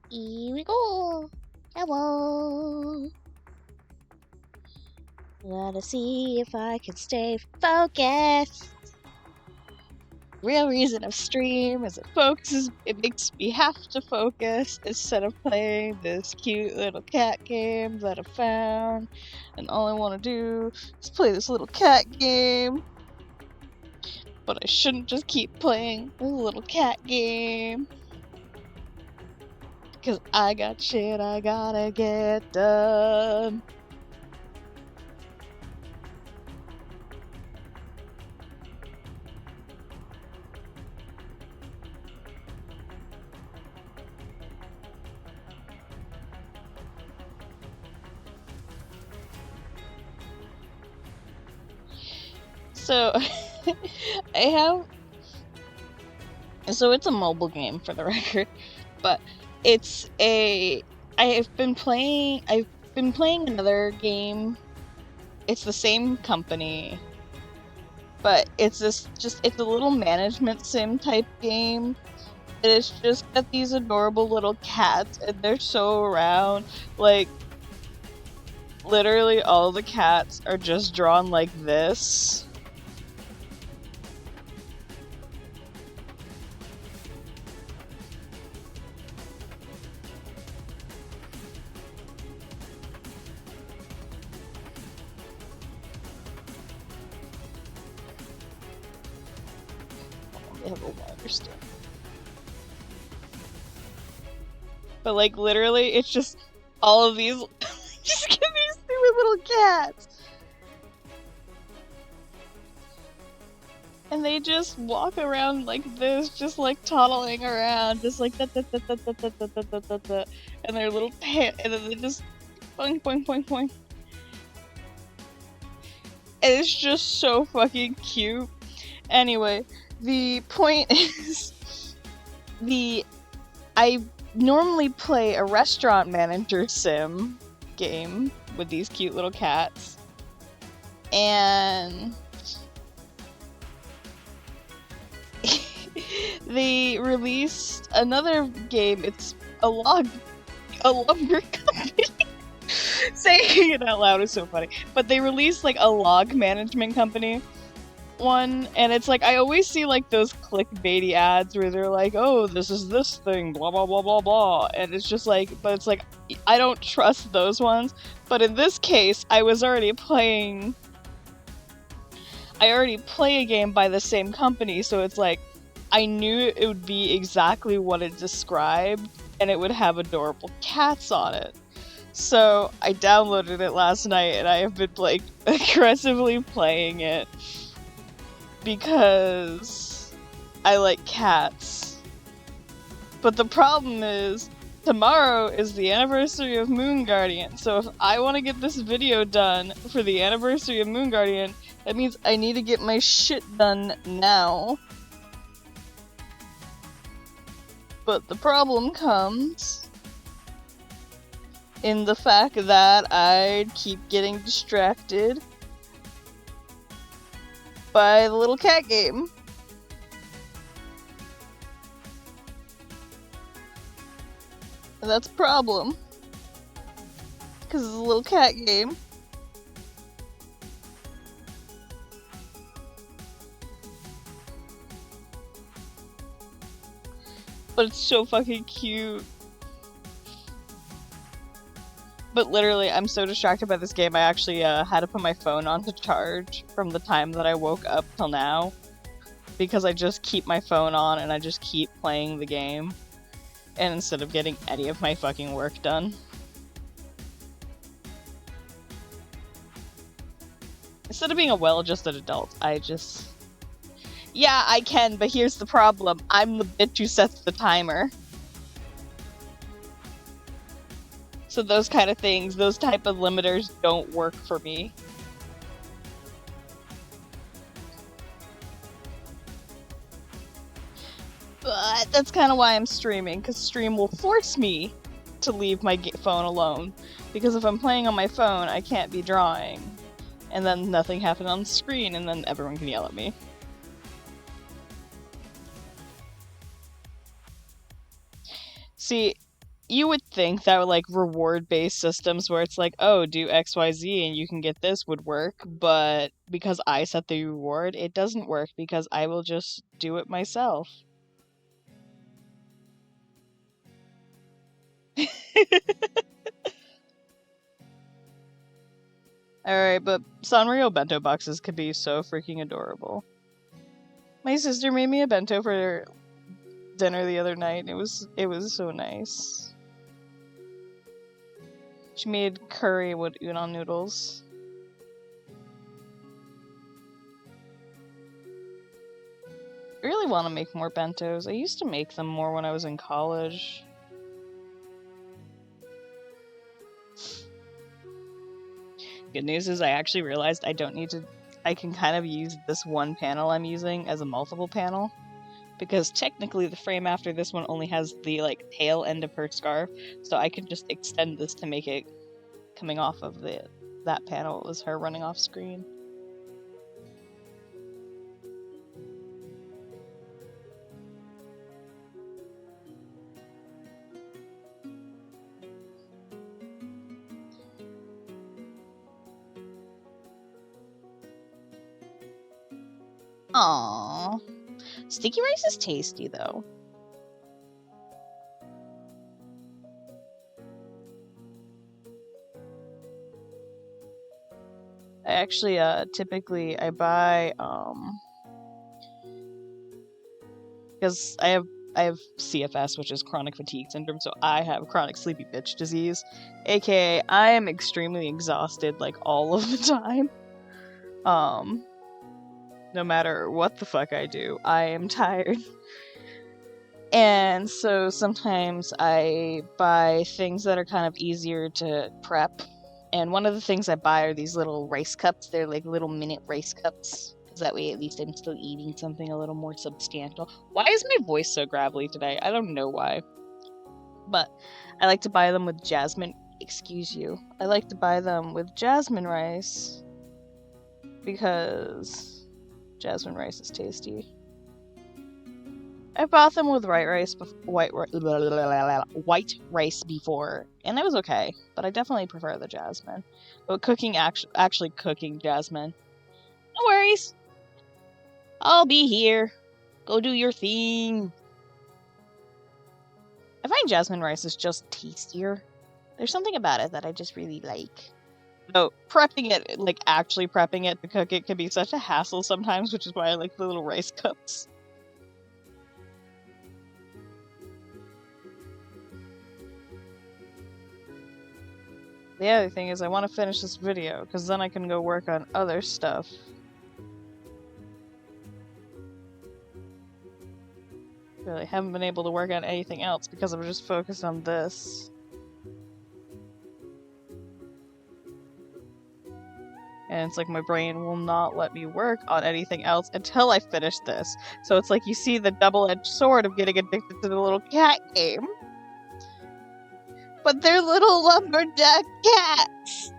Here we go. Hello. Let's see if I can stay focused. Real reason of stream is it makes me have to focus instead of playing this cute little cat game that I found. And all I want to do is play this little cat game. But I shouldn't just keep playing this little cat game. Because I got shit I gotta get done. So, so it's a mobile game for the record, but I've been playing another game. It's the same company, but it's a little management sim type game. And it's just got these adorable little cats, and they're so round. Like, literally all the cats are just drawn like this. They have a water still. But like literally, it's just all of these. Just give these stupid little cats, and they just walk around like this, just like toddling around, just like that, and their little pant, and then they just boing, boing, boing, boing. And it's just so fucking cute. Anyway, the point is, I normally play a restaurant manager sim game with these cute little cats, and they released another game. It's a lumber company. Saying it out loud is so funny. But they released like a log management company one, and it's like I always see like those clickbaity ads where they're like, oh, this is this thing, blah blah blah blah blah, and it's just like, but it's like I don't trust those ones. But in this case, I already play a game by the same company, so it's like I knew it would be exactly what it described, and it would have adorable cats on it. So I downloaded it last night, and I have been like aggressively playing it because I like cats. But the problem is, tomorrow is the anniversary of Moon Guardian, so if I want to get this video done for the anniversary of Moon Guardian, that means I need to get my shit done now. But the problem comes in the fact that I keep getting distracted by the little cat game. And that's a problem. Because it's a little cat game. But it's so fucking cute. But literally, I'm so distracted by this game, I actually had to put my phone on to charge from the time that I woke up till now. Because I just keep my phone on and I just keep playing the game. And instead of getting any of my fucking work done. Instead of being a well-adjusted adult, yeah, I can, but here's the problem. I'm the bitch who sets the timer. So those kind of things, those type of limiters don't work for me. But that's kind of why I'm streaming, because stream will force me to leave my phone alone. Because if I'm playing on my phone, I can't be drawing. And then nothing happens on the screen, and then everyone can yell at me. See, you would think that like reward-based systems where it's like, oh, do XYZ and you can get this would work, but because I set the reward, it doesn't work because I will just do it myself. Alright, but Sanrio bento boxes could be so freaking adorable. My sister made me a bento for dinner the other night, and it was so nice. She made curry with udon noodles. I really want to make more bentos. I used to make them more when I was in college. Good news is I actually realized I don't need to... I can kind of use this one panel I'm using as a multiple panel. Because technically the frame after this one only has the, like, tail end of her scarf. So I can just extend this to make it coming off of that panel as her running off screen. Aww. Sticky rice is tasty, though. I actually, typically, I buy, because I have CFS, which is chronic fatigue syndrome, so I have chronic sleepy bitch disease, aka I am extremely exhausted, like, all of the time. No matter what the fuck I do, I am tired. And so sometimes I buy things that are kind of easier to prep. And one of the things I buy are these little rice cups. They're like little minute rice cups. Because that way at least I'm still eating something a little more substantial. Why is my voice so gravelly today? I don't know why. But I like to buy them with jasmine. Excuse you. I like to buy them with jasmine rice. Because jasmine rice is tasty. I bought them with white rice before, and it was okay, but I definitely prefer the jasmine. But cooking, actually cooking jasmine, no worries. I'll be here. Go do your thing. I find jasmine rice is just tastier. There's something about it that I just really like. So prepping it, like actually prepping it to cook it, can be such a hassle sometimes, which is why I like the little rice cups. The other thing is I want to finish this video, because then I can go work on other stuff. Really haven't been able to work on anything else because I'm just focused on this. And it's like my brain will not let me work on anything else until I finish this. So it's like you see the double-edged sword of getting addicted to the little cat game. But they're little lumberjack cats!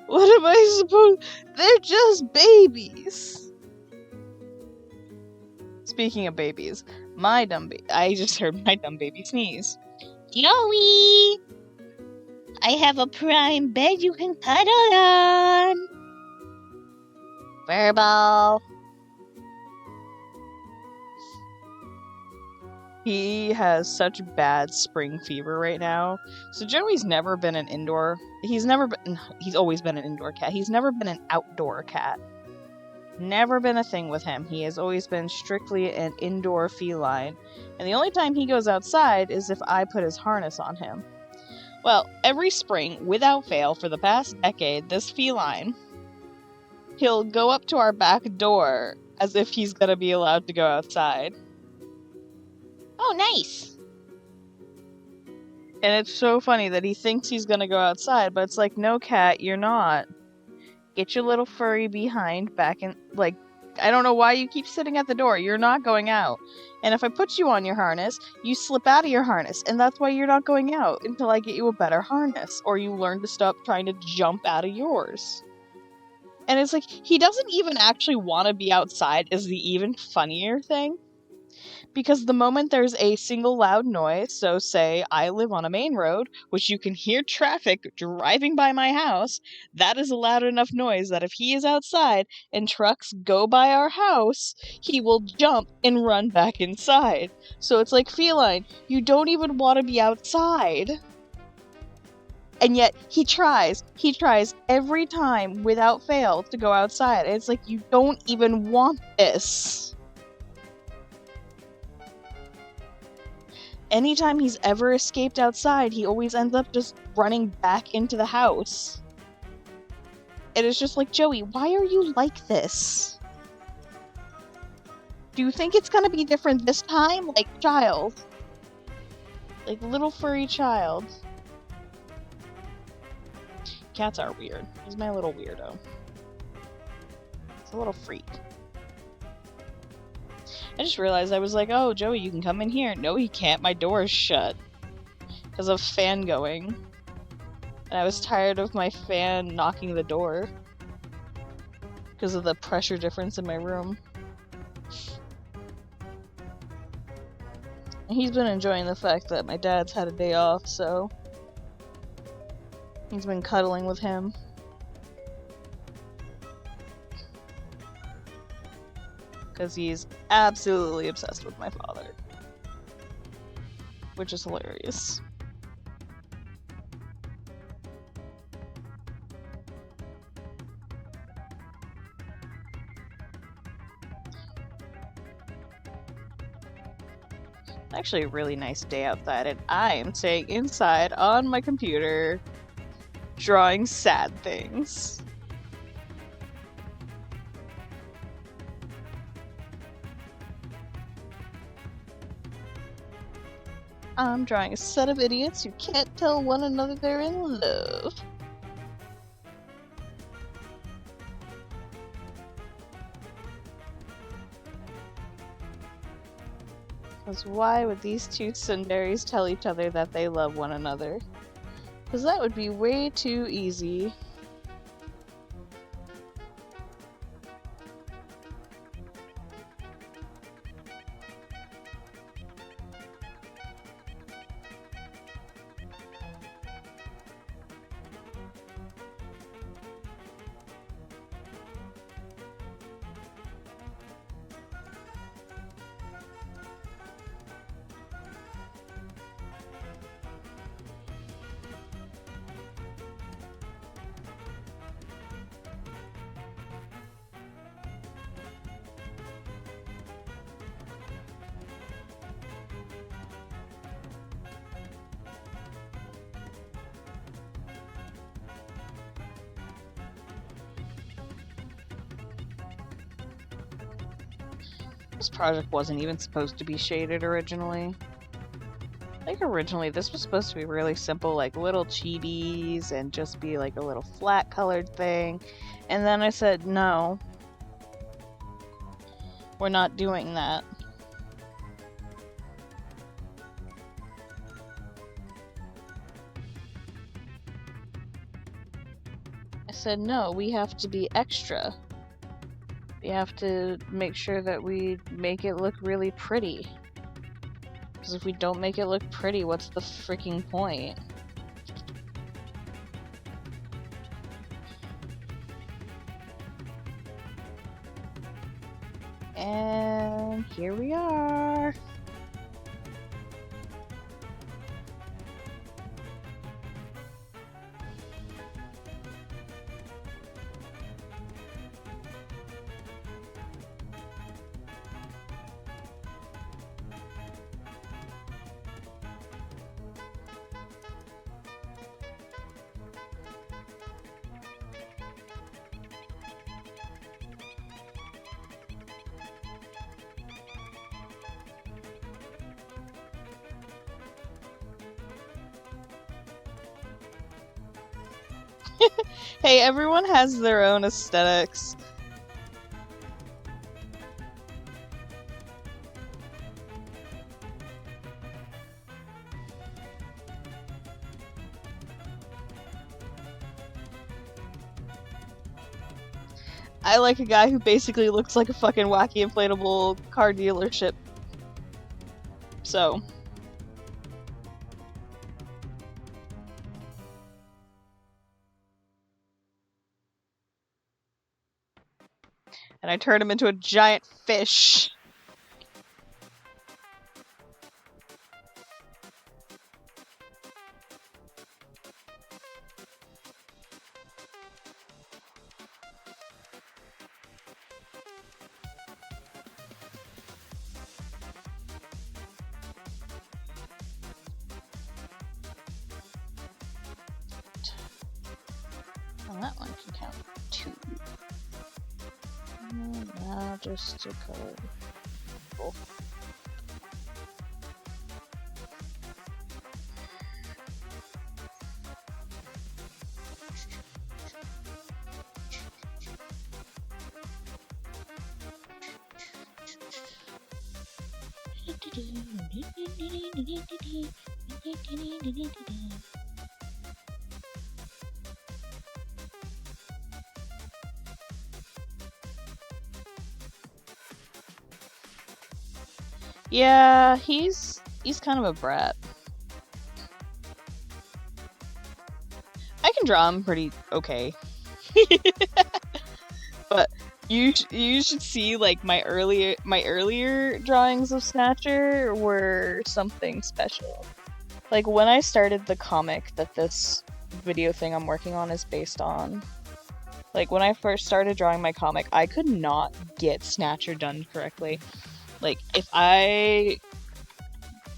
What am I supposed... They're just babies! Speaking of babies, I just heard my dumb baby sneeze. Joey! I have a prime bed you can cuddle on! Verbal. He has such bad spring fever right now. So Joey's never been an indoor... He's always been an indoor cat. He's never been an outdoor cat. Never been a thing with him. He has always been strictly an indoor feline. And the only time he goes outside is if I put his harness on him. Well, every spring, without fail, for the past decade, this feline, he'll go up to our back door as if he's gonna be allowed to go outside. Oh, nice! And it's so funny that he thinks he's gonna go outside, but it's like, no, cat, you're not. Get your little furry behind back in, like, I don't know why you keep sitting at the door. You're not going out. And if I put you on your harness, you slip out of your harness, and that's why you're not going out until I get you a better harness, or you learn to stop trying to jump out of yours. And it's like, he doesn't even actually want to be outside is the even funnier thing. Because the moment there's a single loud noise, so say I live on a main road, which you can hear traffic driving by my house, that is a loud enough noise that if he is outside and trucks go by our house, he will jump and run back inside. So it's like Feline, you don't even want to be outside. And yet he tries every time without fail to go outside. It's like, you don't even want this. Anytime he's ever escaped outside, he always ends up just running back into the house. And it's just like, Joey, why are you like this? Do you think it's gonna be different this time? Like, child. Like, little furry child. Cats are weird. He's my little weirdo. He's a little freak. I just realized I was like, oh, Joey, you can come in here. No, he can't. My door is shut. Because of fan going. And I was tired of my fan knocking the door. Because of the pressure difference in my room. And he's been enjoying the fact that my dad's had a day off, so... he's been cuddling with him. Because he's absolutely obsessed with my father. Which is hilarious. Actually a really nice day outside, and I am staying inside on my computer drawing sad things. I'm drawing a set of idiots who can't tell one another they're in love. Because why would these two tsunderes tell each other that they love one another? Because that would be way too easy. This project wasn't even supposed to be shaded originally. Like, originally this was supposed to be really simple, like little chibis and just be like a little flat colored thing. And then I said, no, we're not doing that. I said, no, we have to be extra. We have to make sure that we make it look really pretty. Because if we don't make it look pretty, what's the freaking point? And here we are. Hey, everyone has their own aesthetics. I like a guy who basically looks like a fucking wacky inflatable car dealership. So. And I turned him into a giant fish. Well, that one can count 2. And now just to color. Cool. Yeah, he's kind of a brat. I can draw him pretty okay. But you should see, like, my earlier drawings of Snatcher were something special. Like, when I started the comic that this video thing I'm working on is based on, like, when I first started drawing my comic, I could not get Snatcher done correctly. Like, if I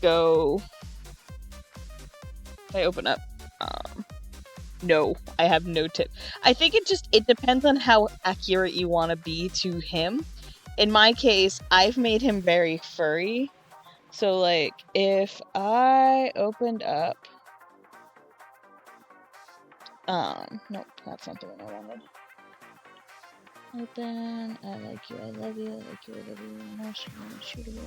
open up, no, I have no tip. I think it depends on how accurate you want to be to him. In my case, I've made him very furry. So, like, if I opened up, nope, that's not the one I wanted. Open, I like you, I love you, I like you, I love you, not shootable.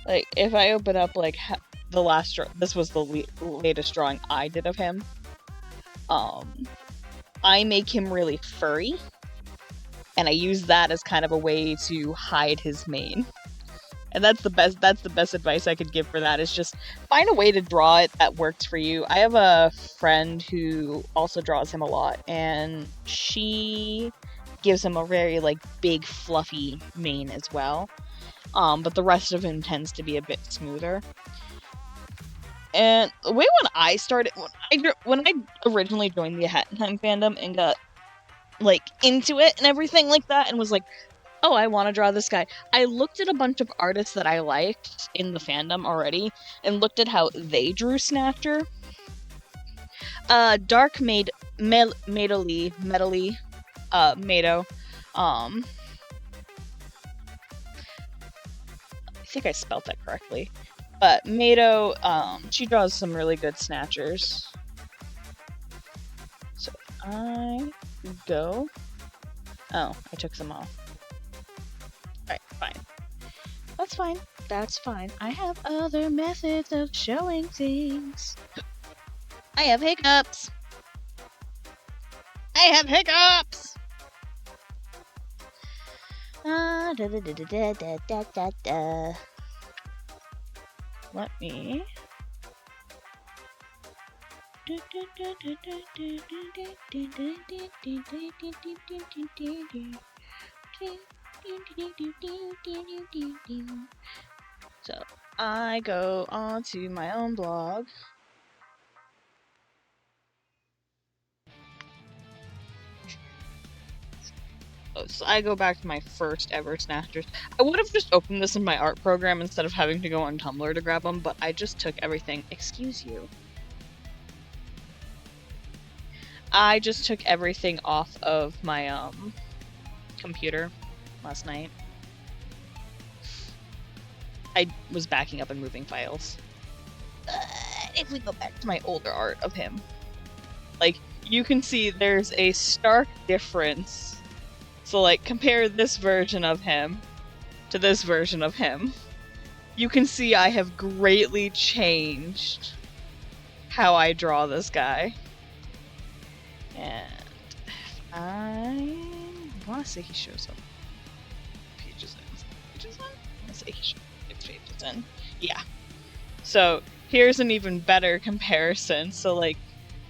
Like, if I open up, like, the last this was the latest drawing I did of him. I make him really furry, and I use that as kind of a way to hide his mane. And that's the best advice I could give for that, is just find a way to draw it that works for you. I have a friend who also draws him a lot, and she gives him a very, like, big, fluffy mane as well. But the rest of him tends to be a bit smoother. And the way when I originally joined the Hattenheim fandom and got, like, into it and everything like that, and was like, oh, I want to draw this guy, I looked at a bunch of artists that I liked in the fandom already, and looked at how they drew Snatcher. Dark Mado, I think I spelled that correctly. But Mado, she draws some really good Snatchers. So I go. Oh, I took some off. Alright, fine. That's fine. That's fine. I have other methods of showing things. I have hiccups. I have hiccups! Let me. So I go onto my own blog. So I go back to my first ever Snatchers. I would have just opened this in my art program instead of having to go on Tumblr to grab them, but I just took everything. Excuse you. I just took everything off of my computer last night. I was backing up and moving files. If we go back to my older art of him, like, you can see there's a stark difference. So, like, compare this version of him to this version of him. You can see I have greatly changed how I draw this guy. And I want to say he shows up. Pages in. I want to say he shows up 6 pages in. Yeah. So here's an even better comparison. So like,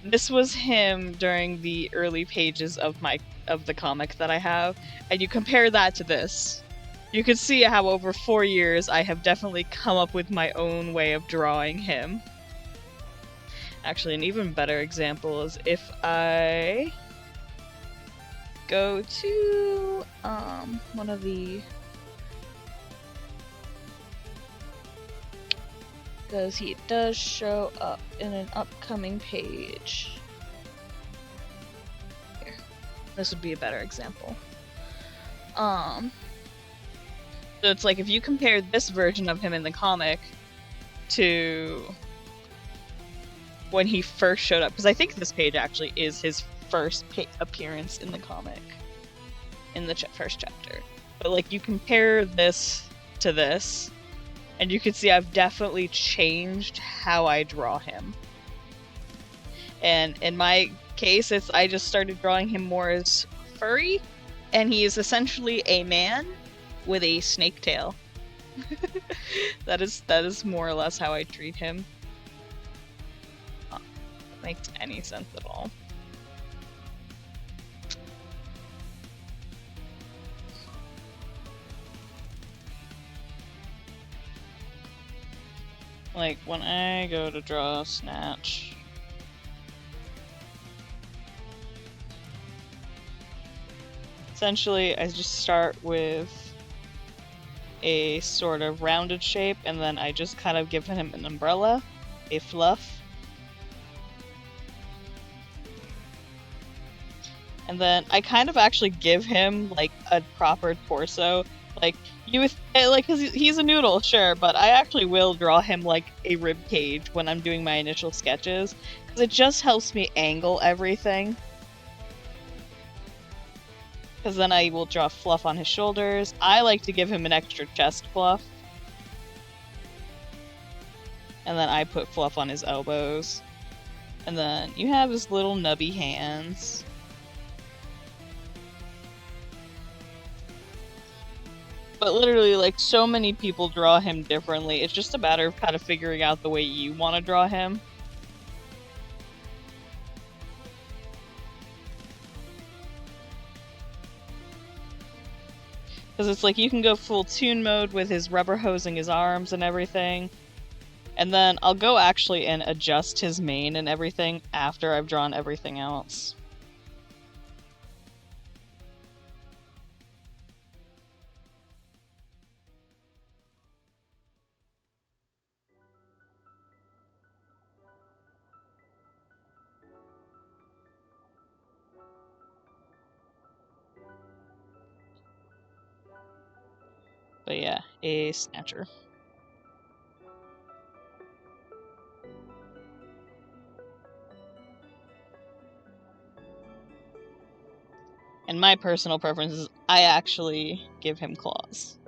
this was him during the early pages of the comic that I have, and you compare that to this. You can see how over 4 years I have definitely come up with my own way of drawing him. Actually, an even better example is if I go to one of the, because he does show up in an upcoming page. Here, this would be a better example. So it's like if you compare this version of him in the comic to when he first showed up, because I think this page actually is his first appearance in the comic, in the first chapter. But like, you compare this to this, and you can see I've definitely changed how I draw him. And in my case, I just started drawing him more as furry, and he is essentially a man with a snake tail. That is more or less how I treat him. Makes any sense at all. Like, when I go to draw Snatch, essentially I just start with a sort of rounded shape, and then I just kind of give him an umbrella, a fluff. And then I kind of actually give him like a proper torso. Like, because he's a noodle, sure, but I actually will draw him like a rib cage when I'm doing my initial sketches, because it just helps me angle everything. Because then I will draw fluff on his shoulders. I like to give him an extra chest fluff. And then I put fluff on his elbows. And then you have his little nubby hands. But literally, like, so many people draw him differently. It's just a matter of kind of figuring out the way you want to draw him. Because it's like, you can go full toon mode with his rubber hosing his arms and everything. And then I'll go actually and adjust his mane and everything after I've drawn everything else. But yeah, a snatcher. And my personal preference is I actually give him claws.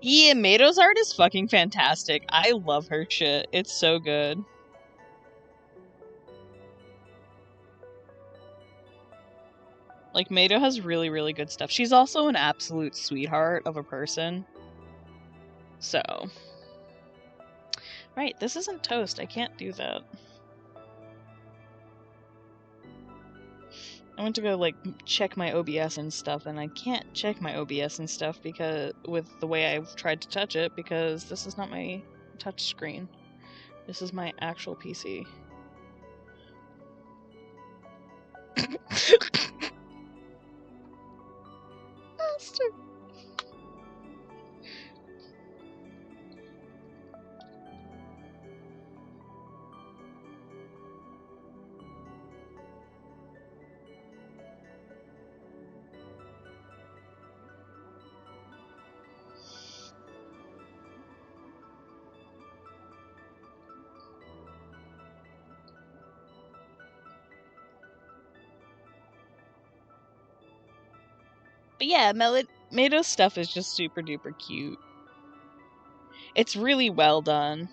Yeah, Mato's art is fucking fantastic. I love her shit. It's so good. Like, Mato has really, really good stuff. She's also an absolute sweetheart of a person. So. Right, this isn't toast. I can't do that. I went to go, like, check my OBS and stuff, and I can't check my OBS and stuff because with the way I've tried to touch it, because this is not my touch screen. This is my actual PC. Master. But yeah, Mato's stuff is just super duper cute. It's really well done.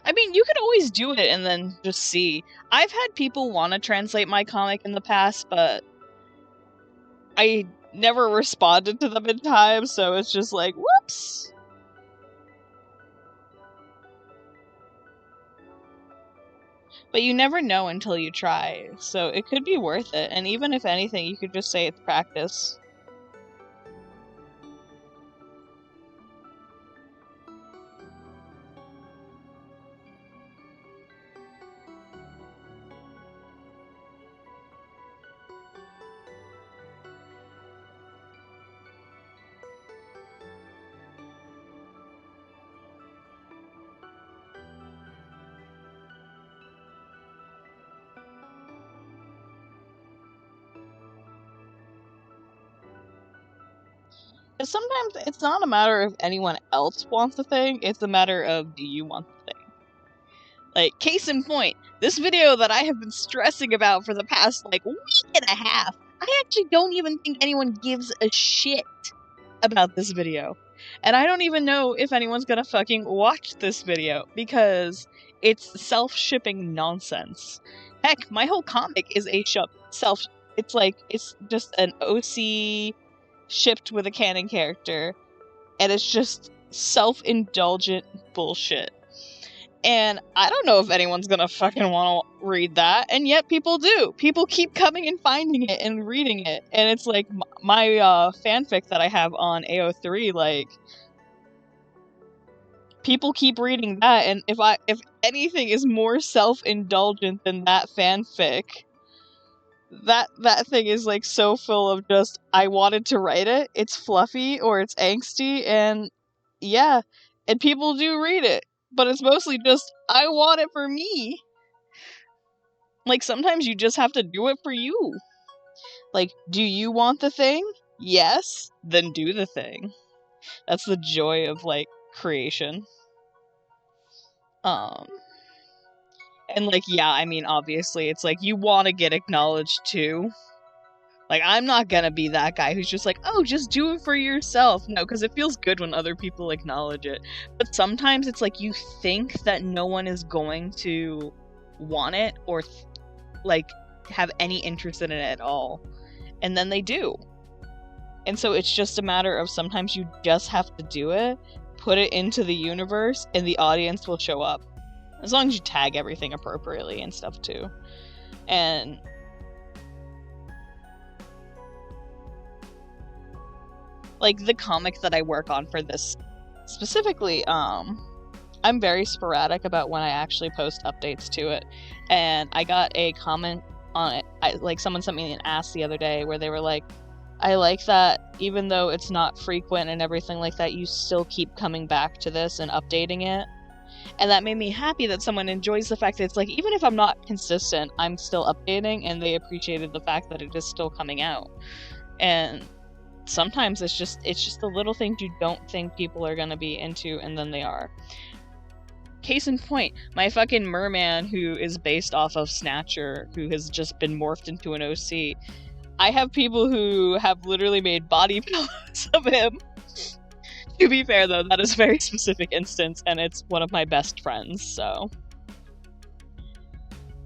I mean, you could always do it and then just see. I've had people want to translate my comic in the past, but I never responded to them in time, so it's just like, whoops! But you never know until you try, so it could be worth it, and even if anything, you could just say it's practice. Because sometimes it's not a matter of anyone else wants the thing, it's a matter of, do you want the thing? Like, case in point, this video that I have been stressing about for the past, like, week and a half, I actually don't even think anyone gives a shit about this video. And I don't even know if anyone's gonna fucking watch this video, because it's self-shipping nonsense. Heck, my whole comic is a it's like, it's just an OC shipped with a canon character, and it's just self-indulgent bullshit. And I don't know if anyone's gonna fucking want to read that, and yet people do. People keep coming and finding it and reading it, and it's like my fanfic that I have on AO3. Like, people keep reading that, and if anything is more self-indulgent than that fanfic, that thing is like so full of just, I wanted to write it. It's fluffy or it's angsty, and yeah, and people do read it. But it's mostly just, I want it for me. Like, sometimes you just have to do it for you. Like, do you want the thing? Yes? Then do the thing. That's the joy of, like, creation. And, like, yeah, I mean, obviously, it's like, you want to get acknowledged, too. Like, I'm not gonna be that guy who's just like, oh, just do it for yourself. No, because it feels good when other people acknowledge it. But sometimes it's like you think that no one is going to want it or, like, have any interest in it at all. And then they do. And so it's just a matter of sometimes you just have to do it, put it into the universe, and the audience will show up. As long as you tag everything appropriately and stuff, too. And like, the comic that I work on for this specifically, I'm very sporadic about when I actually post updates to it. And I got a comment on it. Like, someone sent me an ask the other day where they were like, I like that even though it's not frequent and everything like that, you still keep coming back to this and updating it. And that made me happy that someone enjoys the fact that it's like, even if I'm not consistent, I'm still updating, and they appreciated the fact that it is still coming out. And sometimes it's just the little things you don't think people are gonna be into, and then they are. Case in point, my fucking merman, who is based off of Snatcher, who has just been morphed into an OC. I have people who have literally made body pillows of him. To be fair, though, that is a very specific instance, and it's one of my best friends, so.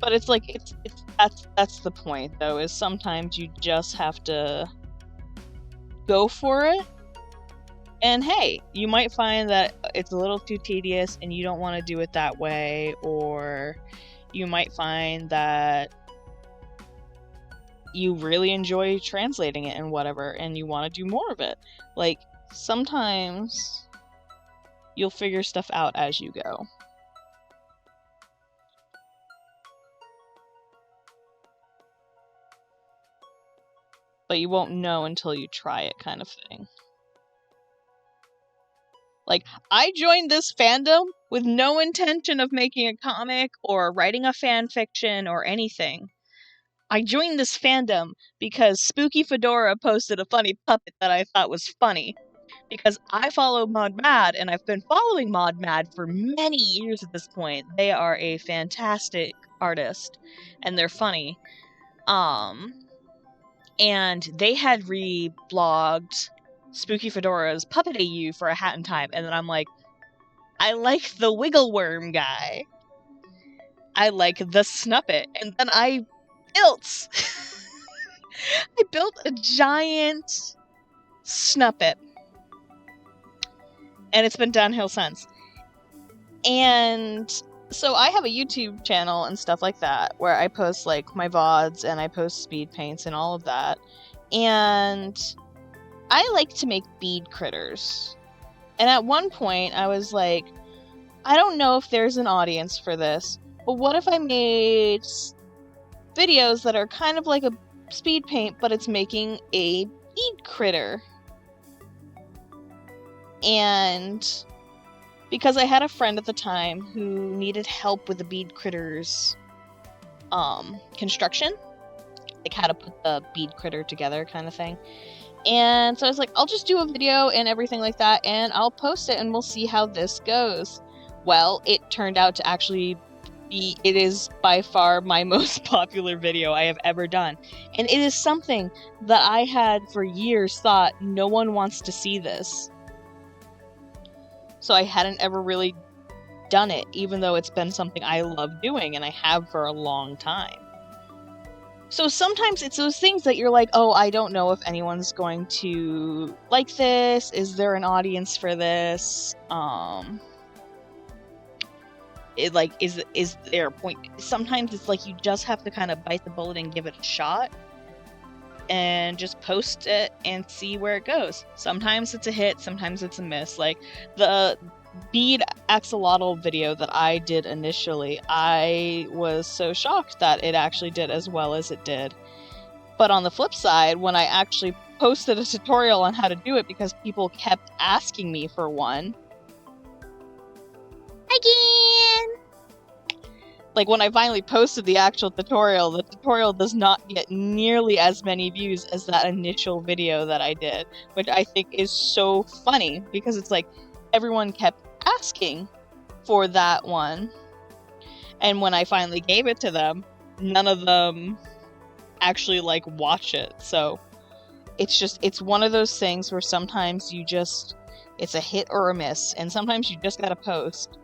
But it's like, that's the point, though, is sometimes you just have to go for it. And hey, you might find that it's a little too tedious and you don't want to do it that way, or you might find that you really enjoy translating it and whatever, and you want to do more of it. Like, sometimes you'll figure stuff out as you go. But you won't know until you try it, kind of thing. Like, I joined this fandom with no intention of making a comic or writing a fan fiction or anything. I joined this fandom because Spooky Fedora posted a funny puppet that I thought was funny. Because I follow Mod Mad, and I've been following Mod Mad for many years at this point. They are a fantastic artist, and they're funny. And they had reblogged Spooky Fedora's Puppet AU for a Hat in Time, and then I'm like, I like the wiggle worm guy. I like the snuppet. And then I built I built a giant snuppet. And it's been downhill since. And so I have a YouTube channel and stuff like that where I post like my VODs and I post speed paints and all of that. And I like to make bead critters. And at one point I was like, I don't know if there's an audience for this, but what if I made videos that are kind of like a speed paint, but it's making a bead critter? And because I had a friend at the time who needed help with the bead critters construction, like how to put the bead critter together kind of thing. And so I was like, I'll just do a video and everything like that, and I'll post it and we'll see how this goes. Well, it turned out to actually be, it is by far my most popular video I have ever done. And it is something that I had for years thought no one wants to see this. So I hadn't ever really done it, even though it's been something I love doing and I have for a long time. So sometimes it's those things that you're like, oh, I don't know if anyone's going to like this. Is there an audience for this? Is there a point? Sometimes it's like you just have to kind of bite the bullet and give it a shot and just post it and see where it goes. Sometimes it's a hit, sometimes it's a miss. Like the bead axolotl video that I did initially, I was so shocked that it actually did as well as it did. But on the flip side, when I actually posted a tutorial on how to do it because people kept asking me for one, again! Like when I finally posted the actual tutorial, the tutorial does not get nearly as many views as that initial video that I did, which I think is so funny because it's like everyone kept asking for that one. And when I finally gave it to them, none of them actually like watch it. So it's one of those things where sometimes it's a hit or a miss, and sometimes you just gotta post.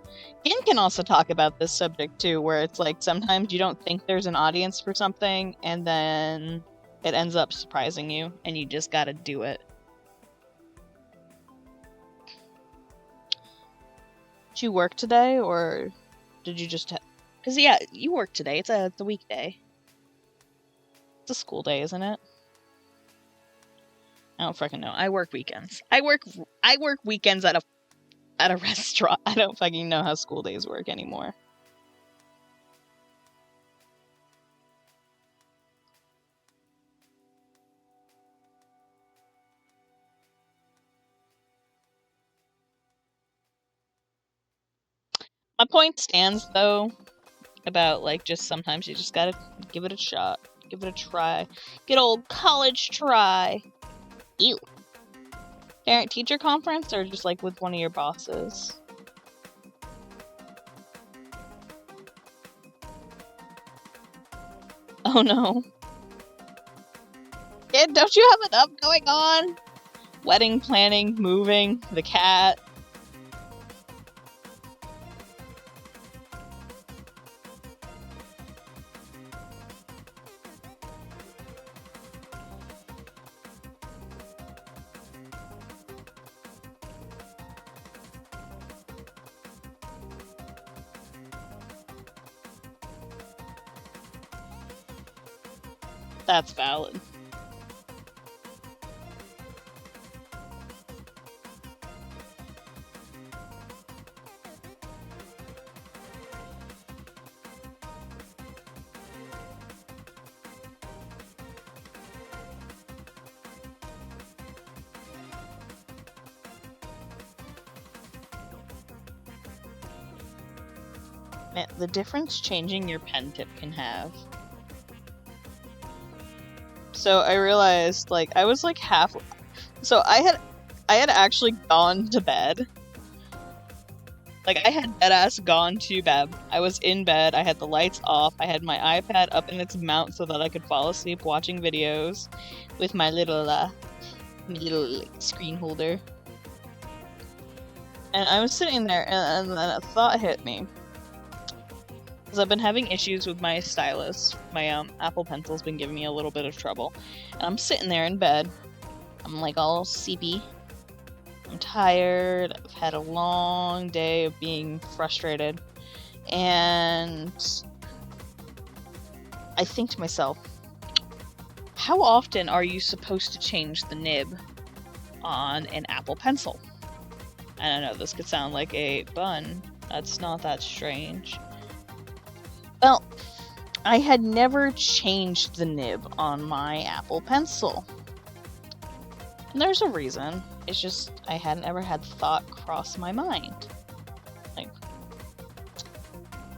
Ken can also talk about this subject too, where it's like sometimes you don't think there's an audience for something, and then it ends up surprising you, and you just gotta do it. Did you work today, or did you just... Because, yeah, you work today. It's a weekday. It's a school day, isn't it? I don't fucking know. I work weekends. I work weekends at a restaurant. I don't fucking know how school days work anymore. My point stands, though, about, like, just sometimes you just gotta give it a shot. Give it a try. Good old college try. Ew. Parent-teacher conference, or just, like, with one of your bosses? Oh, no. Kid, don't you have enough going on? Wedding planning, moving, the cat... That's valid. Man, the difference changing your pen tip can have. So I realized, like, I was like half... So I had actually gone to bed. Like, I had deadass gone to bed. I was in bed, I had the lights off, I had my iPad up in its mount so that I could fall asleep watching videos with my little like, screen holder. And I was sitting there, and then a thought hit me. Because I've been having issues with my stylus. My Apple Pencil's been giving me a little bit of trouble. And I'm sitting there in bed. I'm like all sleepy. I'm tired. I've had a long day of being frustrated. And I think to myself, how often are you supposed to change the nib on an Apple Pencil? And I know this could sound like a bun. That's not that strange. Well, I had never changed the nib on my Apple Pencil. And there's a reason. It's just I hadn't ever had thought cross my mind. Like,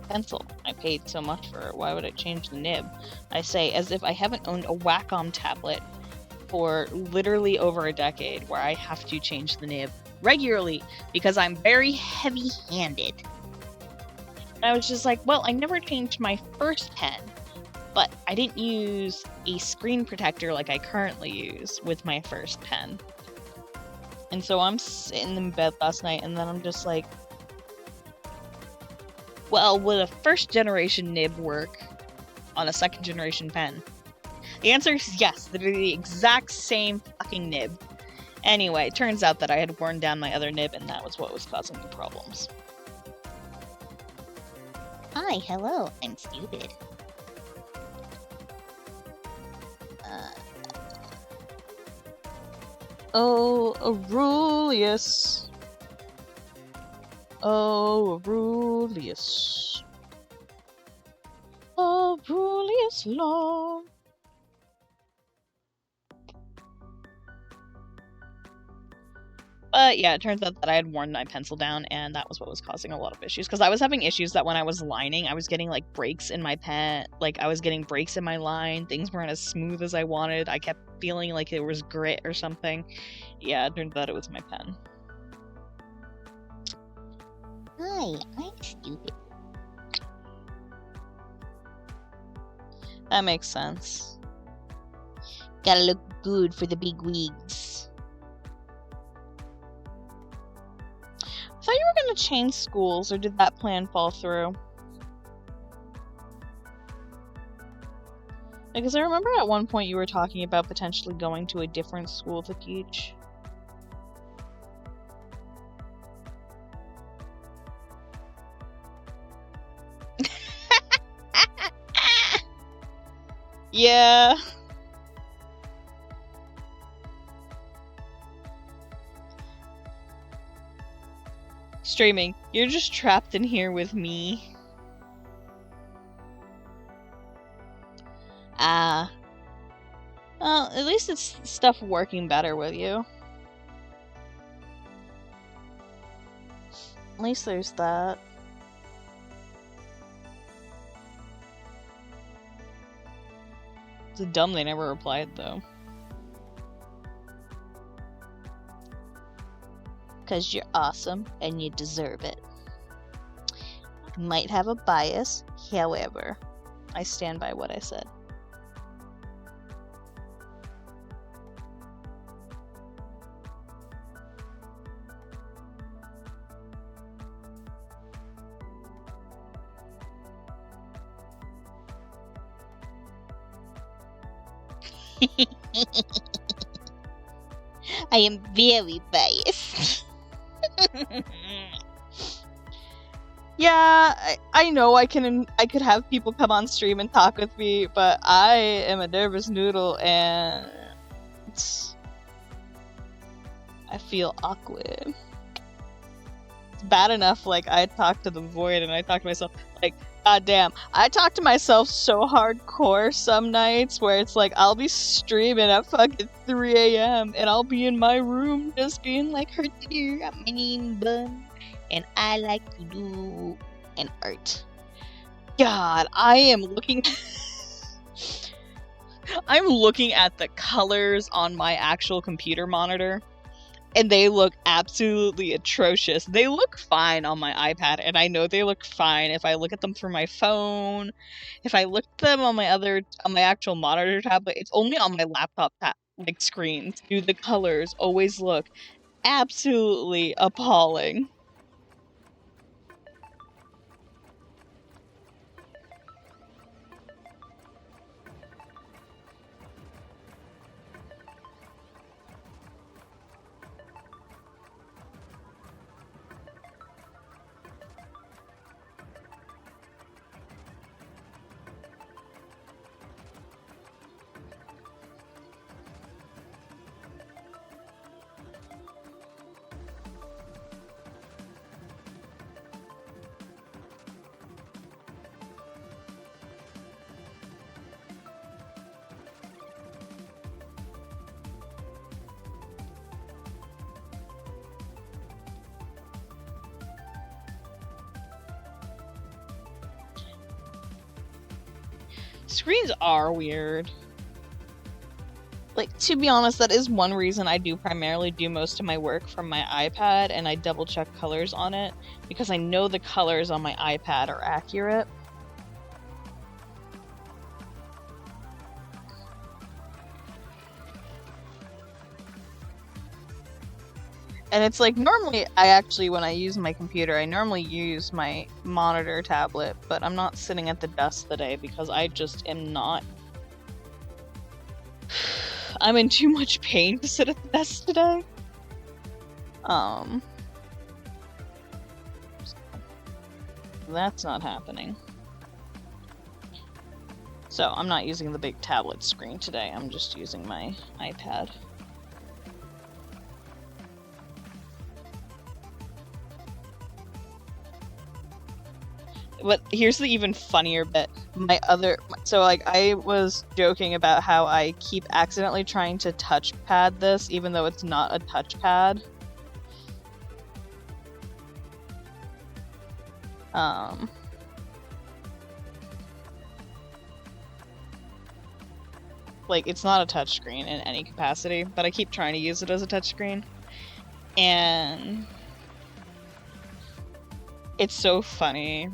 pencil. I paid so much for it. Why would I change the nib? I say as if I haven't owned a Wacom tablet for literally over a decade where I have to change the nib regularly because I'm very heavy-handed. And I was just like, well, I never changed my first pen, but I didn't use a screen protector like I currently use with my first pen. And so I'm sitting in bed last night, and then I'm just like, well, would a first generation nib work on a second generation pen? The answer is yes. They're the exact same fucking nib. Anyway, it turns out that I had worn down my other nib, and that was what was causing the problems. Hi, hello, I'm stupid. Oh, Aurelius. Oh, Aurelius. Aurelius Law. But yeah, it turns out that I had worn my pencil down, and that was what was causing a lot of issues. Because I was having issues that when I was lining, I was getting like breaks in my pen. Like I was getting breaks in my line. Things weren't as smooth as I wanted. I kept feeling like there was grit or something. Yeah, it turned out it was my pen. Hi, I'm stupid. That makes sense. Gotta look good for the big wigs. I thought you were gonna change schools, or did that plan fall through? Because I remember at one point you were talking about potentially going to a different school to teach. Yeah. Streaming, you're just trapped in here with me. Ah. Well, at least it's stuff working better with you. At least there's that. It's dumb they never replied, though. 'Cause you're awesome, and you deserve it. Might have a bias, however, I stand by what I said. I am very biased. Yeah, I know I could have people come on stream and talk with me, but I am a nervous noodle and I feel awkward. It's bad enough, like, I talk to the void and I talk to myself, like, goddamn, I talk to myself so hardcore some nights where it's like, I'll be streaming at fucking 3 a.m. and I'll be in my room just being like, my name Bun, and I like to do an art. God, I am looking... I'm looking at the colors on my actual computer monitor, and they look absolutely atrocious. They look fine on my iPad, and I know they look fine if I look at them through my phone. If I look at them on my actual monitor tablet, it's only on my laptop screen do the colors always look absolutely appalling. Screens are weird. Like, to be honest, that is one reason I do primarily do most of my work from my iPad, and I double check colors on it, because I know the colors on my iPad are accurate. And it's like, normally, when I use my computer, I normally use my monitor tablet, but I'm not sitting at the desk today because I just am not. I'm in too much pain to sit at the desk today. That's not happening. So I'm not using the big tablet screen today, I'm just using my iPad. But here's the even funnier bit. So like, I was joking about how I keep accidentally trying to touchpad this, even though it's not a touchpad. Like, it's not a touchscreen in any capacity, but I keep trying to use it as a touchscreen. And it's so funny.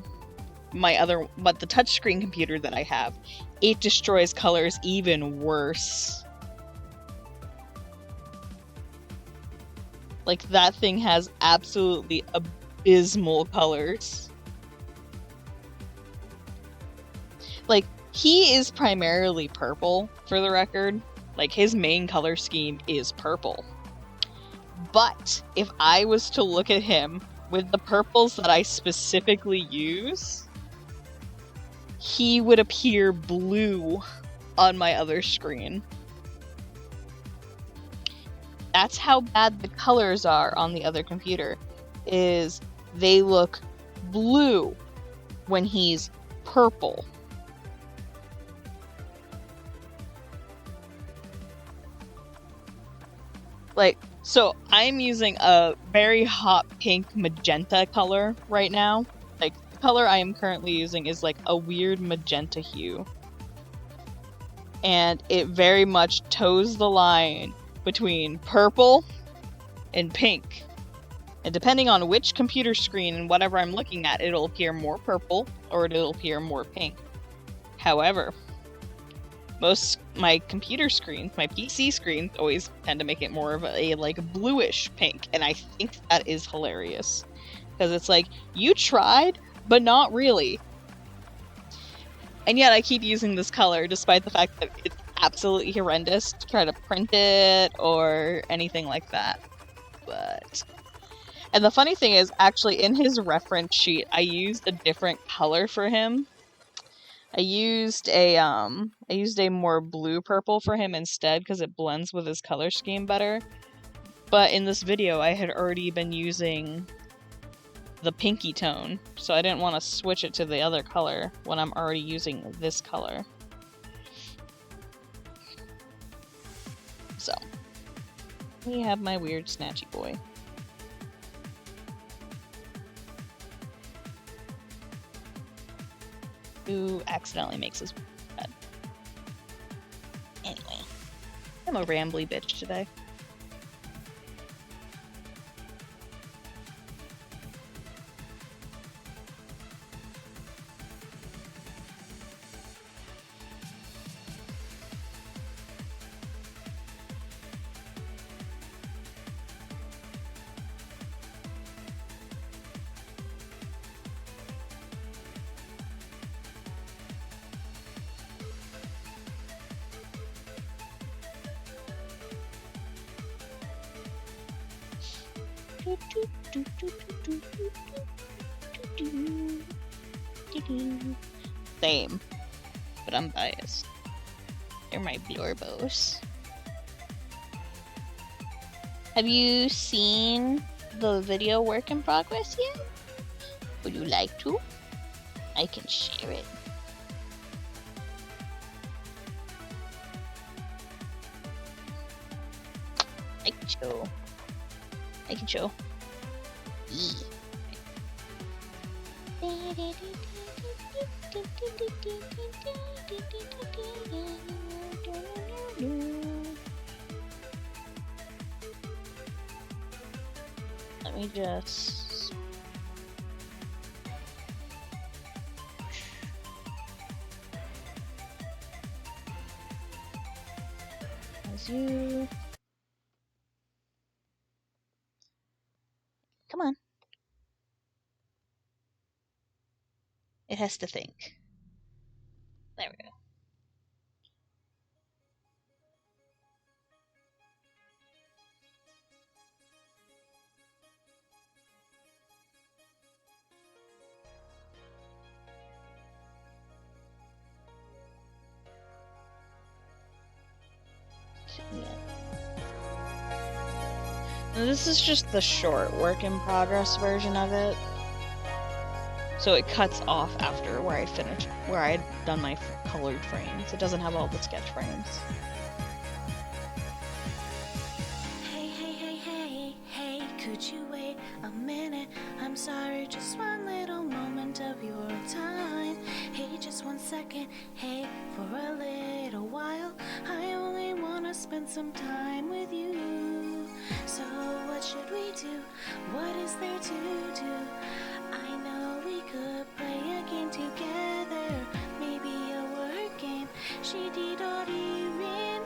But the touchscreen computer that I have, it destroys colors even worse. Like, that thing has absolutely abysmal colors. Like, he is primarily purple, for the record. Like, his main color scheme is purple. But if I was to look at him with the purples that I specifically use, he would appear blue on my other screen. That's how bad the colors are on the other computer, is they look blue when he's purple. Like, so I'm using a very hot pink magenta color right now. Like, the color I am currently using is like a weird magenta hue. And it very much toes the line between purple and pink. And depending on which computer screen and whatever I'm looking at, it'll appear more purple or it'll appear more pink. However, my computer screens, my PC screens, always tend to make it more of a like bluish pink, and I think that is hilarious. Because it's like, you tried, but not really. And yet I keep using this color, despite the fact that it's absolutely horrendous to try to print it or anything like that. And the funny thing is, actually, in his reference sheet, I used a different color for him. I used a more blue purple for him instead because it blends with his color scheme better. But in this video, I had already been using the pinky tone, so I didn't want to switch it to the other color when I'm already using this color. So, we have my weird snatchy boy. Who accidentally makes his bed. Anyway, I'm a rambly bitch today. Same, but I'm biased. They're my blorbos. Have you seen the video work in progress yet? Would you like to? I can share it. I can show. I can show. me just... As you... Come on. It has to think. There we go. Now, this is just the short work in progress version of it. So it cuts off after where I finished, where I had done my colored frames. It doesn't have all the sketch frames. Hey, hey, hey, hey, hey, could you wait a minute? I'm sorry, just one little moment of your time. Hey, just 1 second, hey, for a little while. I only wanna spend some time with you. So what should we do? What is there to do? I know we could play a game together, maybe a word game. rin.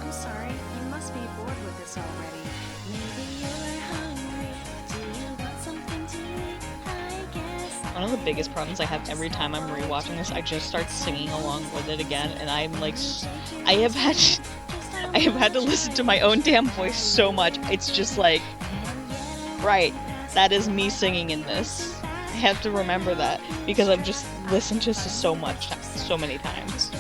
I'm sorry, you must be bored with this already. Maybe you're hungry. Do you want something to eat? I guess. One of the biggest problems I have every time I'm rewatching this, I just start singing along with it again, and I'm like, I have had to listen to my own damn voice so much. It's just like, right, that is me singing in this. I have to remember that because I've just listened to this so many times.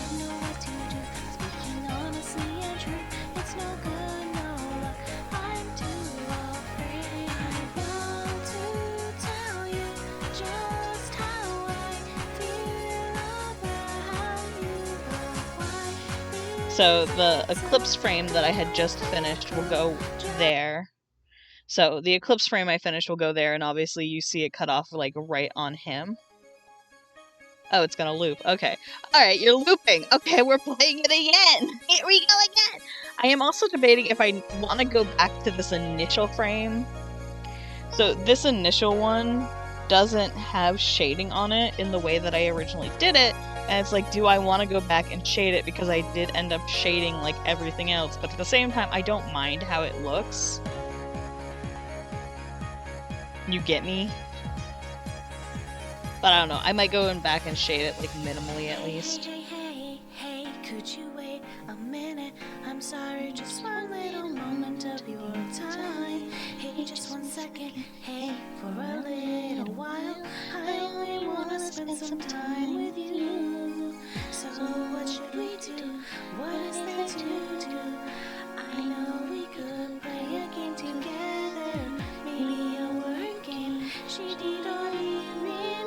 So the eclipse frame that I had just finished will go there. So the eclipse frame I finished will go there, and obviously you see it cut off like right on him. Oh, it's gonna loop. Okay. Alright, you're looping. Okay, we're playing it again. Here we go again. I am also debating if I want to go back to this initial frame. So this initial one doesn't have shading on it in the way that I originally did it. And it's like, do I want to go back and shade it? Because I did end up shading like everything else. But at the same time, I don't mind how it looks. You get me? But I don't know. I might go in back and shade it like minimally at least. Hey, hey, hey, hey, could you wait a minute? I'm sorry, just one little moment of your time. Hey, just 1 second, hey, for a little while. I only wanna spend some time with you. So what should we do? What is there to do? I know we could play a game together, maybe a word game. rin.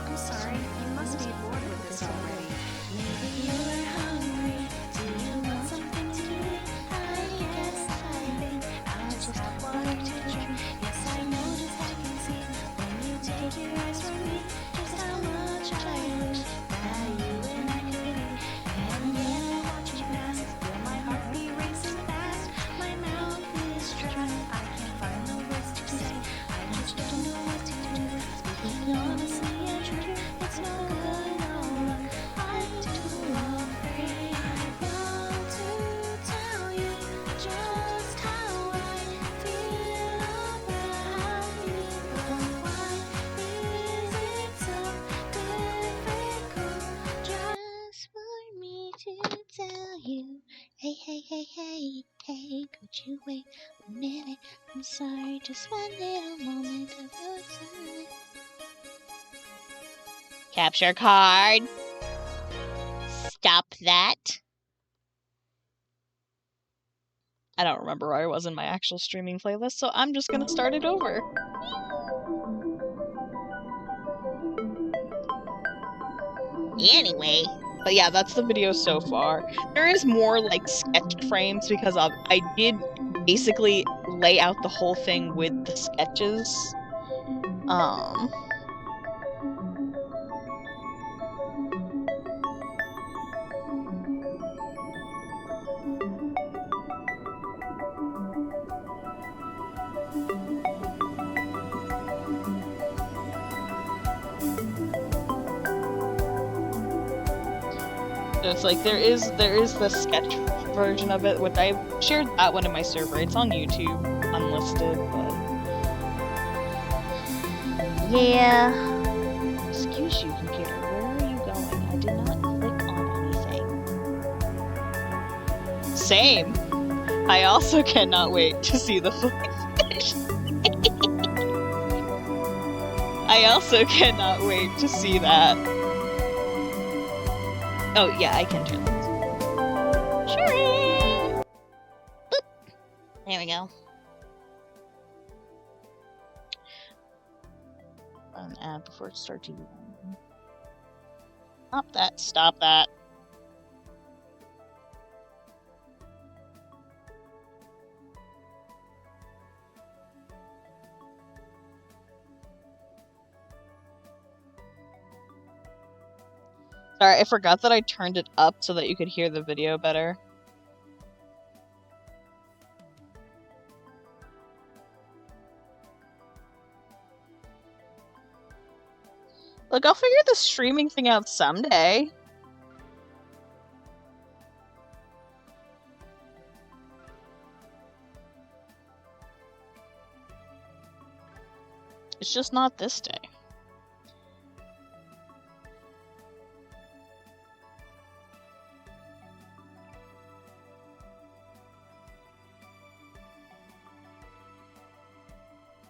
I'm sorry, you must be bored with this already. Maybe you're hungry. Do you want something to eat? I guess I think I'll just have water to drink. Yes, I know just I can see when you take your eyes from me just how much I wish that you and I could be. And when I watch you pass, feel my heart be racing fast. My mouth is dry. I can't find the words to say. I just don't know what to do. Speaking honestly and true, it's no good, no luck. I'm too afraid. I want to tell you just how I feel about you. But why is it so difficult just for me to tell you? Hey, hey, hey, hey, hey, could you wait a minute? I'm sorry, just one little moment of your time. Capture card. Stop that. I don't remember where I was in my actual streaming playlist, so I'm just gonna start it over. Anyway. But yeah, that's the video so far. There is more like sketched frames because I did basically lay out the whole thing with the sketches. So it's like there is the sketch version of it, which I shared that one in my server. It's on YouTube, unlisted, but Yeah. excuse you, computer. Where are you going? I did not click on anything. Same. I also cannot wait to see the fish. I also cannot wait to see that. Oh yeah, I can turn this. Sure. Boop. There we go. An ad before it starts TV. Stop that. Stop that. Sorry, I forgot that I turned it up so that you could hear the video better. Look, I'll figure the streaming thing out someday. It's just not this day.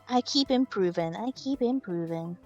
I keep improving. I keep improving.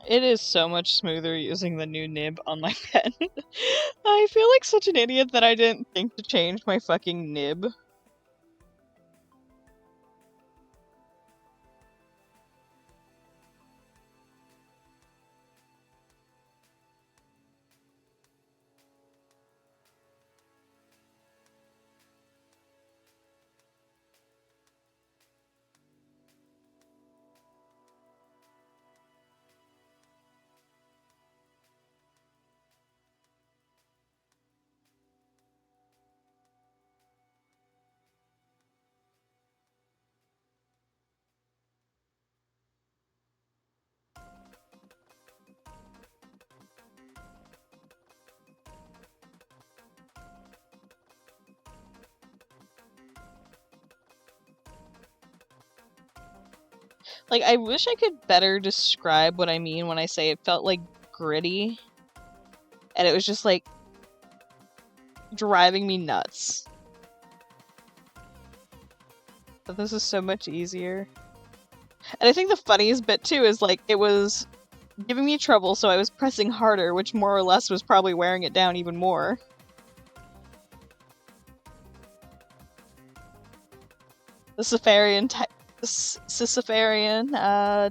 It is so much smoother using the new nib on my pen. I feel like such an idiot that I didn't think to change my fucking nib. Like, I wish I could better describe what I mean when I say it felt like gritty. And it was just like driving me nuts. But this is so much easier. And I think the funniest bit too is like it was giving me trouble, so I was pressing harder, which more or less was probably wearing it down even more. The Sisyphean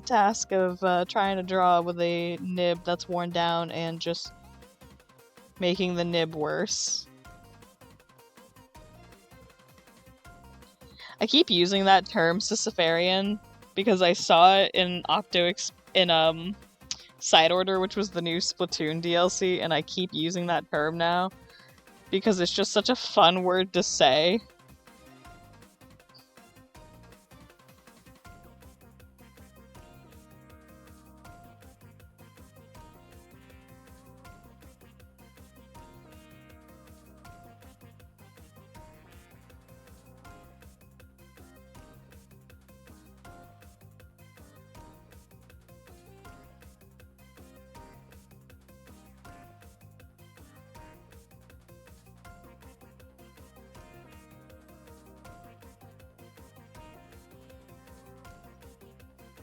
task of trying to draw with a nib that's worn down and just making the nib worse. I keep using that term Sisyphean because I saw it in Side Order, which was the new Splatoon DLC, and I keep using that term now because it's just such a fun word to say.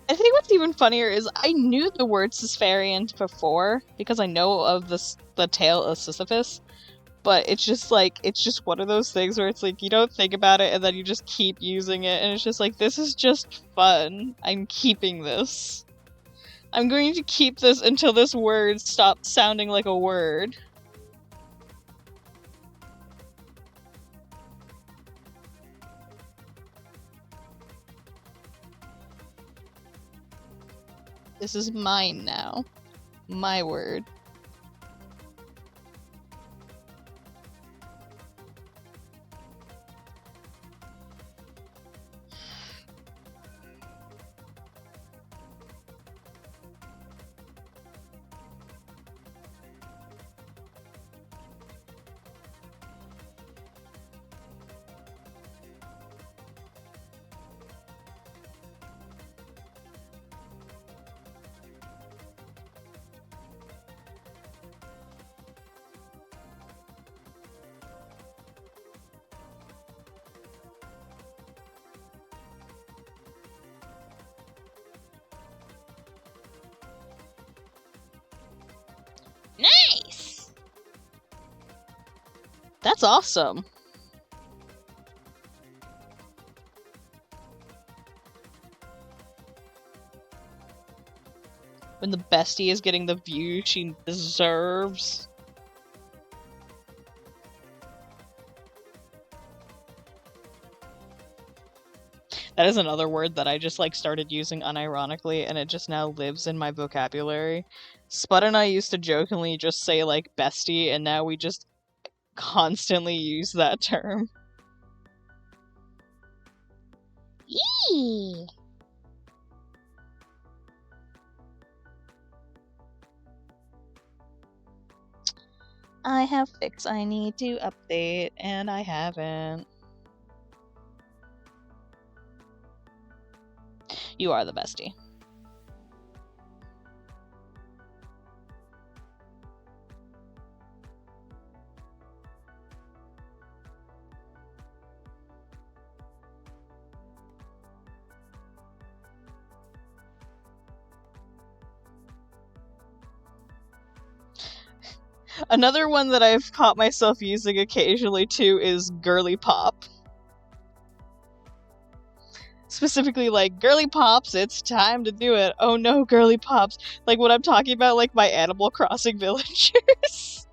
I think what's even funnier is I knew the word Sisyphean before because I know of the tale of Sisyphus, but it's just one of those things where it's like you don't think about it and then you just keep using it and it's just like this is just fun. I'm keeping this. I'm going to keep this until this word stops sounding like a word. This is mine now. My word. Nice! That's awesome. When the bestie is getting the view she deserves. That is another word that I just like started using unironically, and it just now lives in my vocabulary. Spud and I used to jokingly just say like bestie, and now we just constantly use that term. Yee! I have fix I need to update, and I haven't. You are the bestie. Another one that I've caught myself using occasionally too is girly pop. Specifically, like, girly pops, it's time to do it. Oh no, girly pops. Like what I'm talking about, like my Animal Crossing villagers.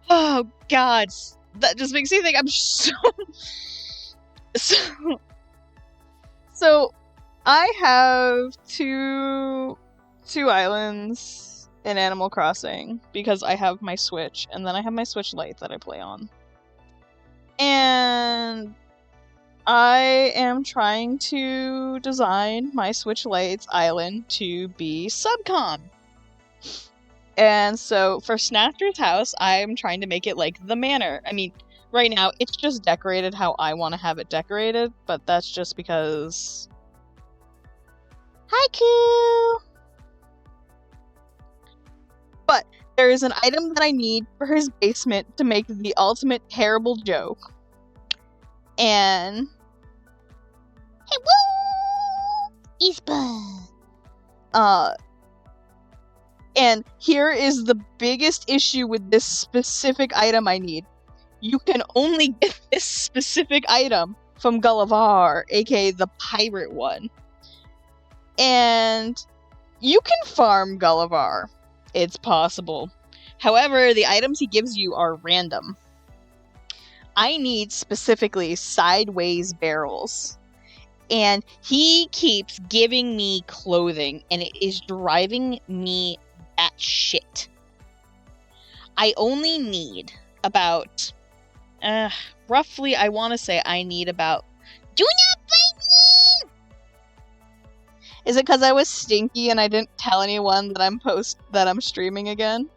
Oh god, that just makes me think I'm so I have two islands in Animal Crossing because I have my Switch, and then I have my Switch Lite that I play on. And I am trying to design my Switch Lite's island to be subcom. And so for Snatcher's house, I'm trying to make it like the manor. I mean, right now it's just decorated how I want to have it decorated, but that's just because... Haiku! But there is an item that I need for his basement to make the ultimate terrible joke. And... Hey, woo! Eastbound! And here is the biggest issue with this specific item I need. You can only get this specific item from Gullivar, aka the pirate one. And you can farm Gullivar. It's possible. However, the items he gives you are random. I need specifically sideways barrels. And he keeps giving me clothing, and it is driving me batshit. I only need about, roughly, I want to say I need about... Do not bite me! Is it because I was stinky and I didn't tell anyone that I'm streaming again?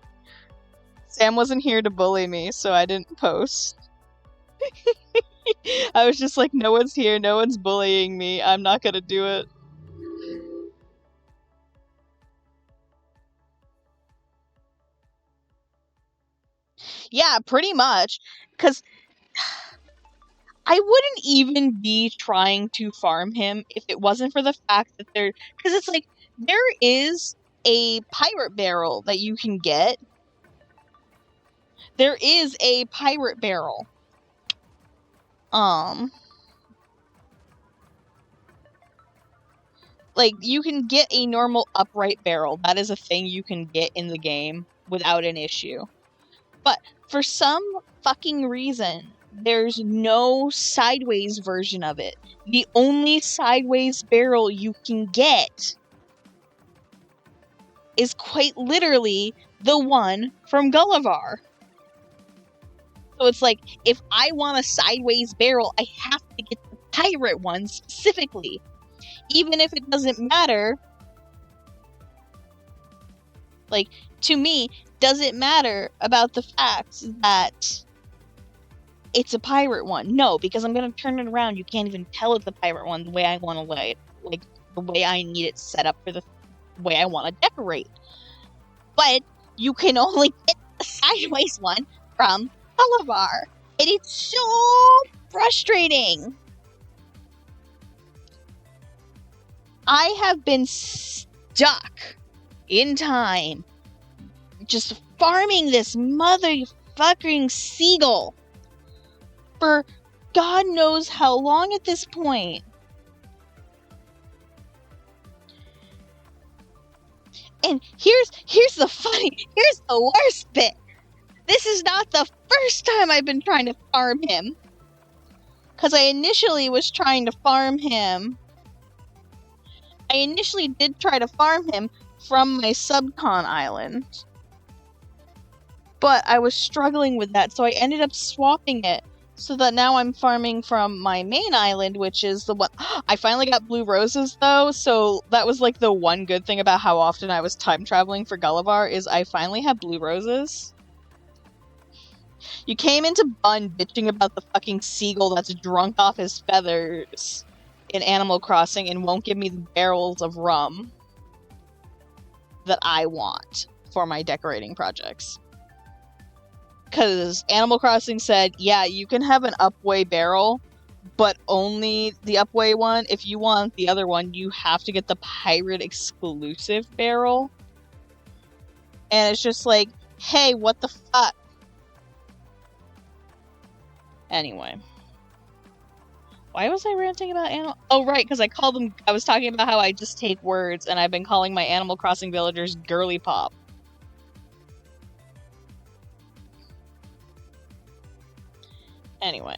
Sam wasn't here to bully me, so I didn't post. I was just like, no one's here, no one's bullying me, I'm not gonna do it. Yeah, pretty much. Because I wouldn't even be trying to farm him if it wasn't for the fact that there... Because it's like, there is a pirate barrel that you can get. There is a pirate barrel. Like, you can get a normal upright barrel. That is a thing you can get in the game without an issue. But for some fucking reason, there's no sideways version of it. The only sideways barrel you can get is quite literally the one from Gullivar. So it's like, if I want a sideways barrel, I have to get the pirate one specifically. Even if it doesn't matter. Like, to me, does it matter about the fact that it's a pirate one? No, because I'm going to turn it around. You can't even tell it's a pirate one the way I want to lay it. Like, the way I need it set up for the way I want to decorate. But you can only get the sideways one from Gullivar. And it's so frustrating. I have been stuck in time just farming this motherfucking seagull for God knows how long at this point. And here's the worst bit. This is not the first time I've been trying to farm him. Because I initially did try to farm him from my subcon island. But I was struggling with that, so I ended up swapping it. So that now I'm farming from my main island, which is the one... I finally got blue roses, though, so that was, like, the one good thing about how often I was time traveling for Gullivar, is I finally have blue roses. You came into Bun bitching about the fucking seagull that's drunk off his feathers in Animal Crossing and won't give me the barrels of rum that I want for my decorating projects. Because Animal Crossing said, yeah, you can have an upway barrel, but only the upway one. If you want the other one, you have to get the pirate exclusive barrel. And it's just like, hey, what the fuck? Anyway. Why was I ranting about animal? Oh, right, because I was talking about how I just take words, and I've been calling my Animal Crossing villagers girly pop. Anyway.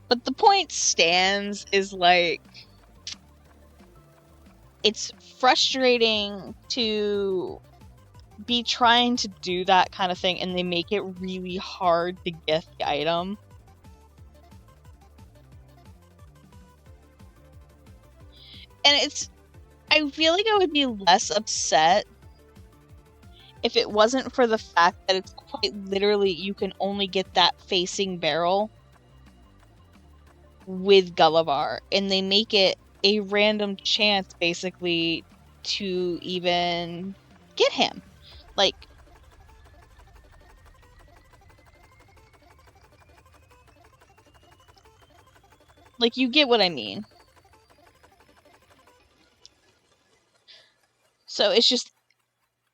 But the point stands is, like, it's frustrating to be trying to do that kind of thing, and they make it really hard to get the item. And I feel like I would be less upset if it wasn't for the fact that it's quite literally you can only get that facing barrel with Gullivar, and they make it a random chance, basically, to even get him. Like, you get what I mean. So it's just,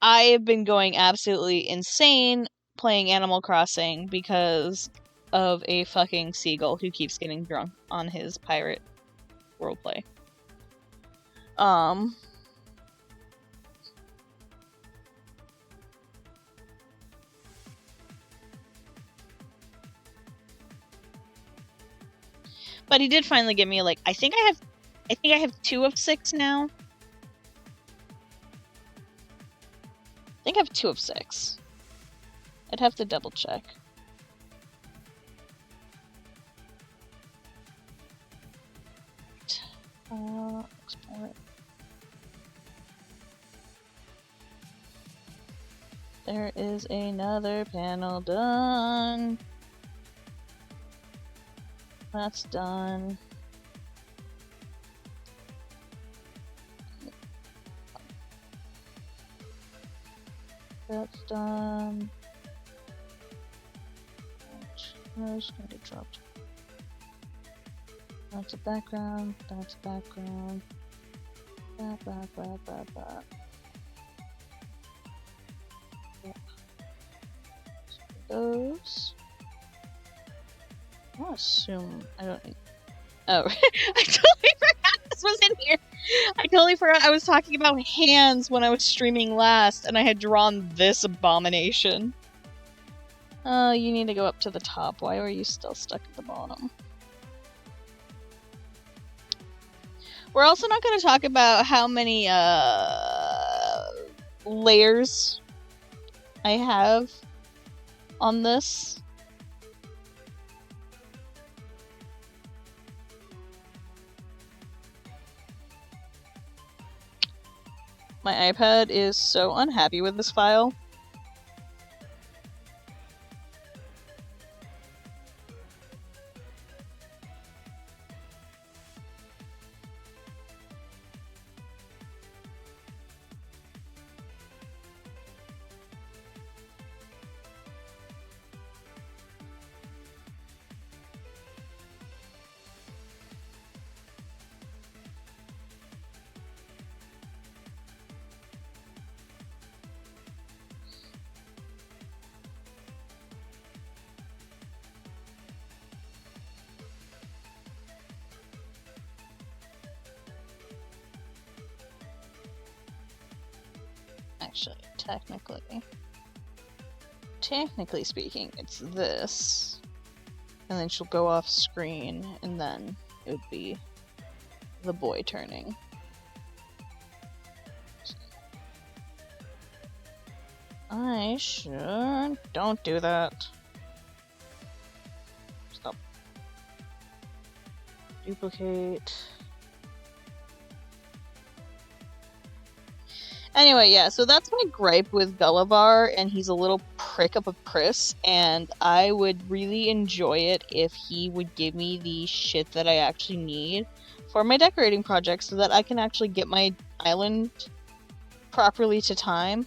I have been going absolutely insane playing Animal Crossing because of a fucking seagull who keeps getting drunk on his pirate roleplay. But he did finally give me, like, I think I have 2 of 6 now. I think I have 2 of 6. I'd have to double check. Export. There is another panel done. That's done. That's done. Where's gonna get dropped? Down to background, down to background. Ba, ba, ba, ba, ba. Yeah. Those. I'll assume I don't need. Oh, I totally forgot this was in here. I totally forgot I was talking about hands when I was streaming last, and I had drawn this abomination. Oh, you need to go up to the top. Why were you still stuck at the bottom? We're also not going to talk about how many layers I have on this. My iPad is so unhappy with this file. Actually, technically speaking, it's this. And then she'll go off screen, and then it would be the boy turning. I should... Don't do that. Stop. Duplicate. Anyway, yeah, so that's my gripe with Gullivar, and he's a little prick of a priss, and I would really enjoy it if he would give me the shit that I actually need for my decorating project so that I can actually get my island properly to time.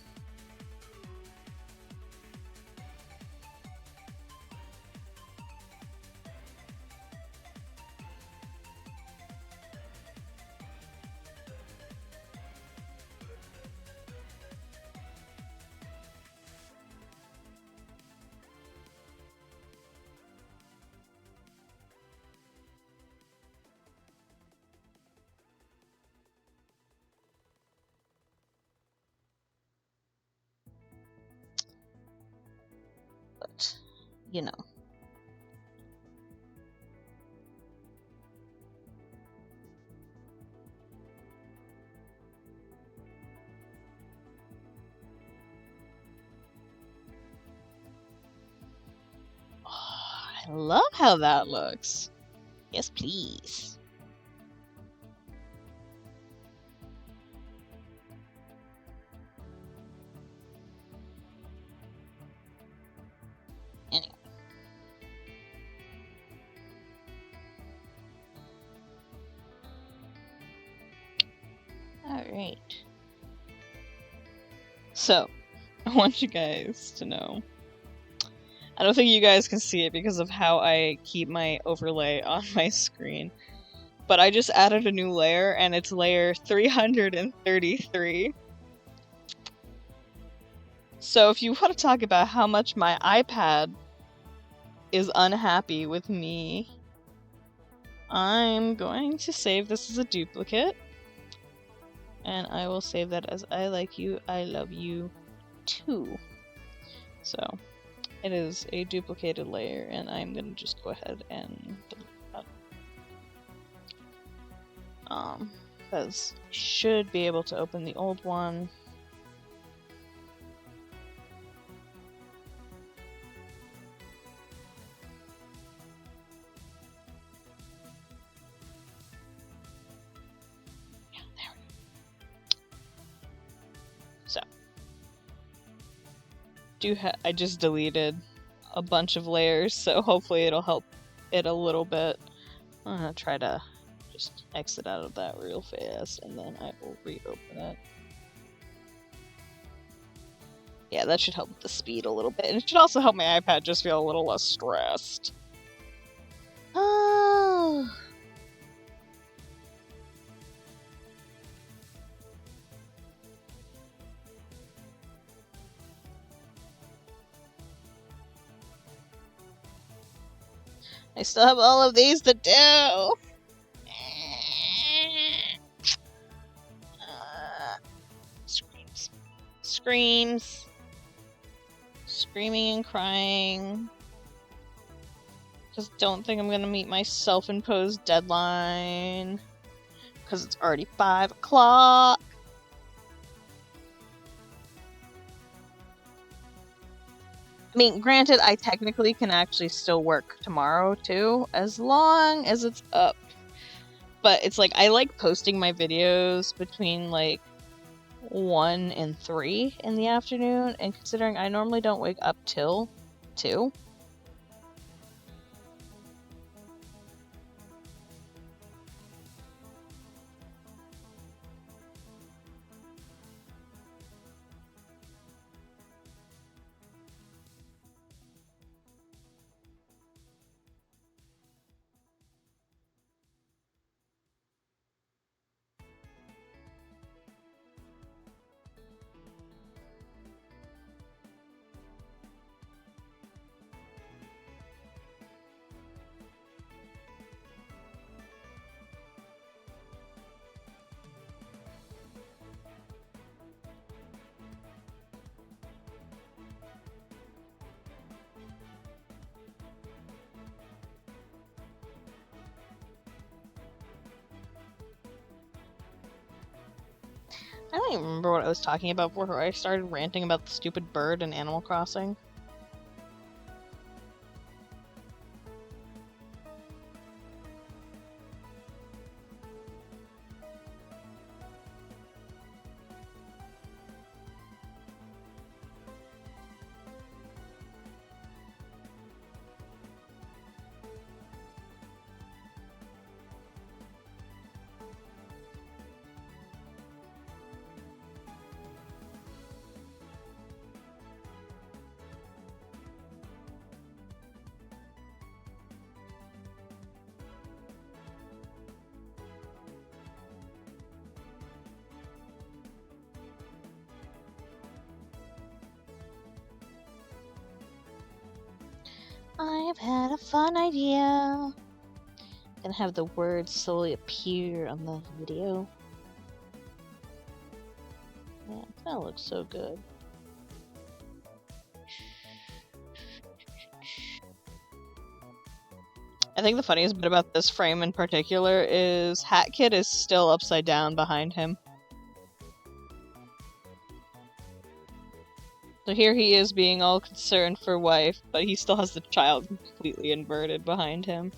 But, you know. I love how that looks. Yes, please. Anyway. Alright. So, I want you guys to know. I don't think you guys can see it because of how I keep my overlay on my screen. But I just added a new layer, and it's layer 333. So if you want to talk about how much my iPad is unhappy with me, I'm going to save this as a duplicate. And I will save that as I like you, I love you too. So it is a duplicated layer, and I'm going to just go ahead and delete that. Because I should be able to open the old one. Yeah, there we go. So, I just deleted a bunch of layers, so hopefully it'll help it a little bit. I'm gonna try to just exit out of that real fast, and then I will reopen it. Yeah, that should help with the speed a little bit, and it should also help my iPad just feel a little less stressed. Oh. I still have all of these to do. Screams. Screams. Screaming and crying. Just don't think I'm gonna meet my self-imposed deadline. Because it's already 5 o'clock. I mean, granted, I technically can actually still work tomorrow, too, as long as it's up. But it's like, I like posting my videos between, like, 1 and 3 in the afternoon, and considering I normally don't wake up till 2. I don't even remember what I was talking about before I started ranting about the stupid bird in Animal Crossing. I've had a fun idea. Gonna have the words slowly appear on the video. Yeah, that looks so good. I think the funniest bit about this frame in particular is Hat Kid is still upside down behind him. So here he is being all concerned for wife, but he still has the child completely inverted behind him.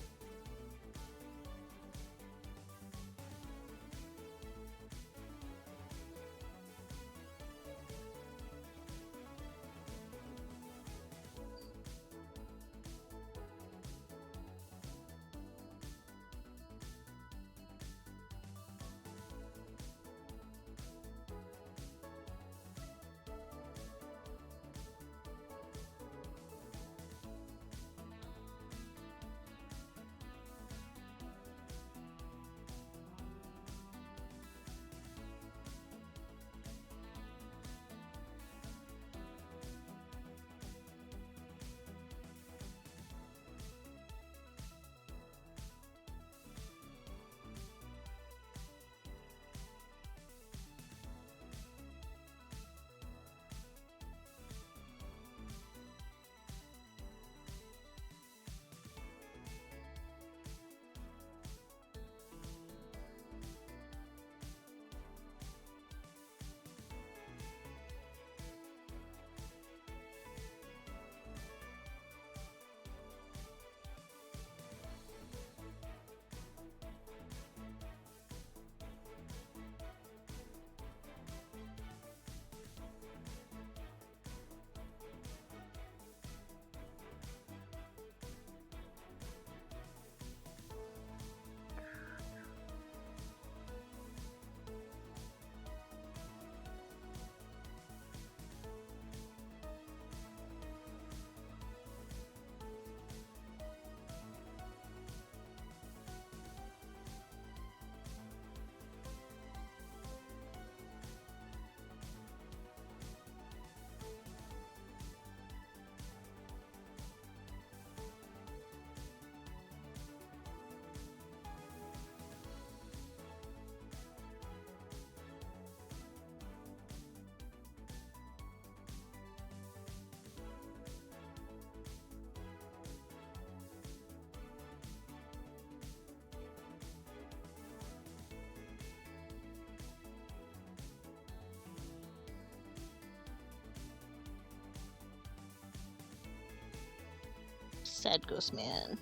sad ghost man.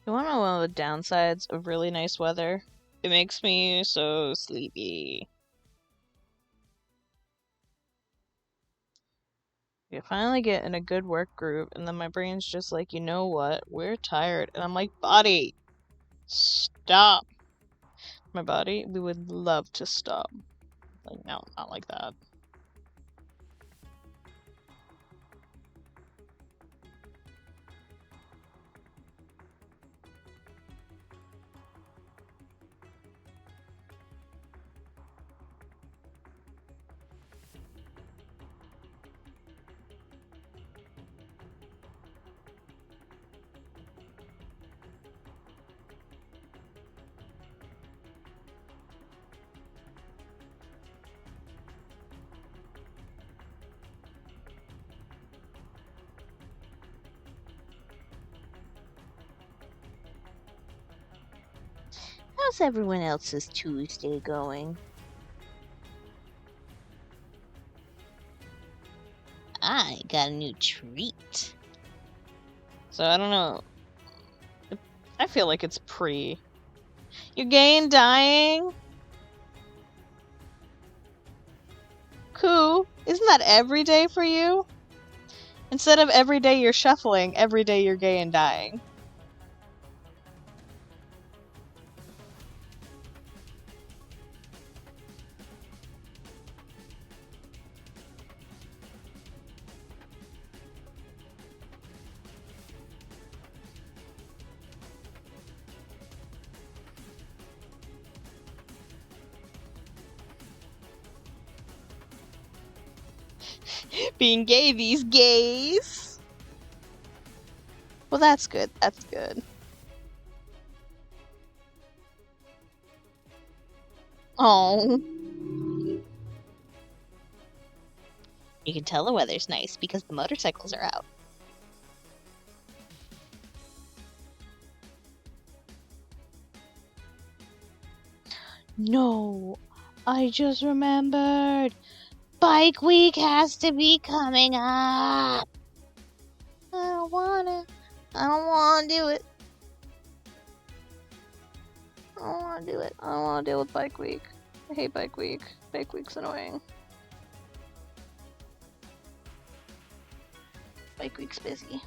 You wanna know one of the downsides of really nice weather? It makes me so sleepy. You finally get in a good work group, and then my brain's just like, you know what? We're tired. And I'm like, body, stop. My body, we would love to stop. Like, no, not like that. How's everyone else's Tuesday going? I got a new treat. So I don't know. I feel like it's pre. You're gay and dying? Cool. Isn't that every day for you? Instead of every day you're shuffling, every day you're gay and dying. Being gay these gays. Well, that's good. That's good. Oh. You can tell the weather's nice because the motorcycles are out. No, I just remembered. Bike week has to be coming up. I don't wanna do it. I don't wanna do it. I don't wanna deal with bike week. I hate bike week. Bike week's annoying. Bike week's busy.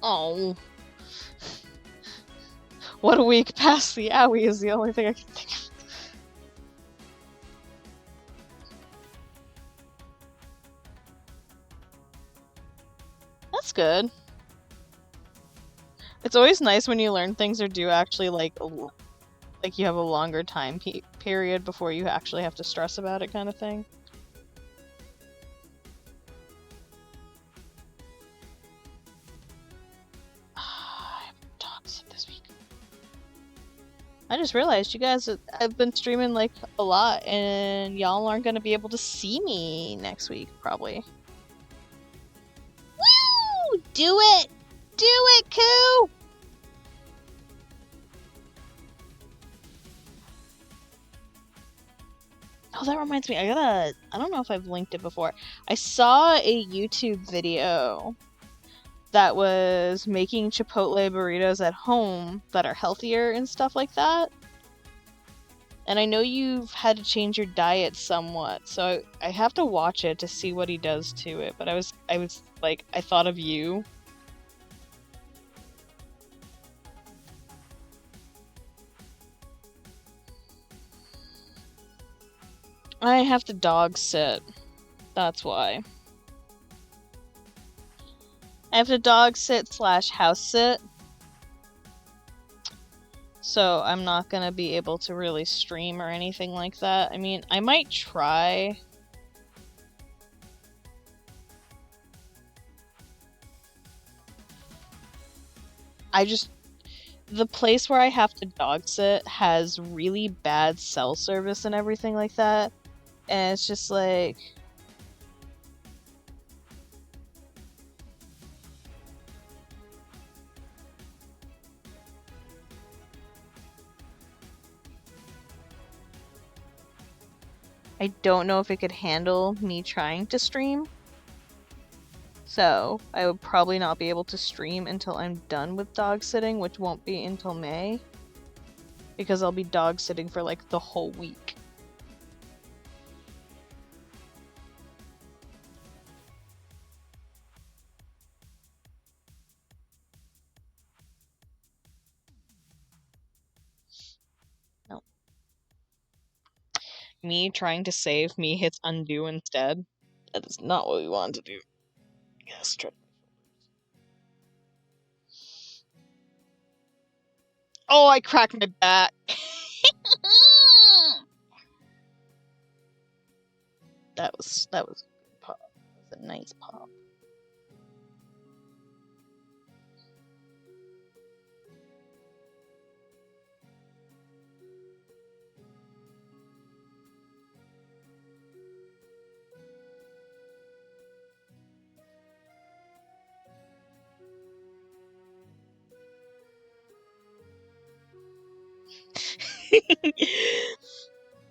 Oh. What a week past the owie is the only thing I can think of. That's good. It's always nice when you learn things or do actually like you have a longer time period before you actually have to stress about it, kind of thing. I just realized you guys, I've been streaming like a lot, and y'all aren't gonna be able to see me next week, probably. Woo! Do it! Do it, Koo! Oh, that reminds me, I don't know if I've linked it before. I saw a YouTube video that was making Chipotle burritos at home that are healthier and stuff like that. And I know you've had to change your diet somewhat, so I have to watch it to see what he does to it. But I was like, I thought of you. I have to dog sit. That's why. I have to dog sit / house sit. So I'm not gonna be able to really stream or anything like that. I mean, I might try. The place where I have to dog sit has really bad cell service and everything like that. And it's just like, I don't know if it could handle me trying to stream. So I would probably not be able to stream until I'm done with dog sitting, which won't be until May. Because I'll be dog sitting for like the whole week. No. Me trying to save me hits undo instead. That is not what we want to do. Yes, try. Oh, I cracked my back. That was a good pop. That was a nice pop.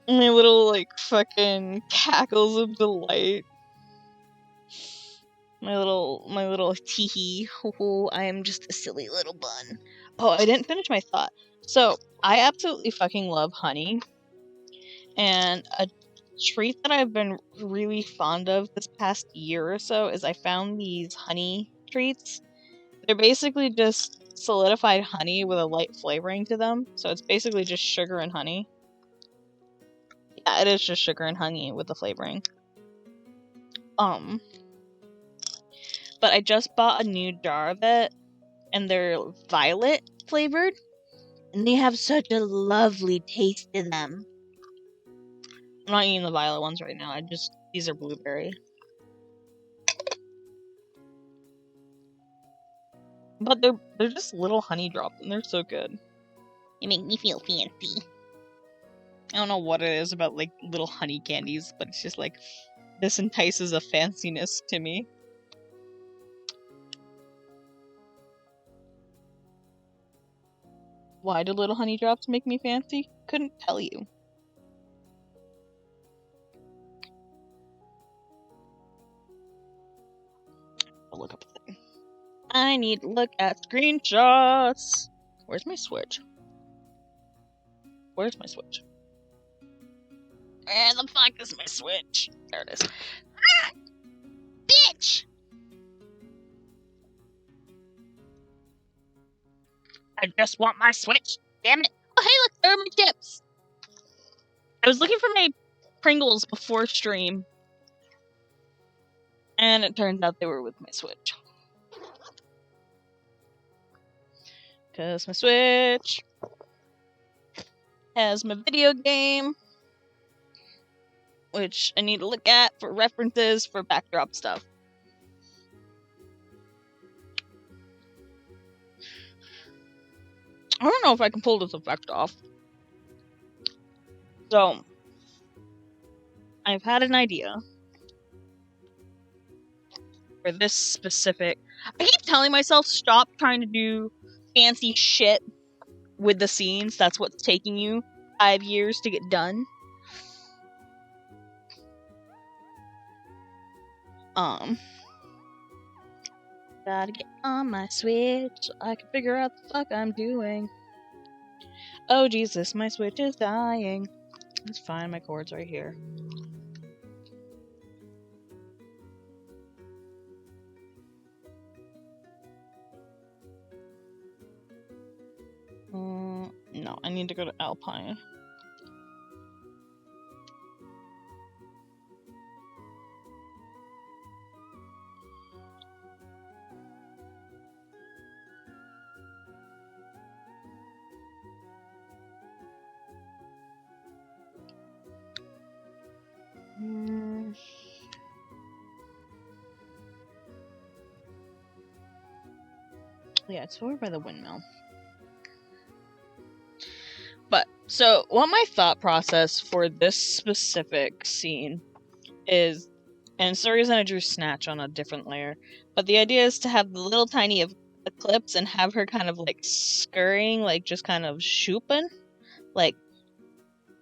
My little like fucking cackles of delight. My little teehee. Oh, I am just a silly little bun. Oh, I didn't finish my thought. So, I absolutely fucking love honey. And a treat that I've been really fond of this past year or so is I found these honey treats. They're basically just solidified honey with a light flavoring to them. So it's basically just sugar and honey. Yeah, it is just sugar and honey with the flavoring. But I just bought a new jar of it, and they're violet flavored, and they have such a lovely taste to them. I'm not eating the violet ones right now. These are blueberry. But they're just little honey drops, and they're so good. They make me feel fancy. I don't know what it is about like little honey candies, but it's just like this entices a fanciness to me. Why do little honey drops make me fancy? Couldn't tell you. I'll look up a thing. I need to look at screenshots. Where's my Switch? Where's my Switch? Where the fuck is my Switch? There it is. Ah! Bitch! I just want my Switch. Damn it. Oh, hey, look, there are my chips. I was looking for my Pringles before stream. And it turns out they were with my Switch. Because my Switch has my video game, which I need to look at for references for backdrop stuff. I don't know if I can pull this effect off. So, I've had an idea for this specific... I keep telling myself, stop trying to do fancy shit with the scenes. That's what's taking you 5 years to get done. Gotta get on my Switch so I can figure out the fuck I'm doing. Oh Jesus, my Switch is dying. It's fine, my cord's right here. No, I need to go to Alpine. Yeah, it's over by the windmill. But, so, what my thought process for this specific scene is, and it's the reason I drew Snatch on a different layer, but the idea is to have the little tiny eclipse and have her kind of, like, scurrying, like, just kind of shooping. Like,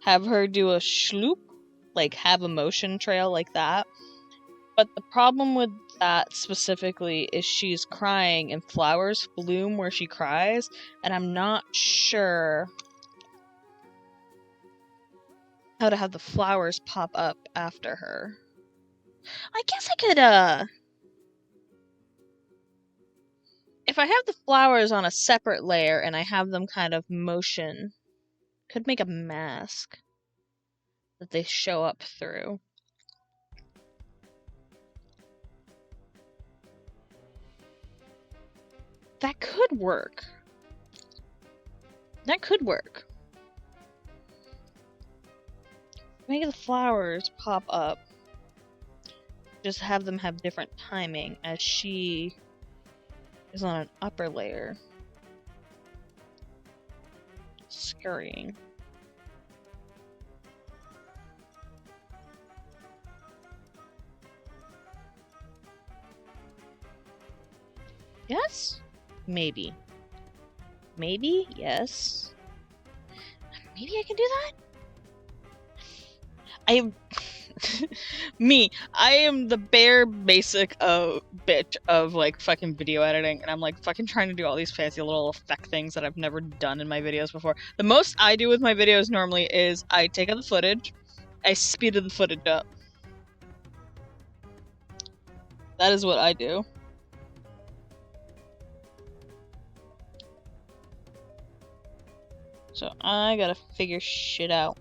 have her do a schloop, like, have a motion trail like that. But the problem with that specifically is she's crying and flowers bloom where she cries, and I'm not sure how to have the flowers pop up after her. I guess I could, if I have the flowers on a separate layer and I have them kind of motion, could make a mask that they show up through. That could work. That could work. Make the flowers pop up. Just have them have different timing as she is on an upper layer. Scurrying. Yes? Maybe. Maybe? Yes. Maybe I can do that? I am the bare basic bitch of like fucking video editing, and I'm like fucking trying to do all these fancy little effect things that I've never done in my videos before. The most I do with my videos normally is I take out the footage, I speeded the footage up. That is what I do. So I gotta figure shit out.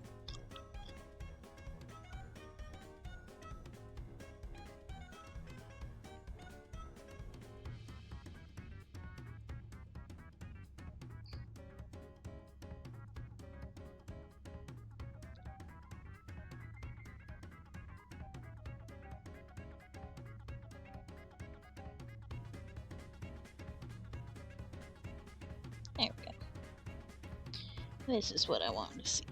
There we go. This is what I wanted to see.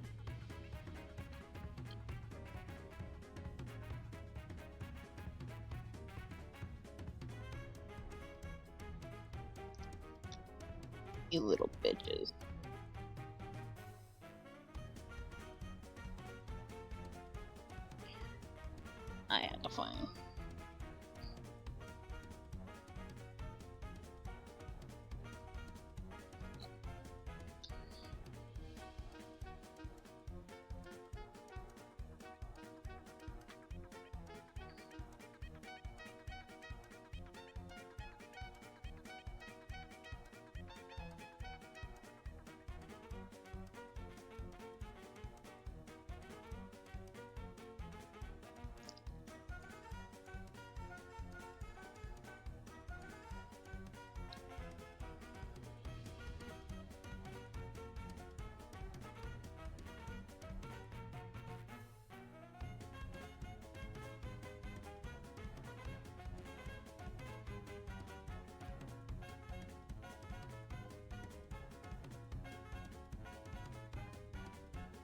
You little bitches. I had to find.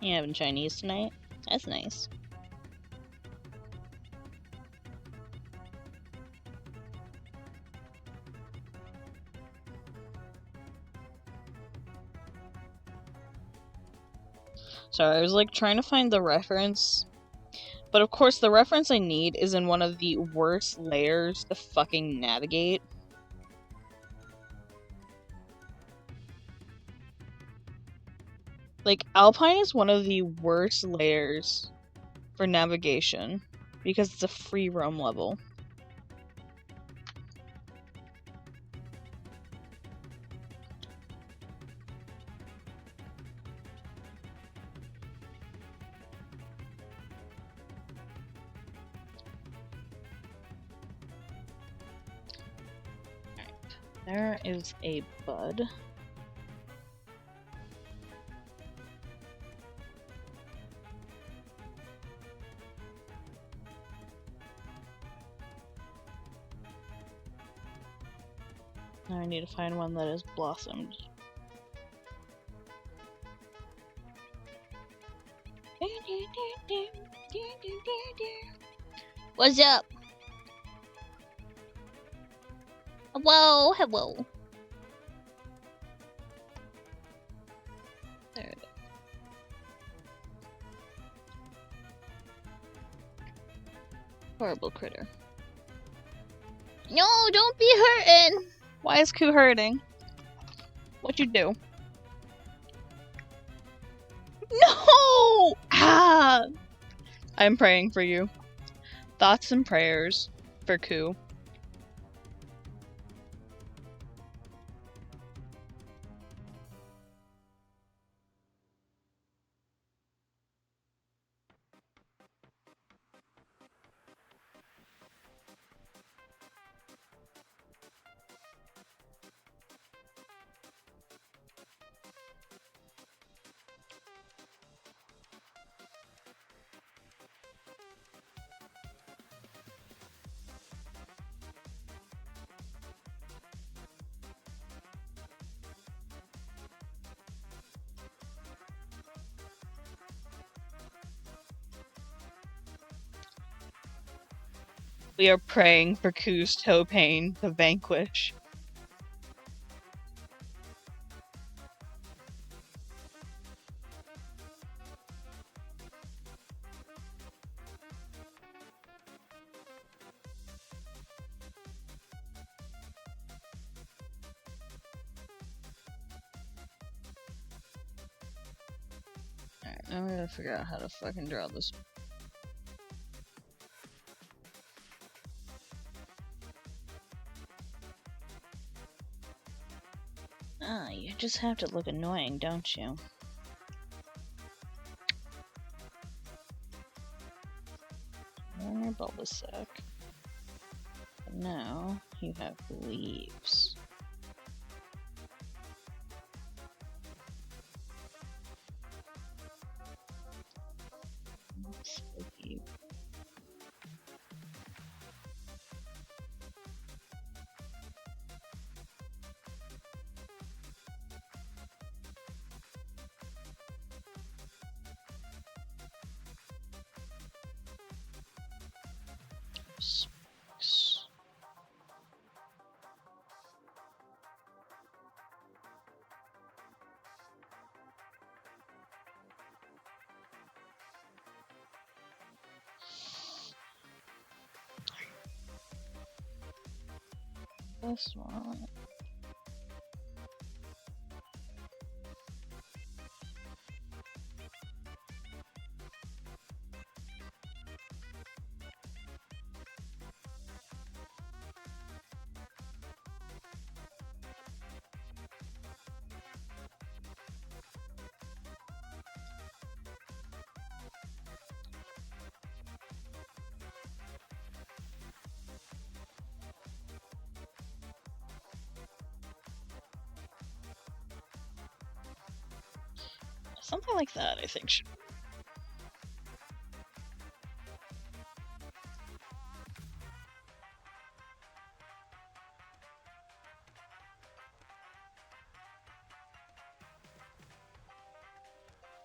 You having Chinese tonight? That's nice. Sorry, I was like trying to find the reference. But of course the reference I need is in one of the worst layers to fucking navigate. Like, Alpine is one of the worst layers for navigation because it's a free roam level. There is a bud. Now I need to find one that has blossomed. What's up? Hello, hello. There it is. Horrible critter. No, don't be hurting. Why is Koo hurting? What'd you do? No! Ah! I'm praying for you. Thoughts and prayers for Koo. We are praying for Koo's toe pain to vanquish. Alright, now we gotta figure out how to fucking draw this. Ah, you just have to look annoying, don't you? More Bulbasaur. And now you have leaves. Spooky. Spooks. This one. Something like that, I think. Should...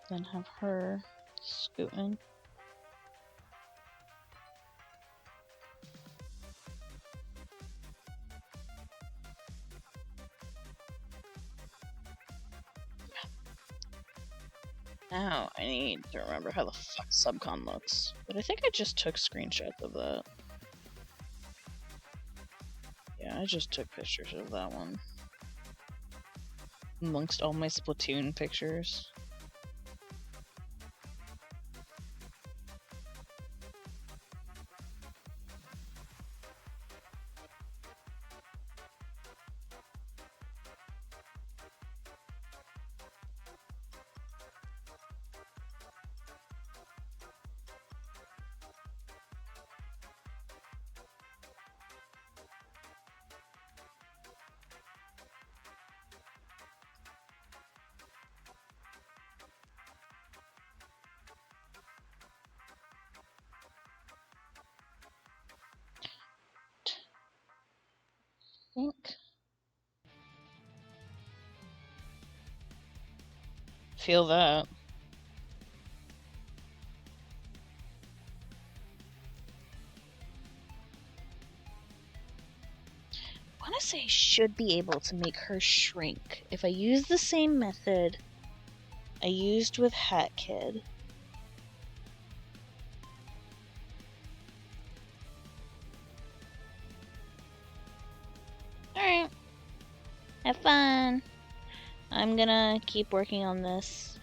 Then have her scooting. Now I need to remember how the fuck subcon looks. But I think I just took screenshots of that. Yeah, I just took pictures of that one. Amongst all my Splatoon pictures. feel that. I want to say I should be able to make her shrink if I use the same method I used with Hat Kid. Alright. Have fun. I'm gonna keep working on this.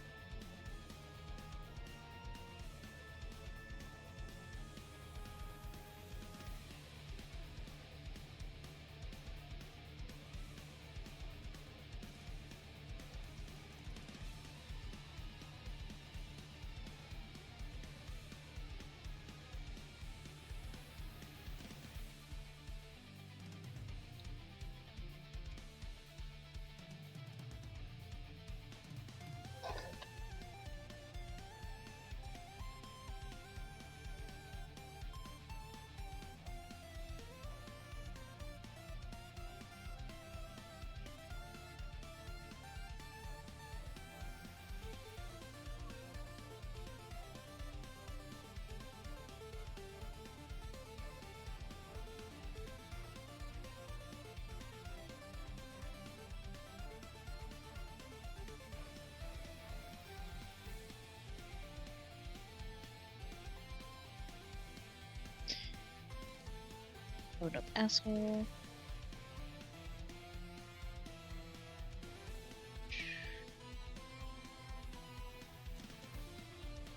Load up, asshole.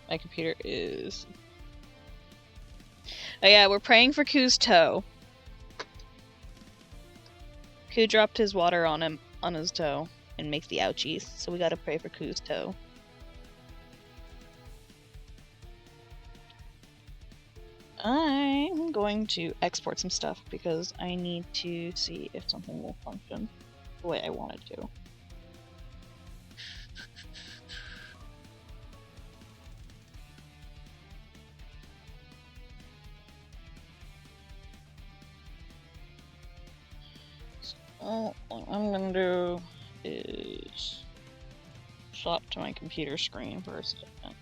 My computer is... Oh yeah, we're praying for Ku's toe. Ku dropped his water on his toe and makes the ouchies, so we gotta pray for Ku's toe. I'm going to export some stuff because I need to see if something will function the way I want it to. So what I'm gonna do is swap to my computer screen for a second.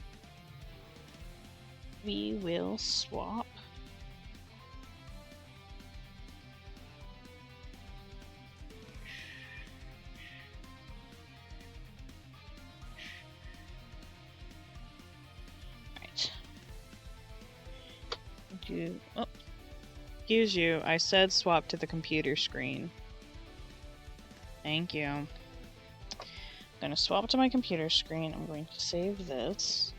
We will swap. Right. Oh, excuse you. I said swap to the computer screen. Thank you. I'm gonna swap to my computer screen. I'm going to save this.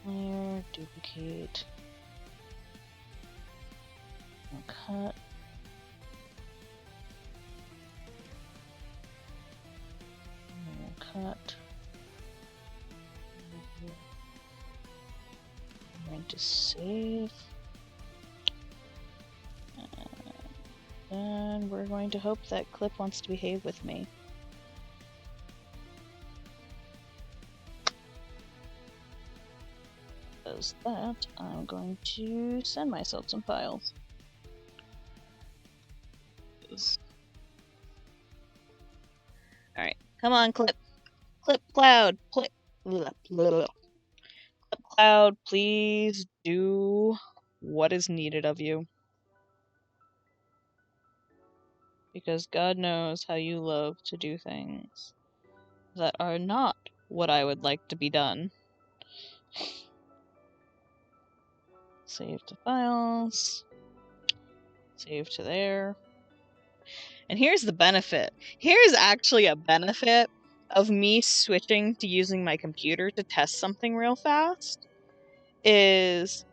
Layer, duplicate. Cut. Cut. I'm going to save. And we're going to hope that Clip wants to behave with me. As that, I'm going to send myself some files. Alright, come on, Clip. Clip Cloud. Clip Cloud, please do what is needed of you. Because God knows how you love to do things that are not what I would like to be done. Save to files. Save to there. And here's the benefit. Here's actually a benefit of me switching to using my computer to test something real fast. Is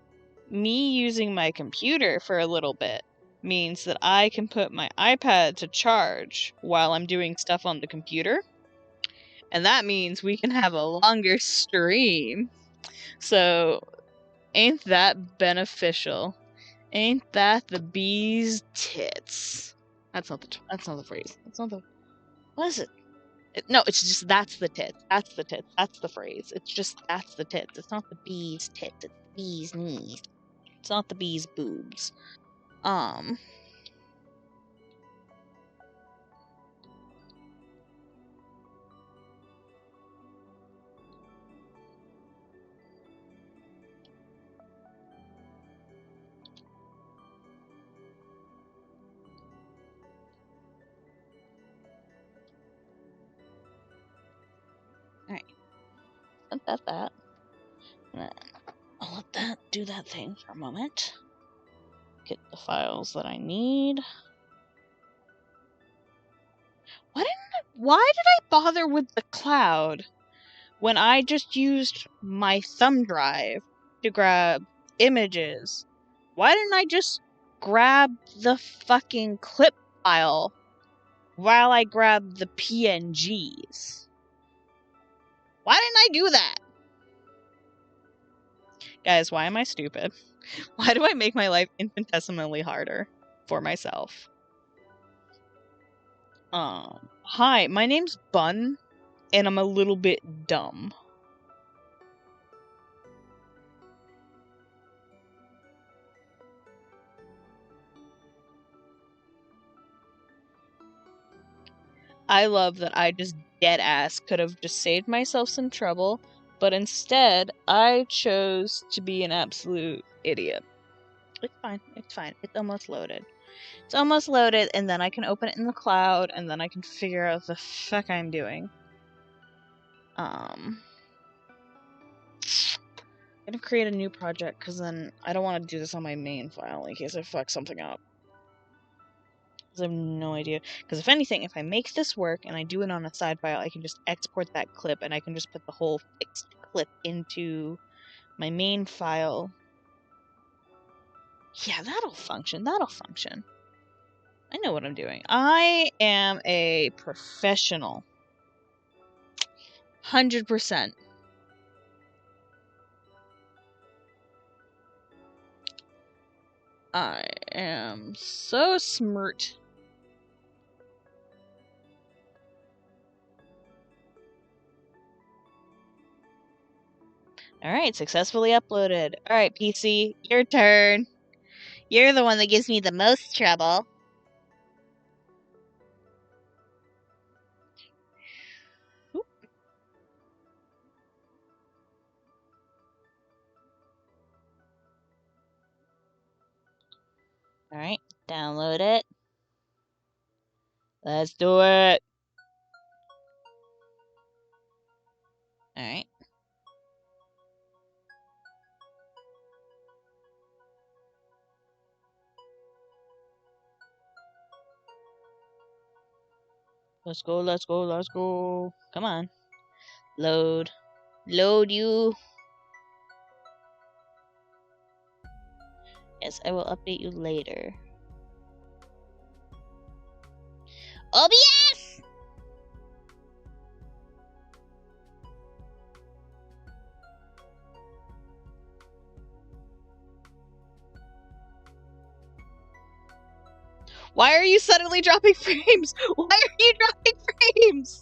me using my computer for a little bit means that I can put my iPad to charge while I'm doing stuff on the computer. And that means we can have a longer stream. So, ain't that beneficial? Ain't that the bee's tits? That's not the phrase. That's not the... What is it? No, it's just that's the tits. That's the tits. That's the phrase. It's just that's the tits. It's not the bee's tits. It's the bee's knees. It's not the bee's boobs. that. I'll let that do that thing for a moment. Get the files that I need. Why did I bother with the cloud when I just used my thumb drive to grab images? Why didn't I just grab the fucking clip file while I grabbed the PNGs? Why didn't I do that? Guys, why am I stupid? Why do I make my life infinitesimally harder for myself? Hi, my name's Bun, and I'm a little bit dumb. I love that I just dead ass could have just saved myself some trouble, but instead I chose to be an absolute idiot. It's fine, it's fine. It's almost loaded. It's almost loaded, and then I can open it in the cloud, and then I can figure out the fuck I'm doing. I'm gonna create a new project, because then I don't want to do this on my main file in case I fuck something up. Because I have no idea. Because if anything, if I make this work and I do it on a side file, I can just export that clip, and I can just put the whole fixed clip into my main file. Yeah, that'll function. That'll function. I know what I'm doing. I am a professional. 100%. I am so smart. Alright, successfully uploaded. Alright, PC, your turn. You're the one that gives me the most trouble. Alright, download it. Let's do it. Alright. Let's go, let's go, let's go. Come on. Load. Load you. Yes, I will update you later. OBS! Why are you suddenly dropping frames? Why are you dropping frames?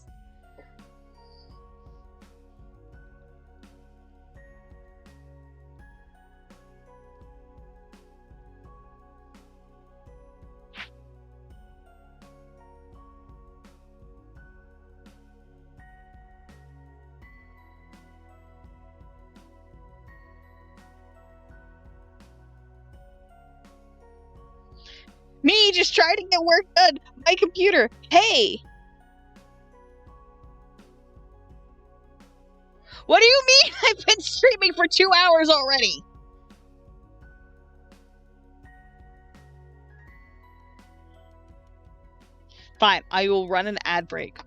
Me just trying to get work done. My computer. Hey! What do you mean? I've been streaming for 2 hours already. Fine, I will run an ad break.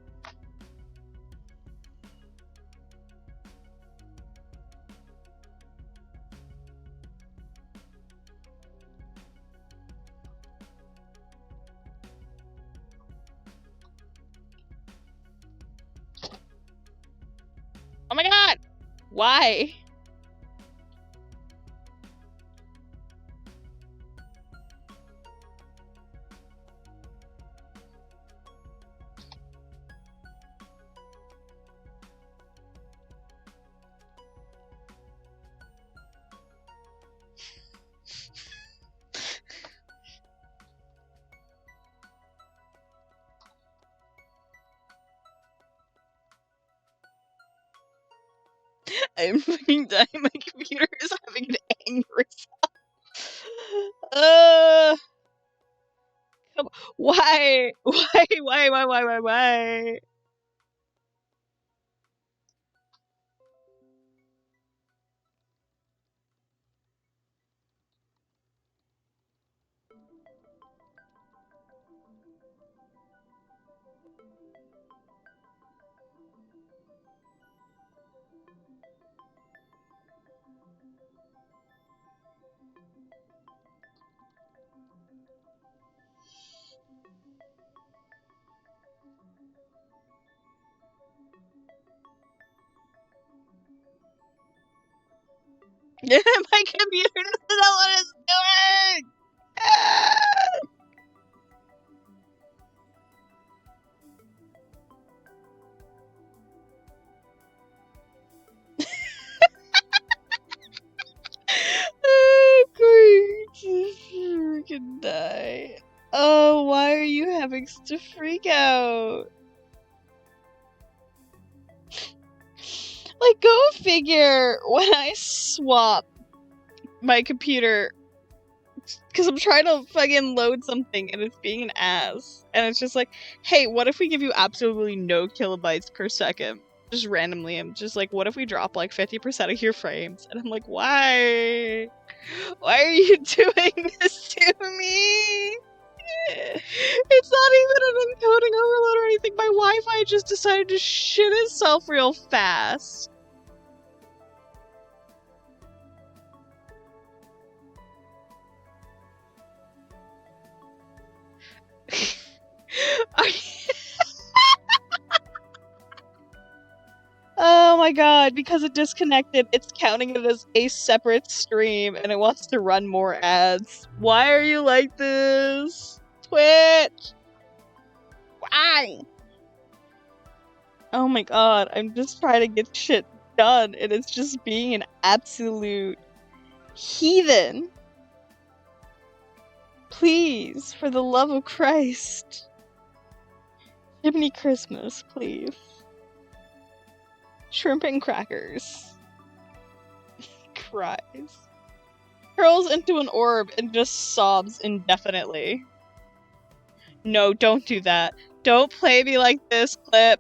Oh my god! Why? I'm fucking dying. My computer is having an angry sound. Come, why? Why? My computer doesn't know what it's doing! I'm going to freaking die. Oh, why are you having such a freak out? Like, go figure, when I swap my computer, because I'm trying to fucking load something and it's being an ass. And it's just like, hey, what if we give you absolutely no kilobytes per second? Just randomly. I'm just like, what if we drop like 50% of your frames? And I'm like, why? Why are you doing this to me? It's not even an encoding overload or anything. My Wi-Fi just decided to shit itself real fast. Oh my god, because it disconnected, it's counting it as a separate stream and it wants to run more ads. Why are you like this? Twitch! Why? Oh my god, I'm just trying to get shit done and it's just being an absolute heathen. Please, for the love of Christ. Jiminy Christmas, please. Shrimp and crackers. Cries. Curls into an orb and just sobs indefinitely. No, don't do that. Don't play me like this, Clip.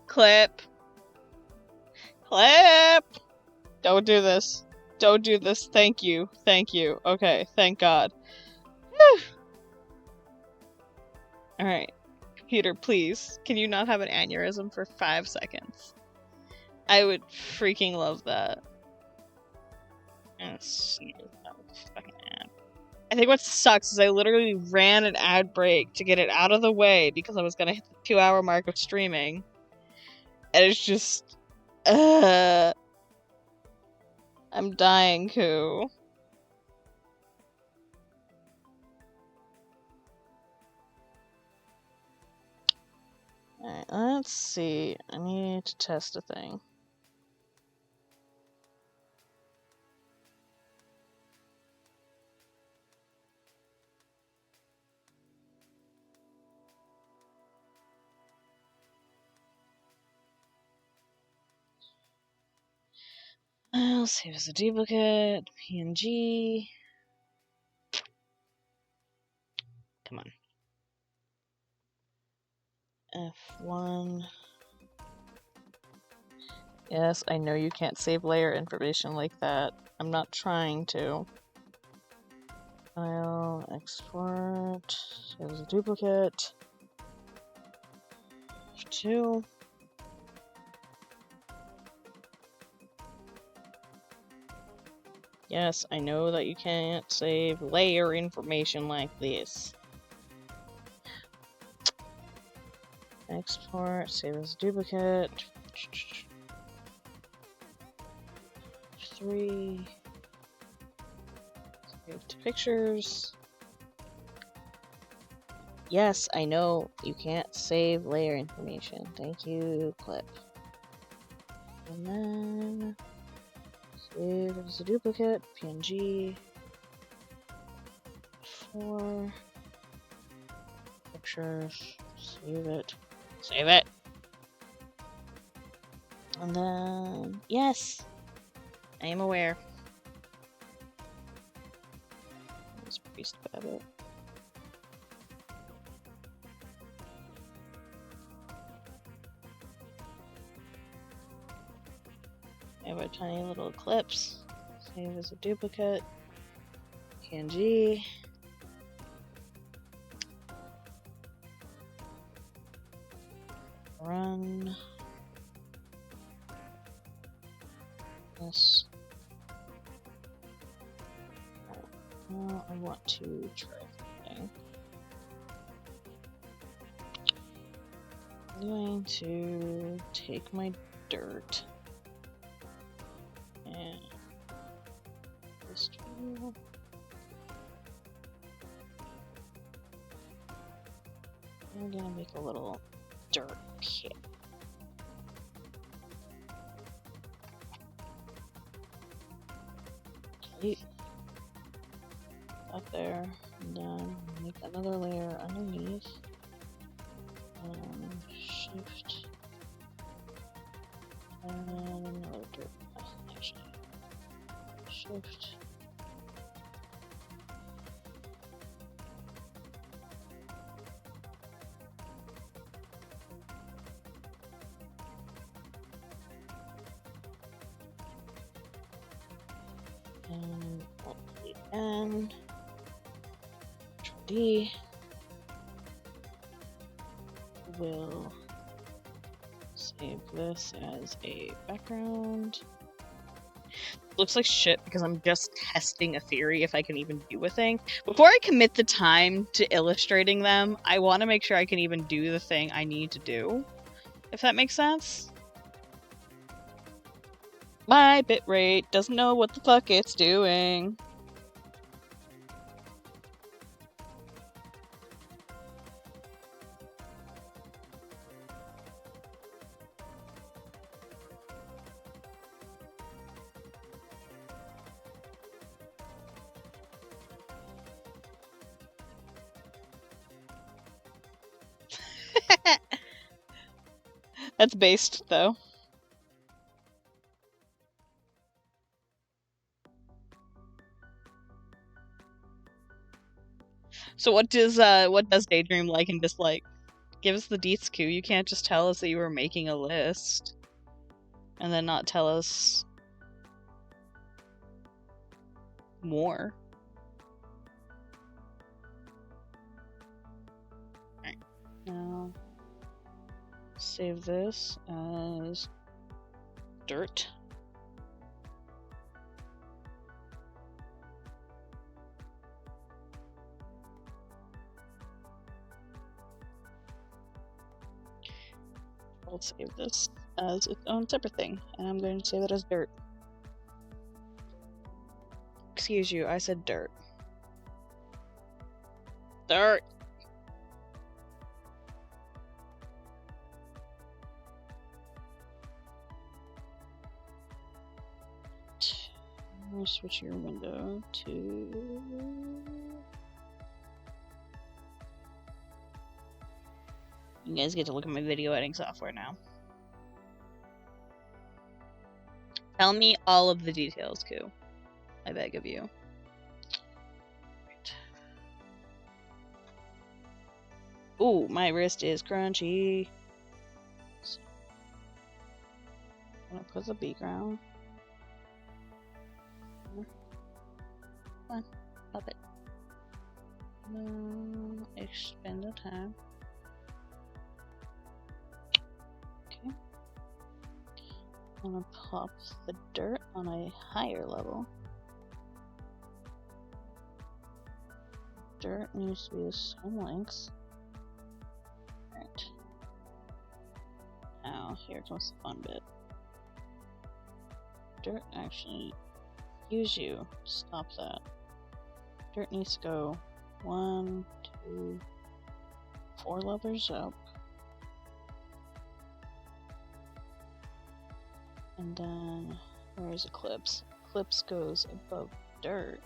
Clip. Clip! Don't do this. Don't do this. Thank you. Thank you. Okay, thank God. Alright. Computer, please. Can you not have an aneurysm for 5 seconds? I would freaking love that. Fucking ad. I think what sucks is I literally ran an ad break to get it out of the way because I was gonna hit the 2-hour mark of streaming. And it's just... I'm dying, Koo. Alright, let's see. I need to test a thing. I'll save as a duplicate. PNG. Come on. F1. Yes, I know you can't save layer information like that. I'm not trying to. File, export, save as a duplicate. F2. Yes, I know that you can't save layer information like this. Export, save as duplicate. 3. Save to pictures. Yes, I know you can't save layer information. Thank you, Clip. And then save as a duplicate, PNG. 4. Pictures. Save it. Save it! And then... Yes! I am aware. This priest babbitt. I have a tiny little eclipse. Save as a duplicate. PNG. Run. Yes. Well, I want to try something. I'm going to take my dirt I'm gonna make a little dirt pit. Okay. Up there, and then make another layer underneath. Shift. And another dirt. Actually. Shift. And Alt-N. Control D. Will save this as a background. Looks like shit because I'm just testing a theory if I can even do a thing. Before I commit the time to illustrating them, I want to make sure I can even do the thing I need to do. If that makes sense. My bitrate doesn't know what the fuck it's doing. That's based, though. So what does Daydream like and dislike? Give us the deets, Q. You can't just tell us that you were making a list and then not tell us more. Alright. Now save this as dirt. I'll save this as its own separate thing, and I'm going to save it as dirt. Excuse you, I said dirt. Dirt! Switch your window to... You guys get to look at my video editing software now. Tell me all of the details, Q. I beg of you. Right. Ooh, my wrist is crunchy. So, I'm gonna put the background. Come on, pop it. No, expend the time. Okay. I'm gonna pop the dirt on a higher level. Dirt needs to be the same length. Right. Now, here comes the fun bit. Dirt actually, use you. Stop that. Dirt needs to go 1, 2, 4 levels up. And then, where is Eclipse? Eclipse goes above dirt.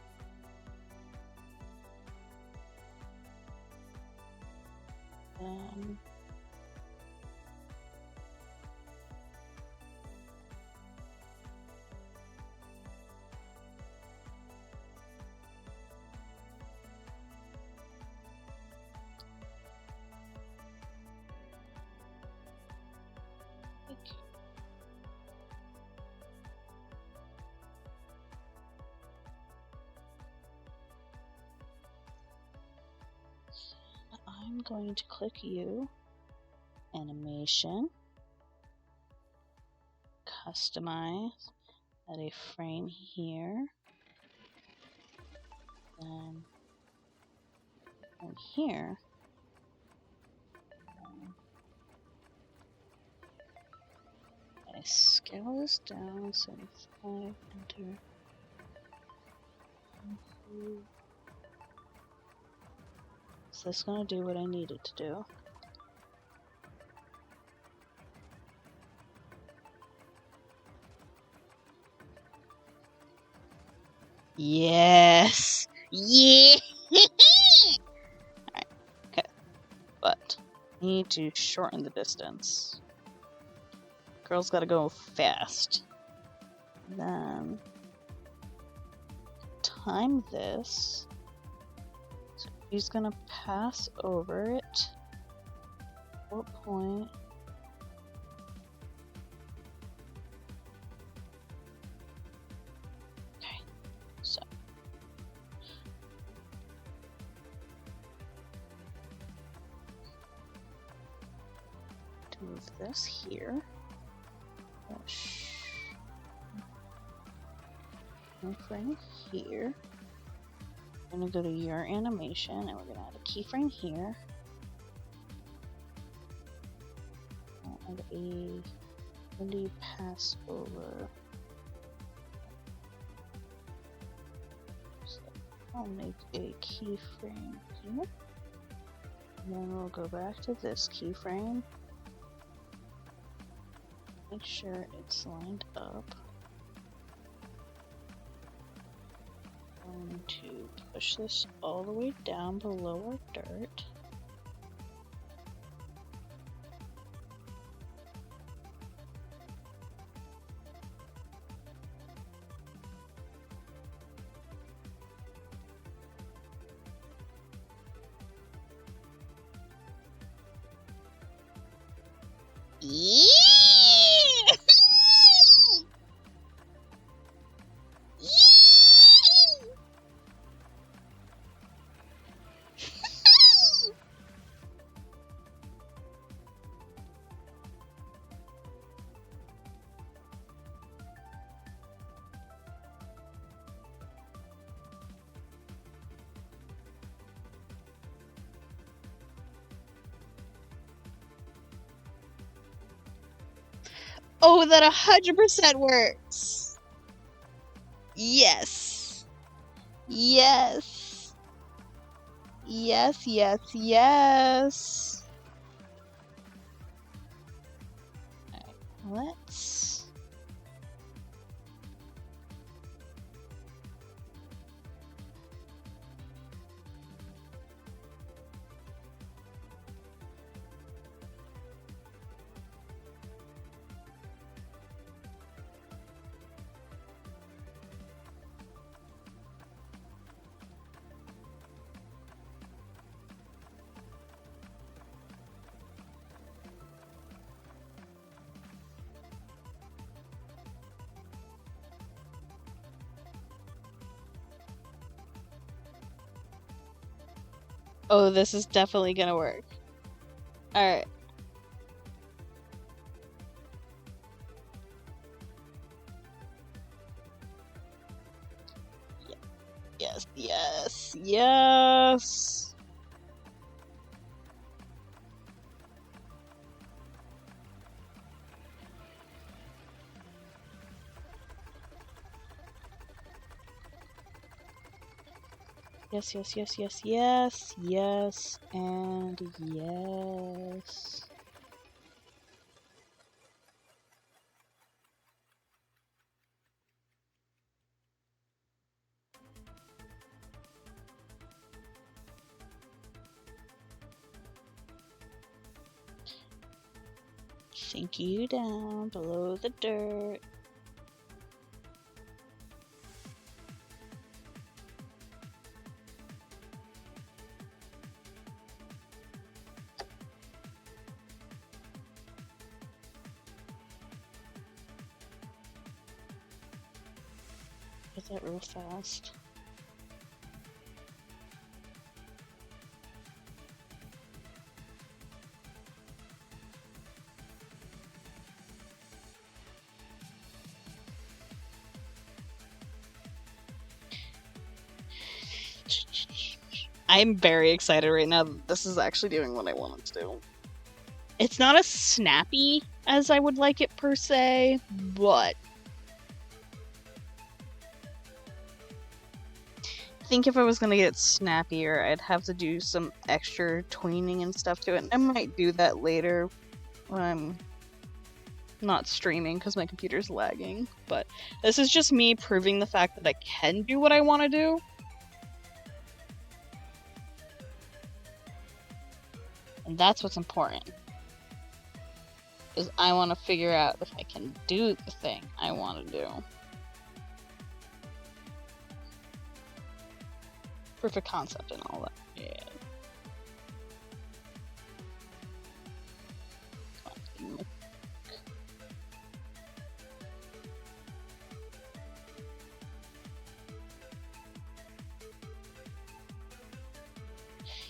I'm going to click you, animation, customize, add a frame here, then here, I scale this down, 75, enter. Is this gonna do what I need it to do? Yes! Yeah! Alright, okay. But I need to shorten the distance. Girl's gotta go fast. Then time this. So he's gonna pass over it. What point? Okay, so to move this here. Push. Keyframe here. We're gonna go to your animation and we're gonna add a keyframe here. And when do you pass over? So I'll make a keyframe here. And then we'll go back to this keyframe. Make sure it's lined up. I'm going to push this all the way down below our dirt. Oh, that 100% works! Yes! Yes! Yes, yes, yes! Alright, let's... Oh, this is definitely gonna work. Alright. Yes, yes, yes! Yes, yes, yes, yes, yes, yes, and yes. Sink you down below the dirt. Get that real fast. I'm very excited right now that this is actually doing what I want it to do. It's not as snappy as I would like it per se, but think if I was gonna get snappier, I'd have to do some extra tweening and stuff to it. I might do that later when I'm not streaming because my computer's lagging. But this is just me proving the fact that I can do what I want to do. And that's what's important. Is I want to figure out if I can do the thing I want to do. Proof of concept and all that. Yeah.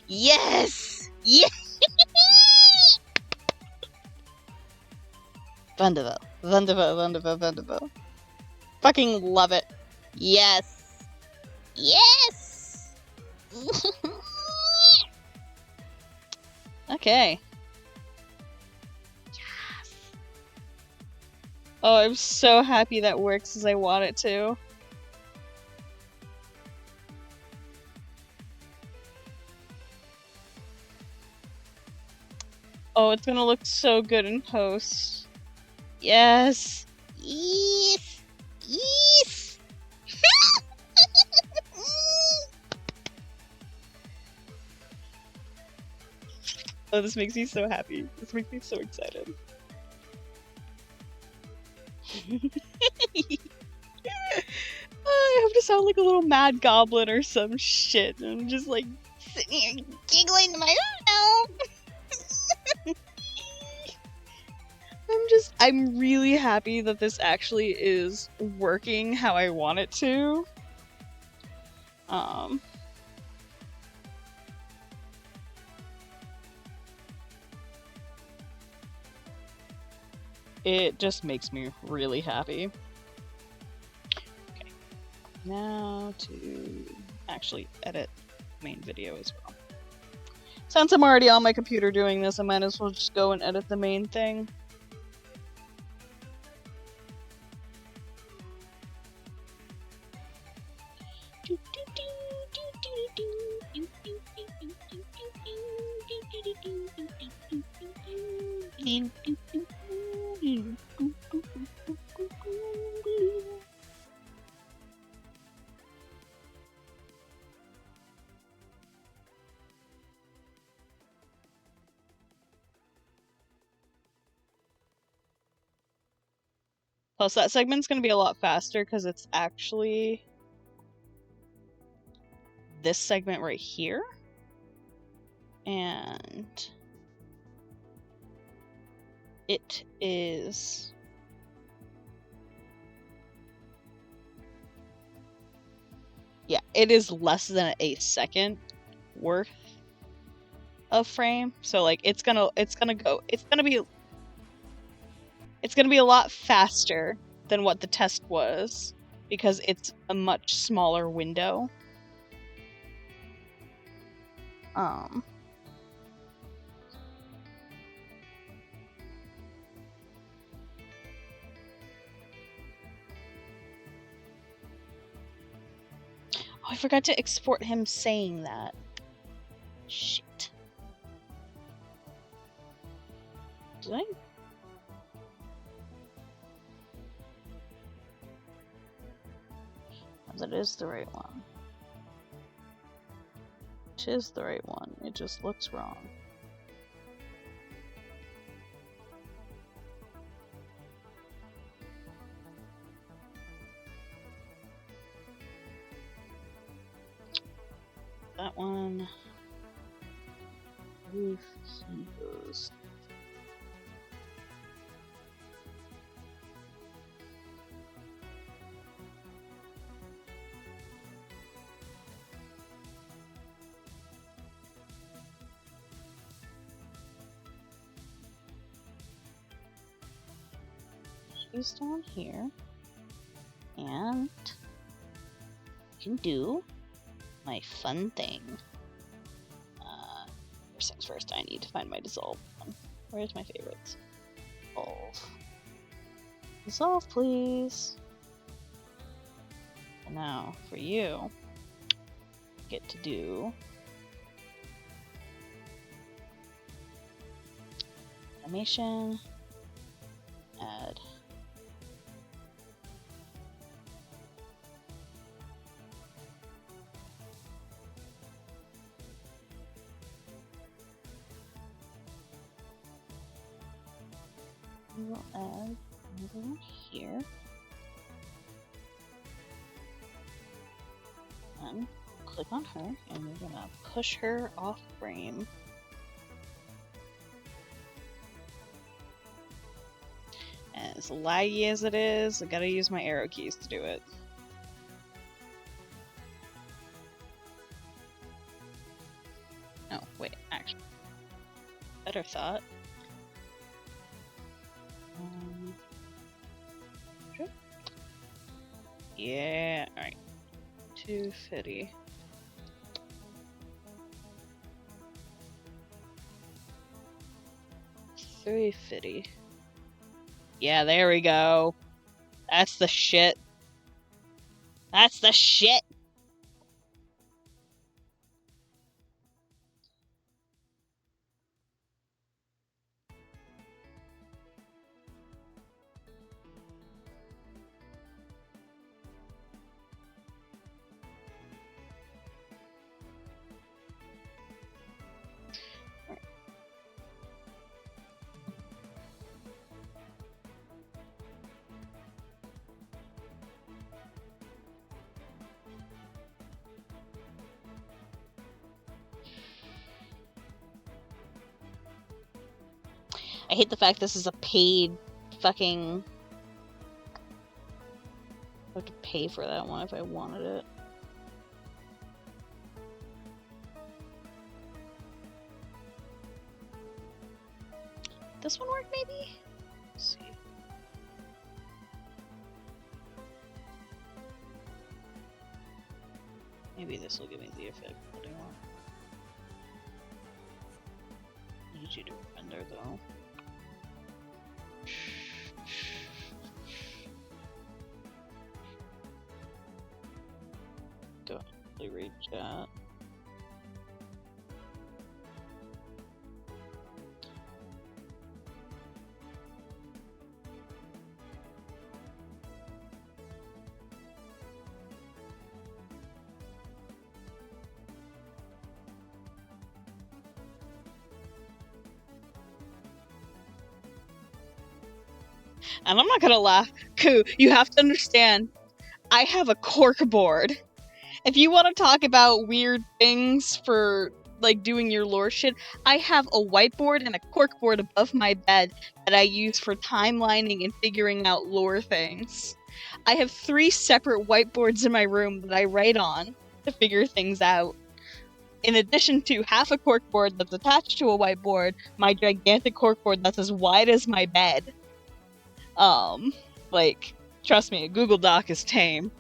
Yes! Yes! Wonderful. Wonderful, wonderful, wonderful. Fucking love it. Yes! Yes! Okay. Yes. Oh, I'm so happy that works as I want it to. Oh, it's gonna look so good in post. Yes! Yes! Yes! Oh, this makes me so happy. This makes me so excited. I hope to sound like a little mad goblin or some shit. I'm just like sitting here giggling to my own. I'm really happy that this actually is working how I want it to. It just makes me really happy. Okay, now to actually edit main video as well. Since I'm already on my computer doing this, I might as well just go and edit the main thing. Plus, that segment's going to be a lot faster because it's actually this segment right here. And it is it is less than a second worth of frame. So like it's gonna be a lot faster than what the test was because it's a much smaller window. Oh, I forgot to export him saying that. Shit. Did I? That is the right one. It is the right one. It just looks wrong. That one. Roof heroes. He's down here, and I can do my fun thing. First things first, I need to find my dissolve one. Where's my favorites? Dissolve. Dissolve, please. And now, for you, get to do. Animation. Add. We will add another one here. Then click on her and we're gonna push her off frame. And as laggy as it is, I gotta use my arrow keys to do it. Oh, wait, actually. Better thought. Sure. Yeah, alright. 250. $350. Yeah, there we go. That's the shit. That's the shit! I hate the fact this is a paid fucking... I have to pay for that one if I wanted it. This one work maybe? Let's see. Maybe this will give me the effect that I want. Need you to render though. Go ahead and read chat. And I'm not gonna laugh. Koo, you have to understand, I have a cork board. If you want to talk about weird things for, like, doing your lore shit, I have a whiteboard and a cork board above my bed that I use for timelining and figuring out lore things. I have 3 separate whiteboards in my room that I write on to figure things out. In addition to half a cork board that's attached to a whiteboard, my gigantic cork board that's as wide as my bed. Like, trust me, a Google Doc is tame.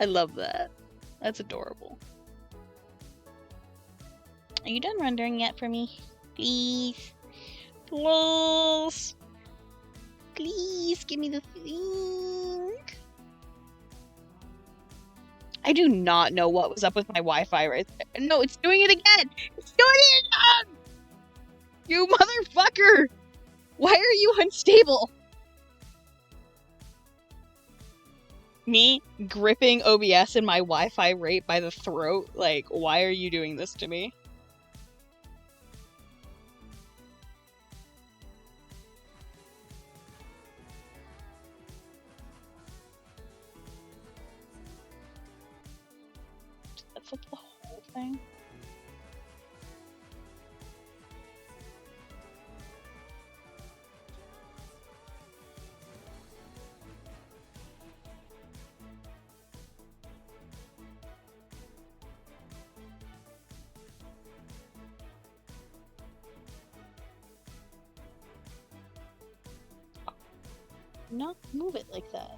I love that. That's adorable. Are you done rendering yet for me? Please? Please? Please, give me the thing. I do not know what was up with my Wi-Fi right there. No, it's doing it again! It's doing it again! You motherfucker! Why are you unstable? Me gripping OBS and my Wi-Fi rate by the throat? Like, why are you doing this to me? That's like the whole thing. Not move it like that.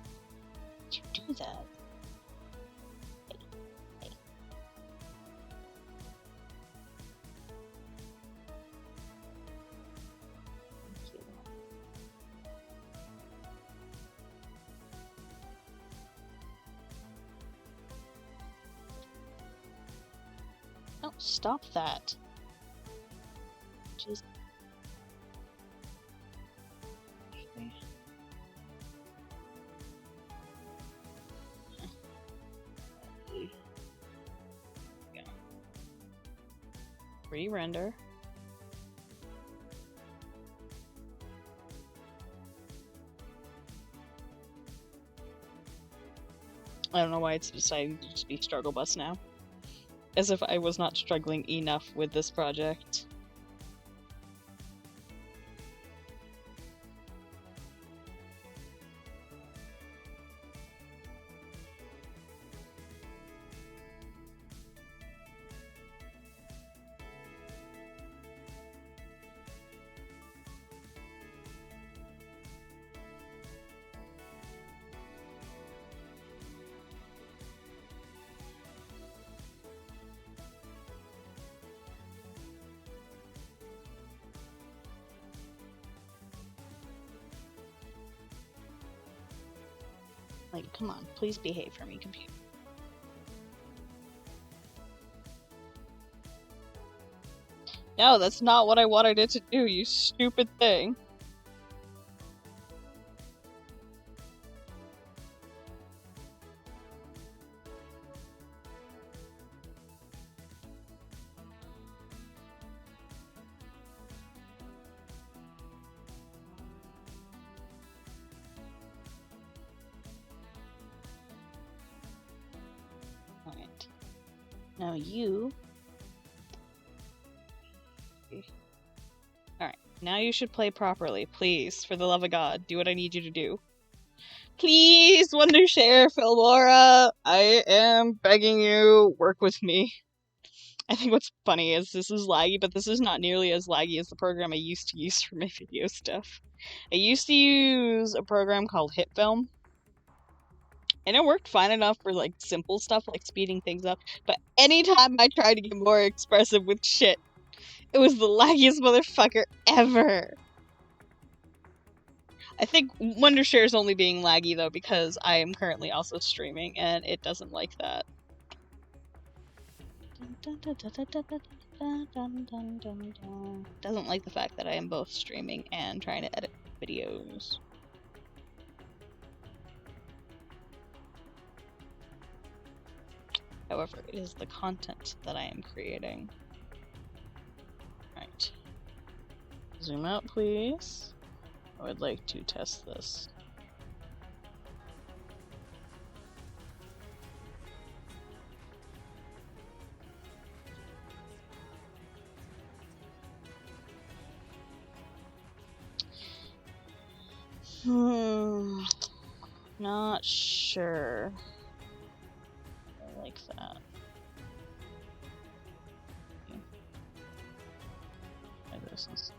You do that. Hey, hey. Thank you. Oh, stop that. Jeez. Okay. Yeah. Re-render. I don't know why it's deciding to just be struggle bus now. As if I was not struggling enough with this project. Like, come on, please behave for me, computer. No, that's not what I wanted it to do, you stupid thing. Alright. Now you... Alright, now you should play properly, please. For the love of God, do what I need you to do. Please, Wondershare, Philmora! I am begging you, work with me. I think what's funny is this is laggy, but this is not nearly as laggy as the program I used to use for my video stuff. I used to use a program called HitFilm, and it worked fine enough for like simple stuff like speeding things up, but anytime I tried to get more expressive with shit, it was the laggiest motherfucker ever. I think Wondershare is only being laggy though because I am currently also streaming and it doesn't like that. Doesn't like the fact that I am both streaming and trying to edit videos. However, it is the content that I am creating. Right. Zoom out, please. I would like to test this. Not sure. I like that. This is...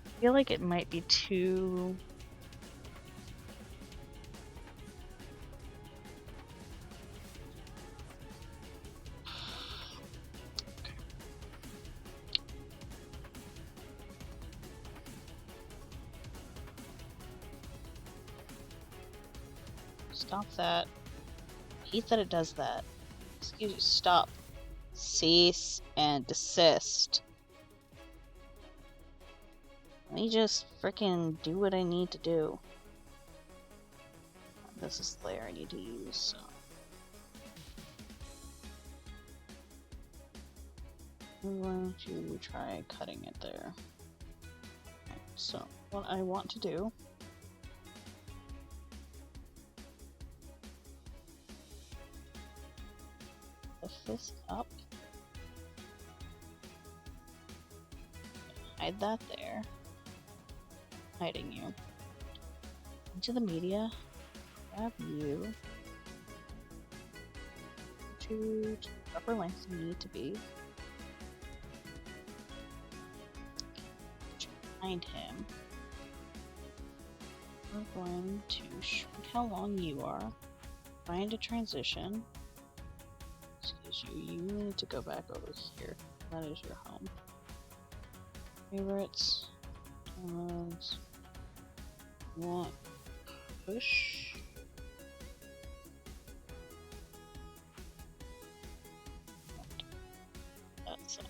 I feel like it might be too... Stop that. I hate that it does that. Excuse you, stop. Cease and desist. Let me just frickin' do what I need to do. This is the layer I need to use, so. I'm going to try cutting it there. Okay, so, what I want to do lift this up. Hide that there. Hiding you. Into the media. Grab you. To the proper length you need to be. Find him. We're going to shrink how long you are. Find a transition. Excuse you, you need to go back over here. That is your home. Favorites. Downloads. Want Push. That's so.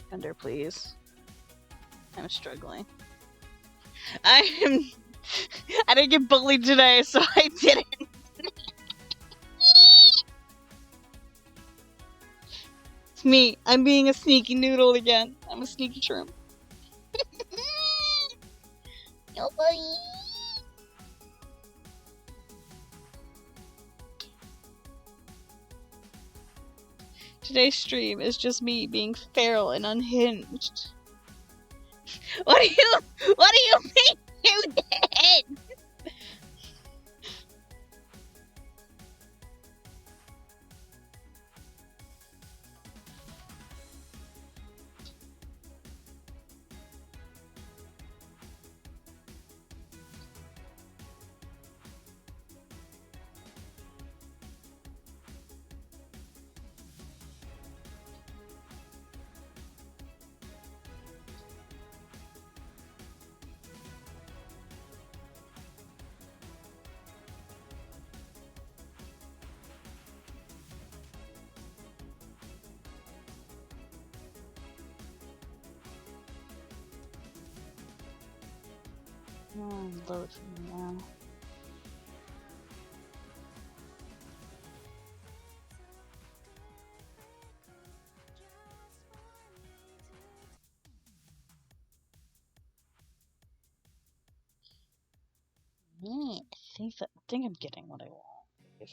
Ender, please. I'm struggling. I didn't get bullied today, so I didn't. It's me. I'm being a sneaky noodle again. I'm a sneaky shrimp. Yo, boy. Today's stream is just me being feral and unhinged. What do you mean you did? Oh, load for me now. I think I'm getting what I want. If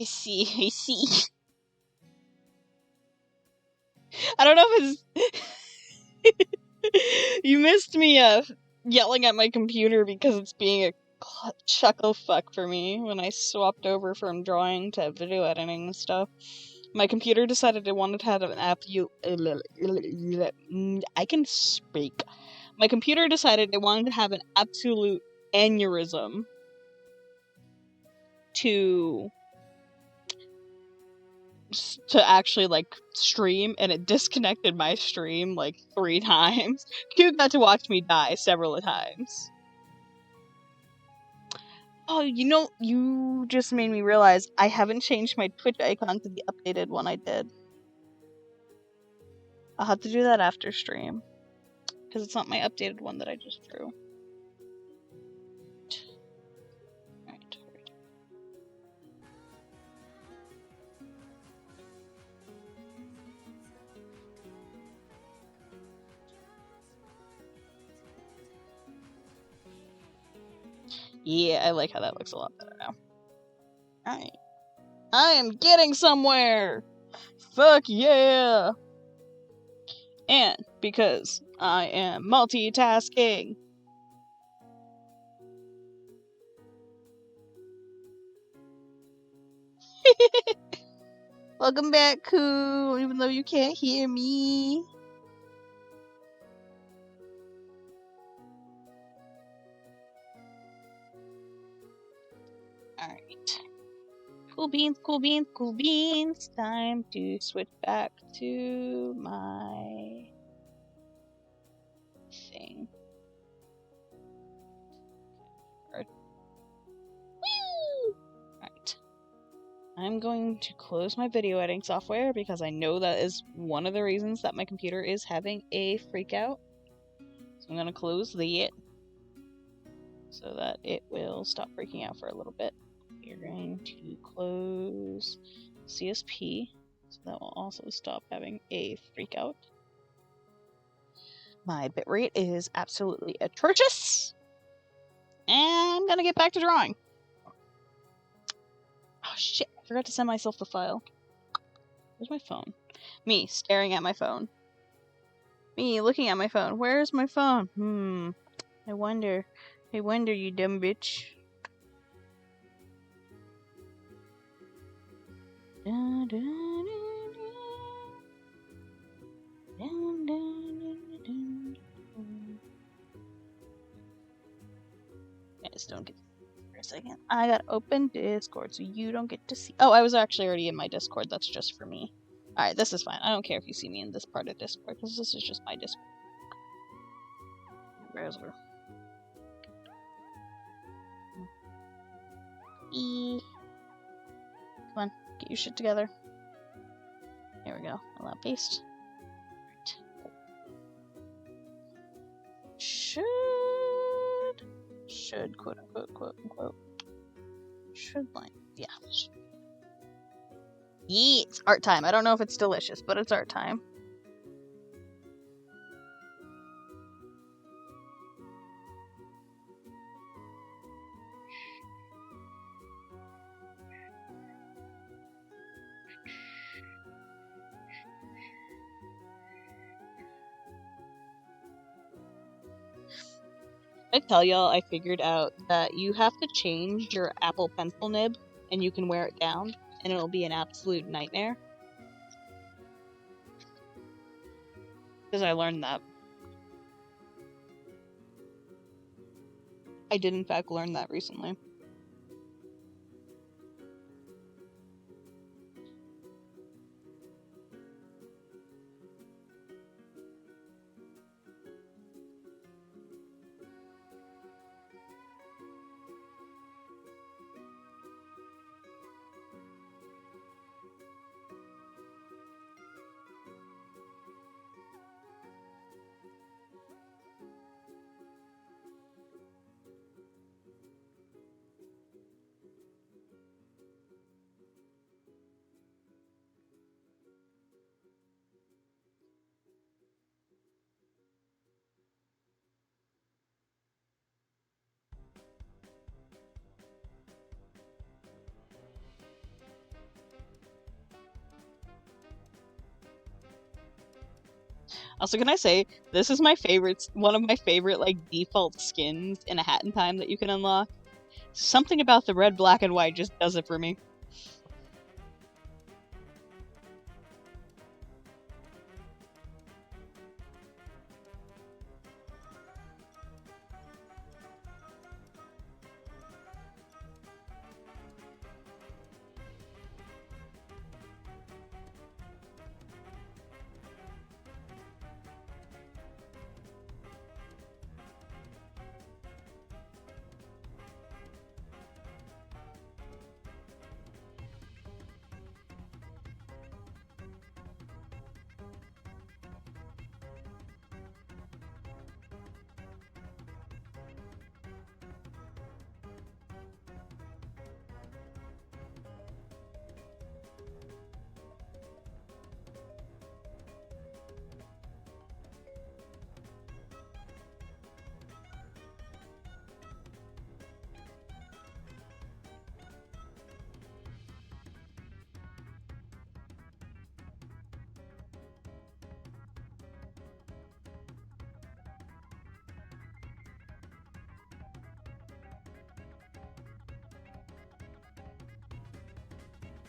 I see. I don't know if it's you missed me yelling at my computer because it's being a chuckle fuck for me when I swapped over from drawing to video editing and stuff. My computer decided it wanted to have an app. I can speak. My computer decided it wanted to have an absolute aneurysm to actually like stream, and it disconnected my stream like 3 times. Q got to watch me die several times. Oh, you just made me realize I haven't changed my Twitch icon to the updated one I did. I'll have to do that after stream, because it's not my updated one that I just drew. Right. Yeah, I like how that looks a lot better now. Alright. I am getting somewhere! Fuck yeah! And because I am multitasking. Welcome back, Cool, even though you can't hear me. Alright. Cool beans, cool beans, cool beans. Time to switch back to my thing. Right. I'm going to close my video editing software because I know that is one of the reasons that my computer is having a freak out. So I'm going to close it so that it will stop freaking out for a little bit. We're going to close CSP so that will also stop having a freak out. My bitrate is absolutely atrocious. And I'm gonna get back to drawing. Oh shit, I forgot to send myself the file. Where's my phone? Me staring at my phone. Me looking at my phone. Where's my phone? I wonder, you dumb bitch. Guys, don't get for a second. I got open Discord, so you don't get to see. Oh, I was actually already in my Discord. That's just for me. Alright, this is fine. I don't care if you see me in this part of Discord, because this is just my Discord. Browser. Come on, get your shit together. There we go. Allow paste. Right. Should quote unquote should line. Yeah. Yeah, it's art time. I don't know if it's delicious, but it's art time. I tell y'all, I figured out that you have to change your Apple Pencil nib, and you can wear it down, and it'll be an absolute nightmare. Because I learned that. I did, in fact, learn that recently. Also, can I say, this is my favorite, one of my favorite, like, default skins in a Hat in Time that you can unlock. Something about the red, black, and white just does it for me.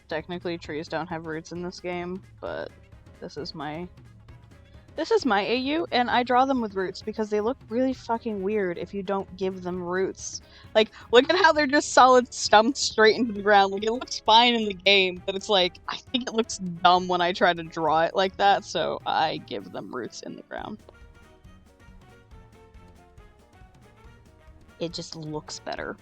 Technically, trees don't have roots in this game, but this is my AU, and I draw them with roots because they look really fucking weird if you don't give them roots. Like, look at how they're just solid stumps straight into the ground. Like, it looks fine in the game, but it's like, I think it looks dumb when I try to draw it like that, so I give them roots in the ground. It just looks better.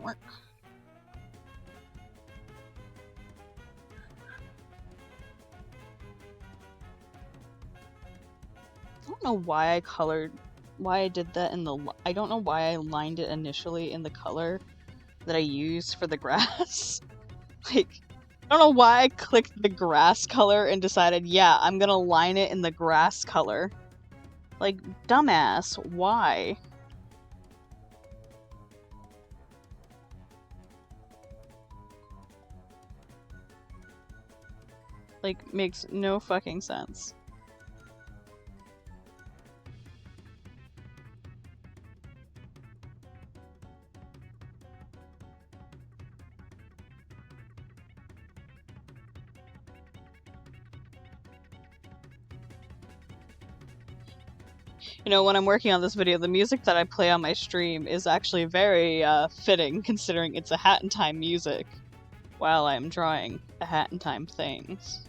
What? don't know why I did that in the, I don't know why I lined it initially in the color that I used for the grass. Like, I don't know why I clicked the grass color and decided, yeah, I'm gonna line it in the grass color. Like, dumbass, why? Like, makes no fucking sense. You know, when I'm working on this video, the music that I play on my stream is actually very fitting, considering it's a Hat in Time music while I'm drawing the Hat in Time things.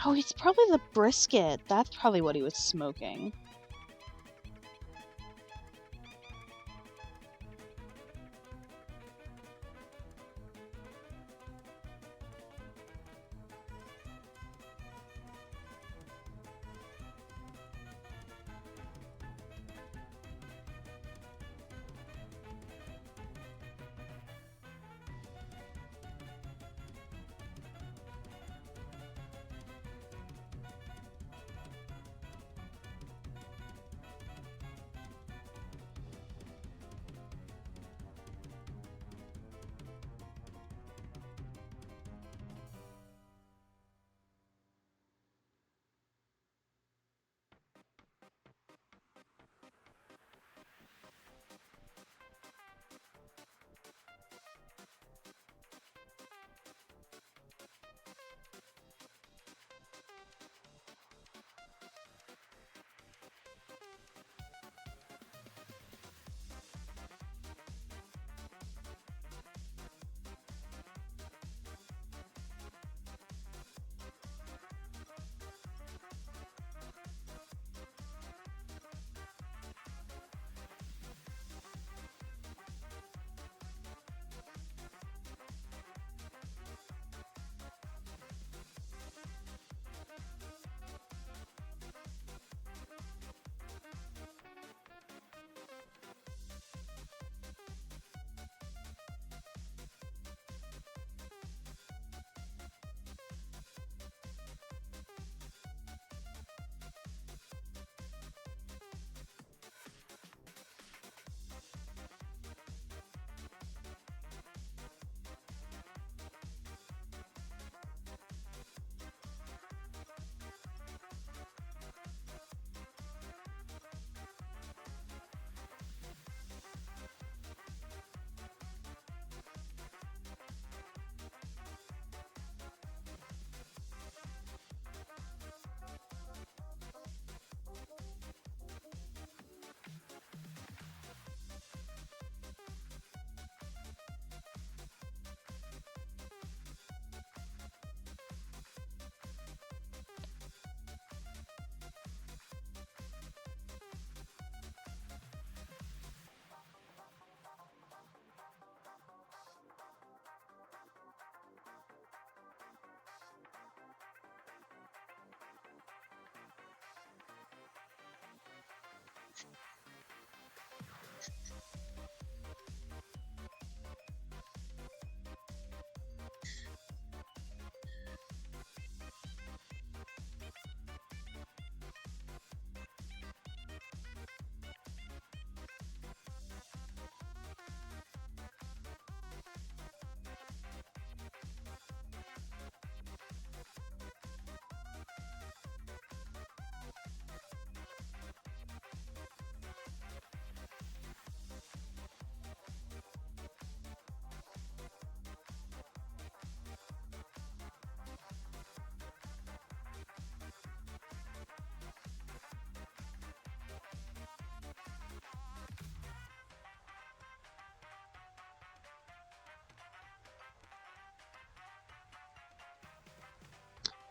Oh, it's probably the brisket. That's probably what he was smoking.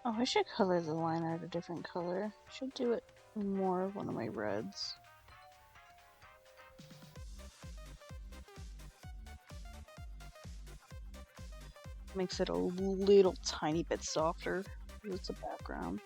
Oh, I should color the line art a different color. Should do it more of one of my reds. Makes it a little tiny bit softer as a background.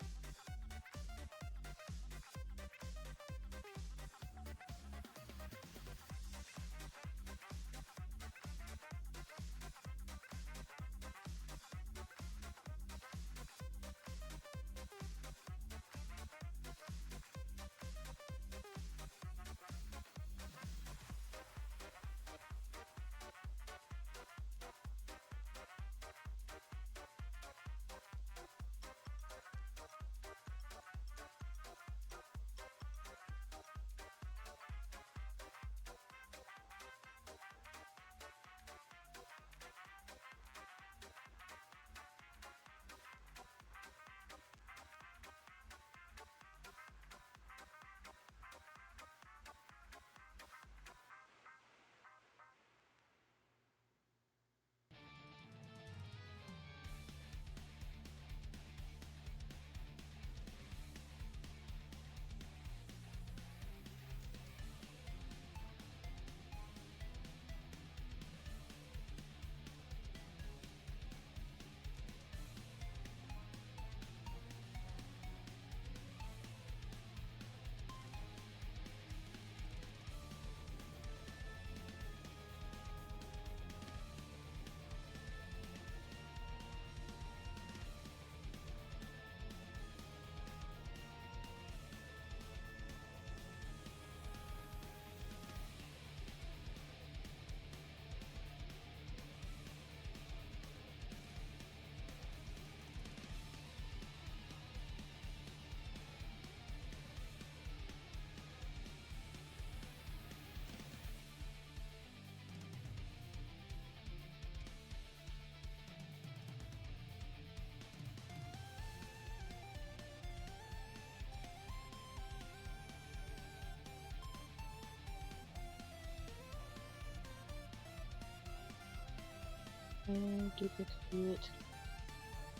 And duplicate,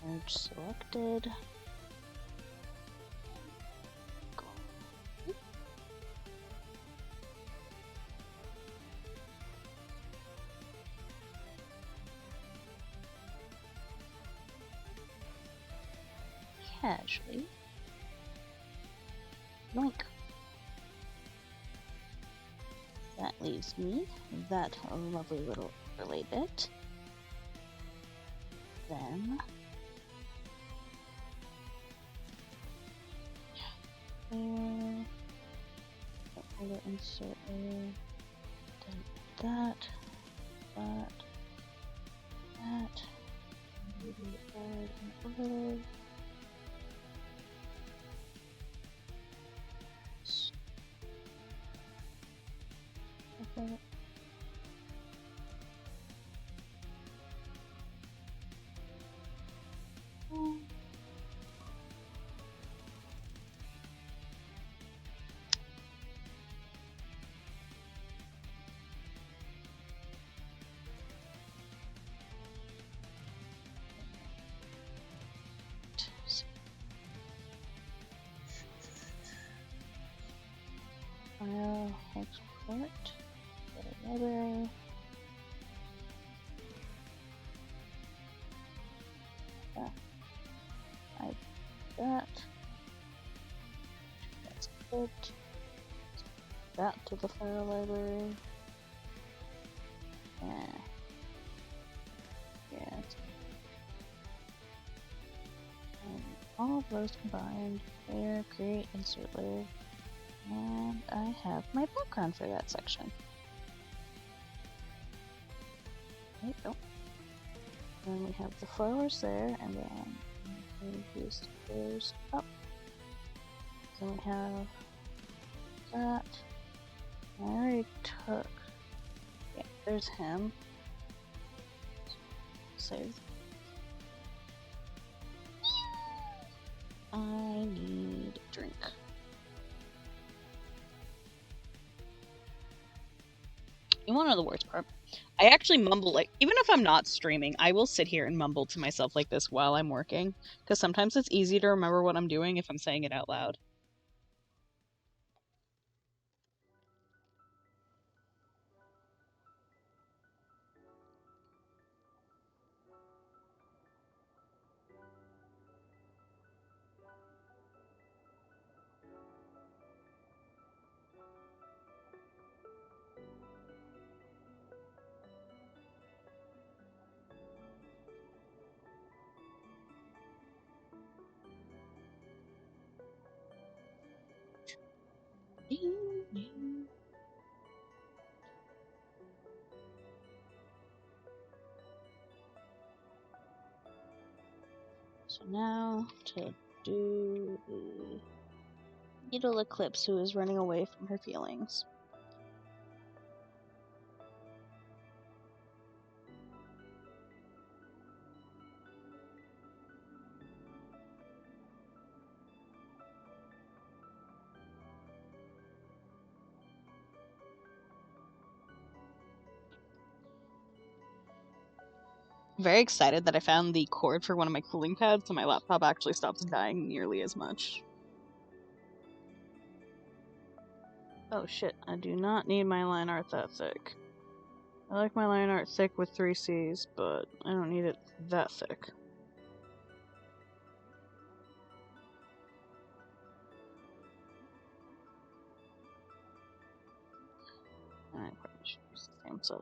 merge selected. Casually. Yoink. That leaves me that lovely little overlay bit. Then there, other insert layer, then that, add an overlay. Okay. File, export, library. Hide that. That's good. That to the file library. Yeah. And all of those combined, layer, create, insert layer. And I have my background for that section. There you go. Then we have the flowers there, and then move these stairs up. Then we have that. I already took. Yeah, there's him. Save. I need a drink. You want to know the worst part? I I actually mumble, like, even if I'm not streaming, I will sit here and mumble to myself like this while I'm working, because sometimes it's easy to remember what I'm doing if I'm saying it out loud. So now to do the Beetle Eclipse, who is running away from her feelings. Very excited that I found the cord for one of my cooling pads, so my laptop actually stops dying nearly as much. Oh shit, I do not need my line art that thick. I like my line art thick with 3 C's, but I don't need it that thick. I probably should use the same size.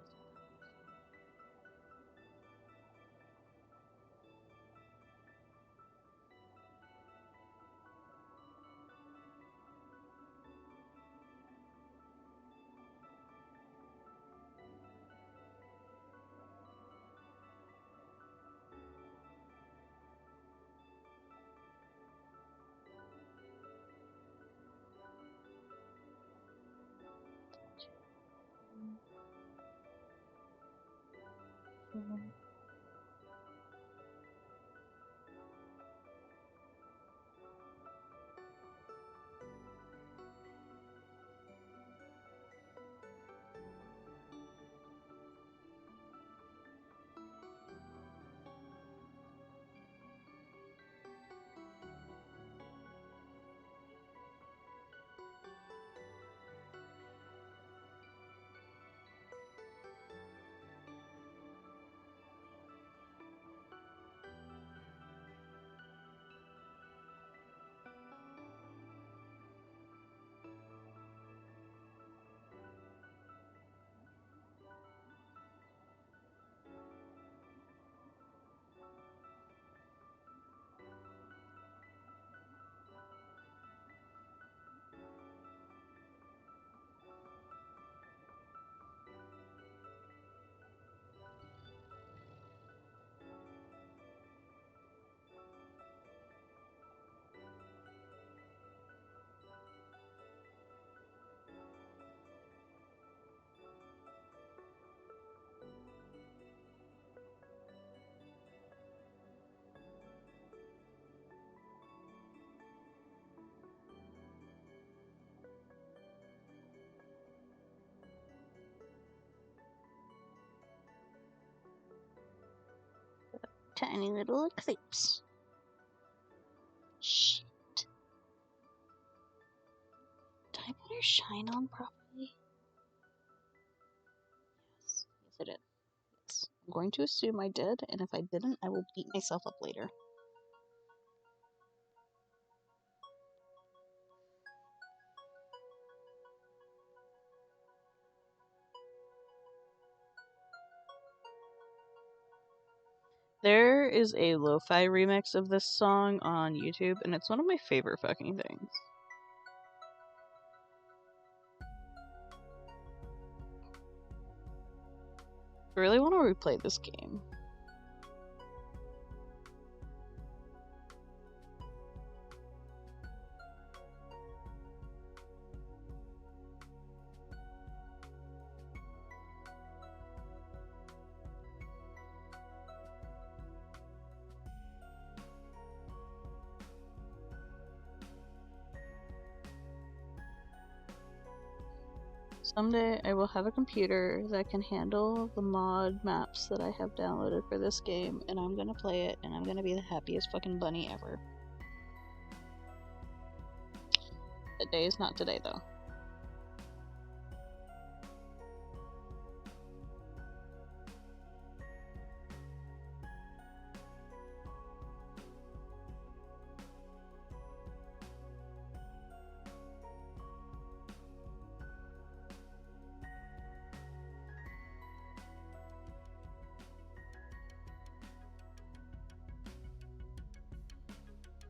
Tiny little eclipse. Shit. Did I put her shine on properly? Yes. Yes, I did. Yes. I'm going to assume I did, and if I didn't, I will beat myself up later. There is a lo-fi remix of this song on YouTube, and it's one of my favorite fucking things. I really want to replay this game. Someday I will have a computer that can handle the mod maps that I have downloaded for this game, and I'm gonna play it, and I'm gonna be the happiest fucking bunny ever. The day is not today, though.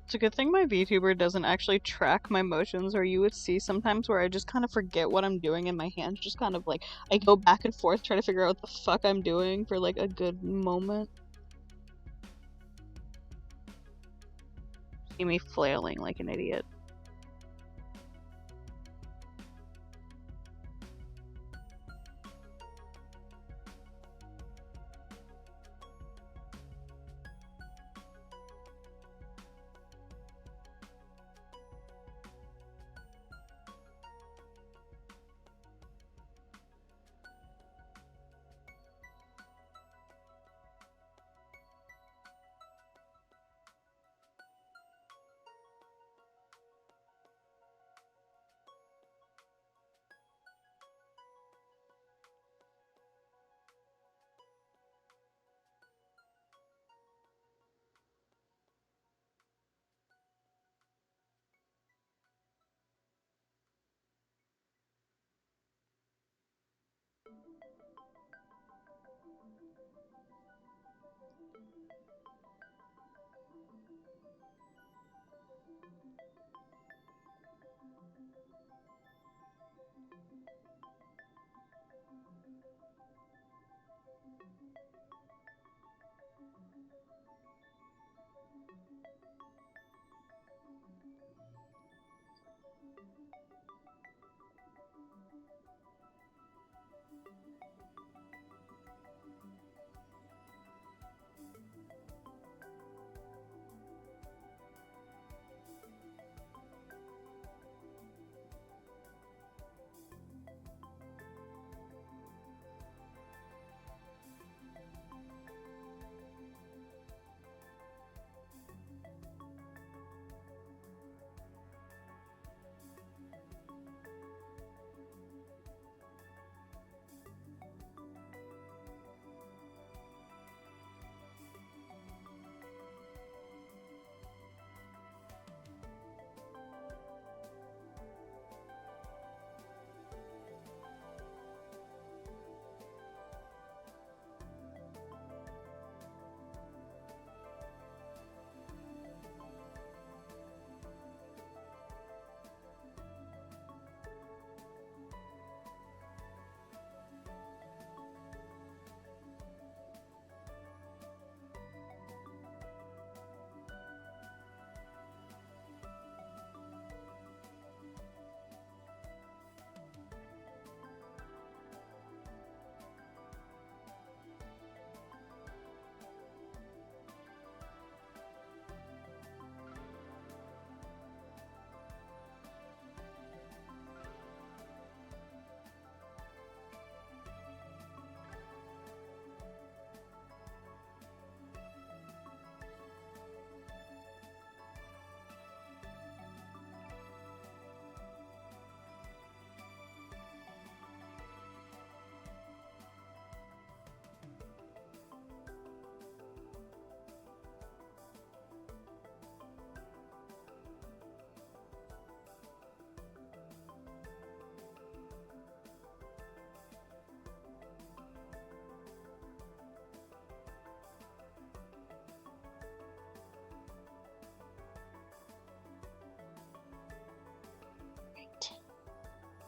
It's a good thing my VTuber doesn't actually track my motions, or you would see sometimes where I just kind of forget what I'm doing and my hands just kind of like, I go back and forth trying to figure out what the fuck I'm doing for like a good moment. See me flailing like an idiot.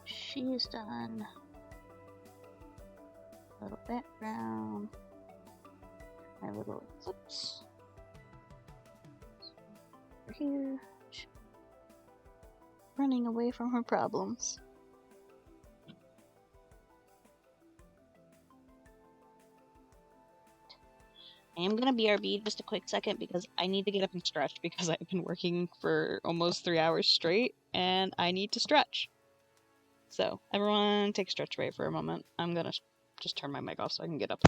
She's done. A little background. My little eclipse. Over here. Running away from her problems. I am gonna BRB just a quick second because I need to get up and stretch because I've been working for almost 3 hours straight and I need to stretch. So, everyone take a stretch break for a moment. I'm gonna just turn my mic off so I can get up.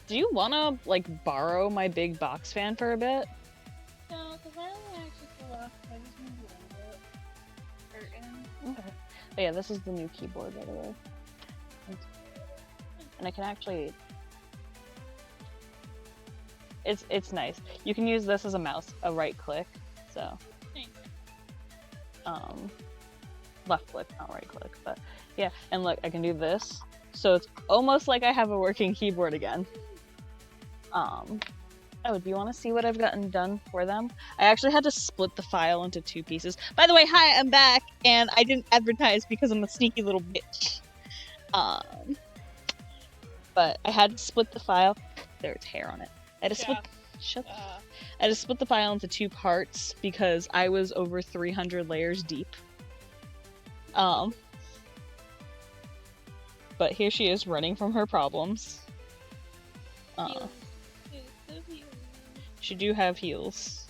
Do you wanna, like, borrow my big box fan for a bit? No, because I only actually feel off. I just need a little bit. Okay. But yeah, this is the new keyboard, by the way. And I can actually... It's nice. You can use this as a mouse, a right click, so... Left click, not right click, but yeah. And look, I can do this. So it's almost like I have a working keyboard again. Oh, do you want to see what I've gotten done for them? I actually had to split the file into 2 pieces. By the way, hi, I'm back, and I didn't advertise because I'm a sneaky little bitch. But I had to split the file. There's hair on it. I had to split. I had to split the file into 2 parts because I was over 300 layers deep. But here she is running from her problems. She do have heels.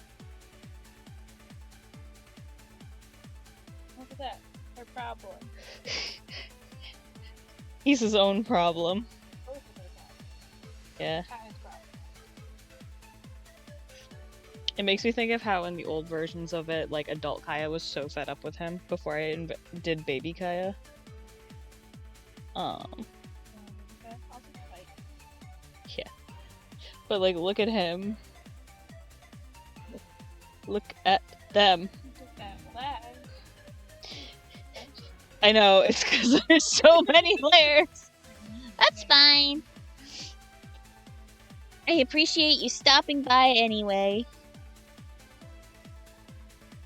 Look at that. Her problem. He's his own problem. Yeah. It makes me think of how in the old versions of it, like, adult Kaya was so fed up with him before I did baby Kaya. Yeah. But, like, look at him. Look at them. I know, it's because there's so many layers. That's fine. I appreciate you stopping by anyway.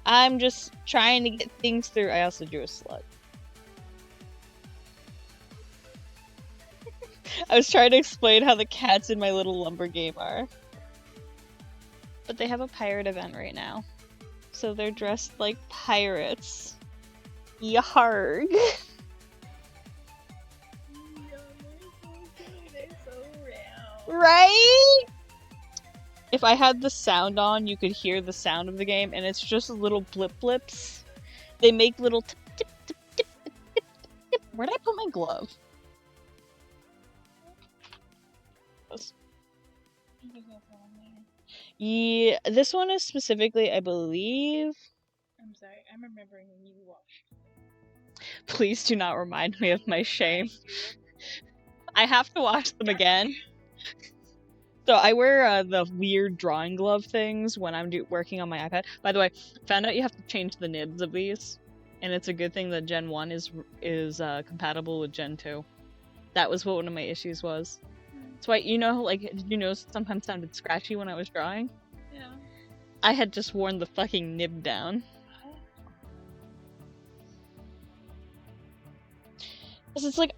I'm just trying to get things through. I also drew a slut. I was trying to explain how the cats in my little lumber game are. But they have a pirate event right now. So they're dressed like pirates. Yarg. Right? If I had the sound on, you could hear the sound of the game, and it's just little blip blips. They make little tip, tip, tip, tip, tip, tip, tip. Where'd I put my glove? Yeah, this one is specifically, I believe... I'm sorry, I'm remembering when you washed. Please do not remind me of my shame. I have to watch them again. So I wear the weird drawing glove things when I'm working on my iPad. By the way, found out you have to change the nibs of these, and it's a good thing that Gen 1 is compatible with Gen 2. That was what one of my issues was. That's why, you know, like, did you know it sometimes sounded scratchy when I was drawing? Yeah. I had just worn the fucking nib down. Cause it's like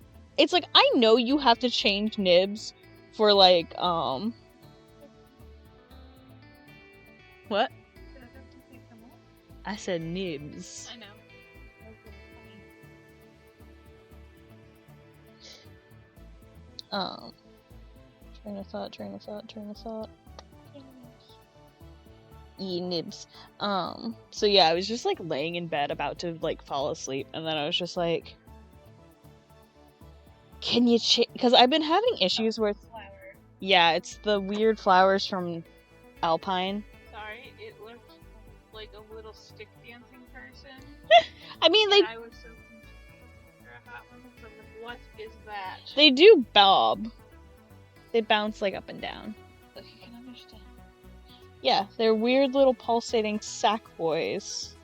I know you have to change nibs for like what? I said nibs. I know. Train of thought. Nibs. So yeah, I was just like laying in bed about to like fall asleep, and then I was just like, can you because I've been having issues with Flower. Yeah, it's the weird flowers from Alpine. Sorry, it looked like a little stick dancing person. I mean, I was so confused. What is that? They do bob. They bounce like up and down. But you can understand. Yeah, they're weird little pulsating sack boys.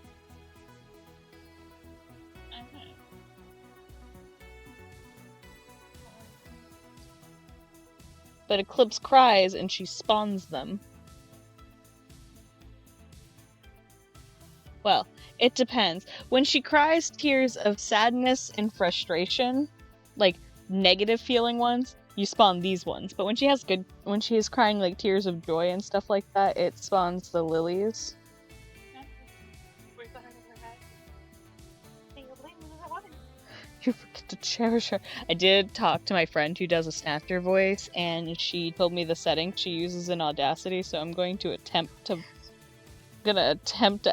But Eclipse cries and she spawns them. Well, it depends. When she cries tears of sadness and frustration, like negative feeling ones, you spawn these ones. But when she is crying like tears of joy and stuff like that, it spawns the lilies. You forget to cherish her. I did talk to my friend who does a Snapter voice, and she told me the settings she uses in Audacity, so I'm going to attempt to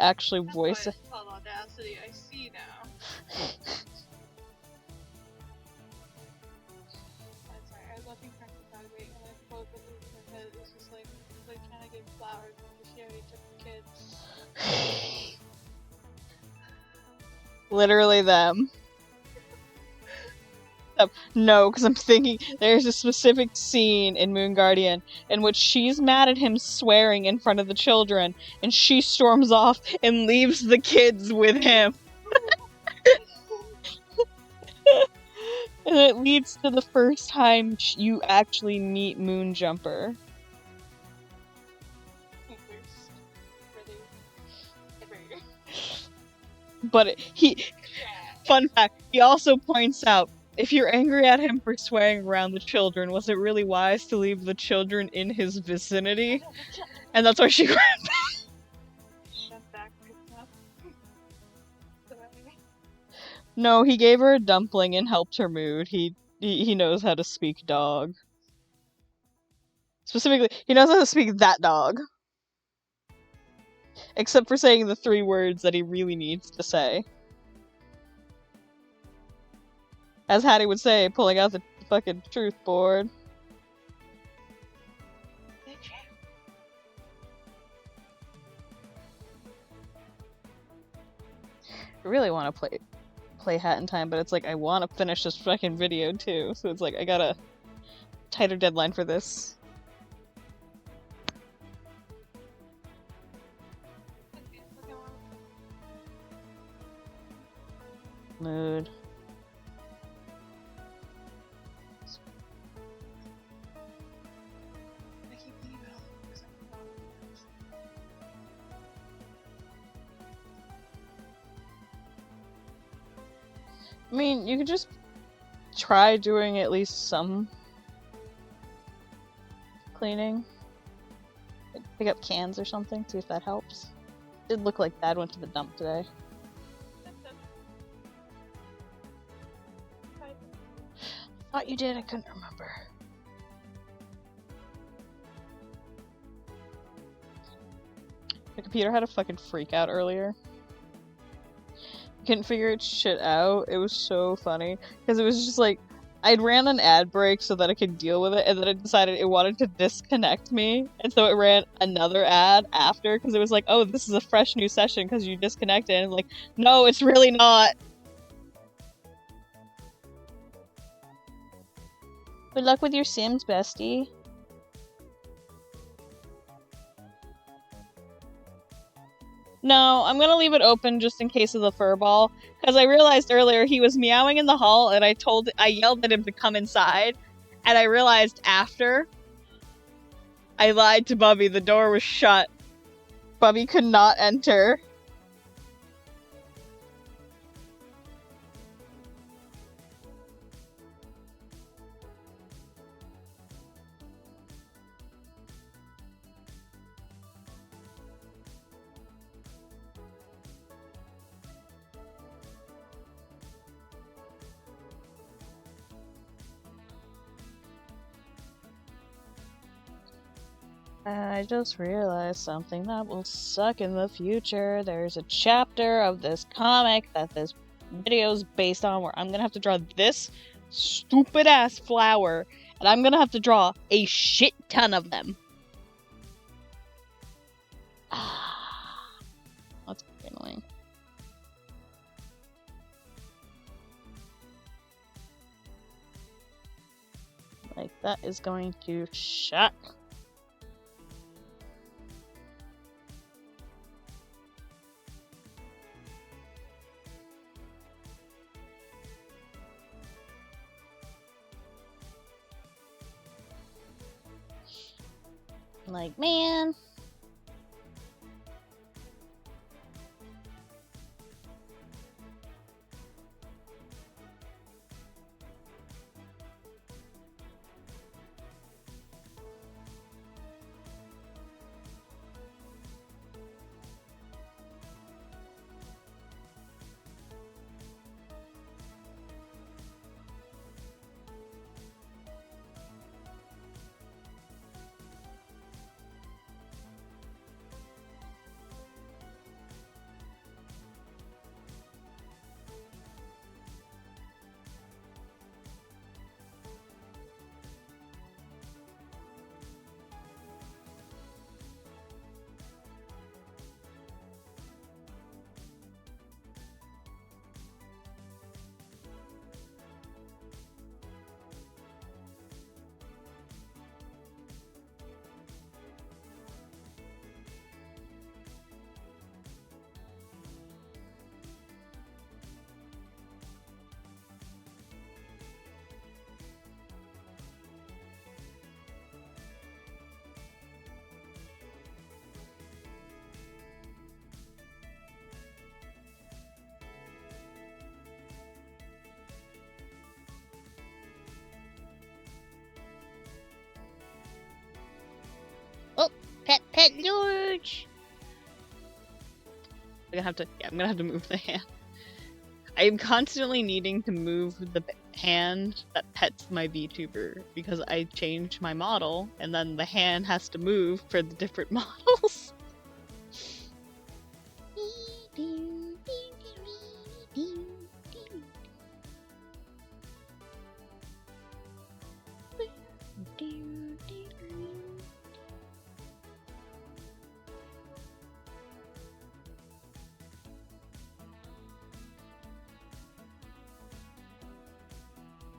actually voice it. It's called Audacity, I see now. I'm sorry, I was watching Princess Dog Wait and I spoke with Literally them. No, because I'm thinking there's a specific scene in Moon Guardian in which she's mad at him swearing in front of the children, and she storms off and leaves the kids with him. And it leads to the first time you actually meet Moonjumper. But fun fact, he also points out, if you're angry at him for swearing around the children, was it really wise to leave the children in his vicinity? And that's why she ran back. No, he gave her a dumpling and helped her mood. He knows how to speak dog. Specifically, he knows how to speak that dog. Except for saying the 3 words that he really needs to say. As Hattie would say, pulling out the fucking truth board. I really want to play Hat in Time, but it's like I want to finish this fucking video too, so it's like I got a tighter deadline for this. Mood. I mean, you could just try doing at least some cleaning. Like, pick up cans or something, see if that helps. It did look like Dad went to the dump today. Thought you did, I couldn't remember. The computer had a fucking freak out earlier. Couldn't figure its shit out. It was so funny because it was just like I'd ran an ad break so that I could deal with it, and then it decided it wanted to disconnect me, and so it ran another ad after because it was like, oh, this is a fresh new session because you disconnected, and like, no, it's really not. Good luck with your Sims, bestie. No, I'm gonna leave it open just in case of the furball, because I realized earlier he was meowing in the hall, and I yelled at him to come inside, and I realized after I lied to Bubby, the door was shut. Bubby could not enter. I just realized something that will suck in the future. There's a chapter of this comic that this video is based on where I'm gonna have to draw this stupid ass flower, and I'm gonna have to draw a shit ton of them. That's annoying. Like, that is going to suck. Like, man. George. I'm gonna have to move the hand. I'm constantly needing to move the hand that pets my VTuber because I changed my model, and then the hand has to move for the different models.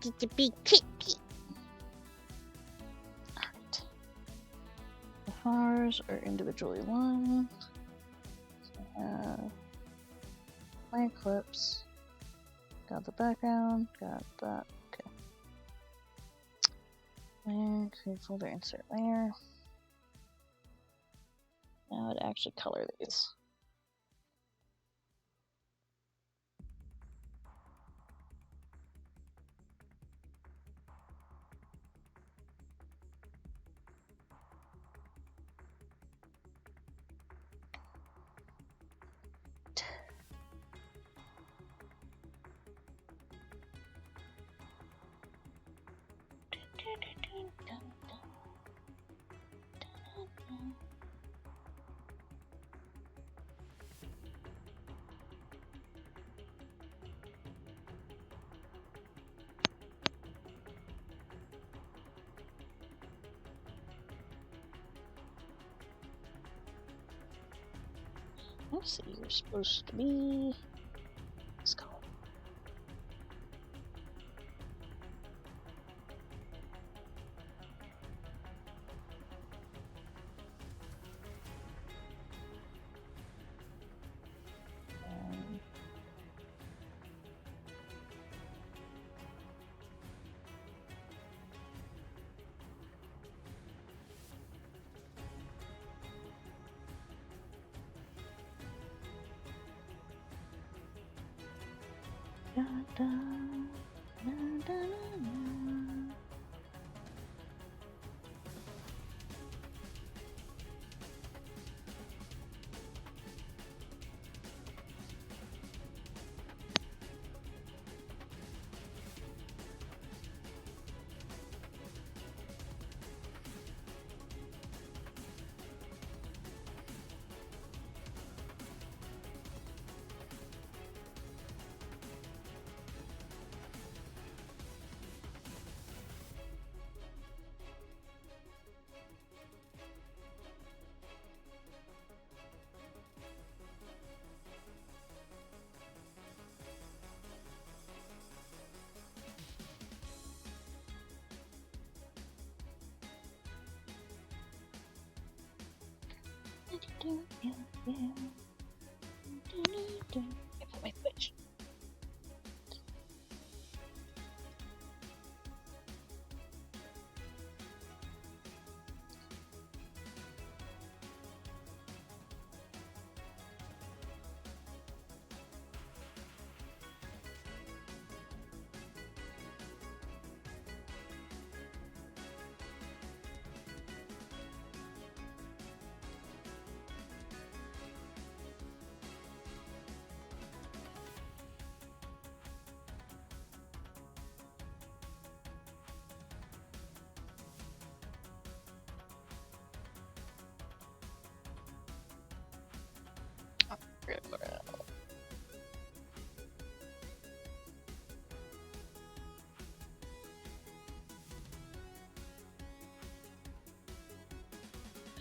It's a big creepy. Alright. The cars are individually one. So I have my clips. Got the background. Got that. Okay. And create folder, insert layer. Now I'd actually color these. Let's see, you're supposed to be. Let's go. Da, da, da, da, da. Wait, which?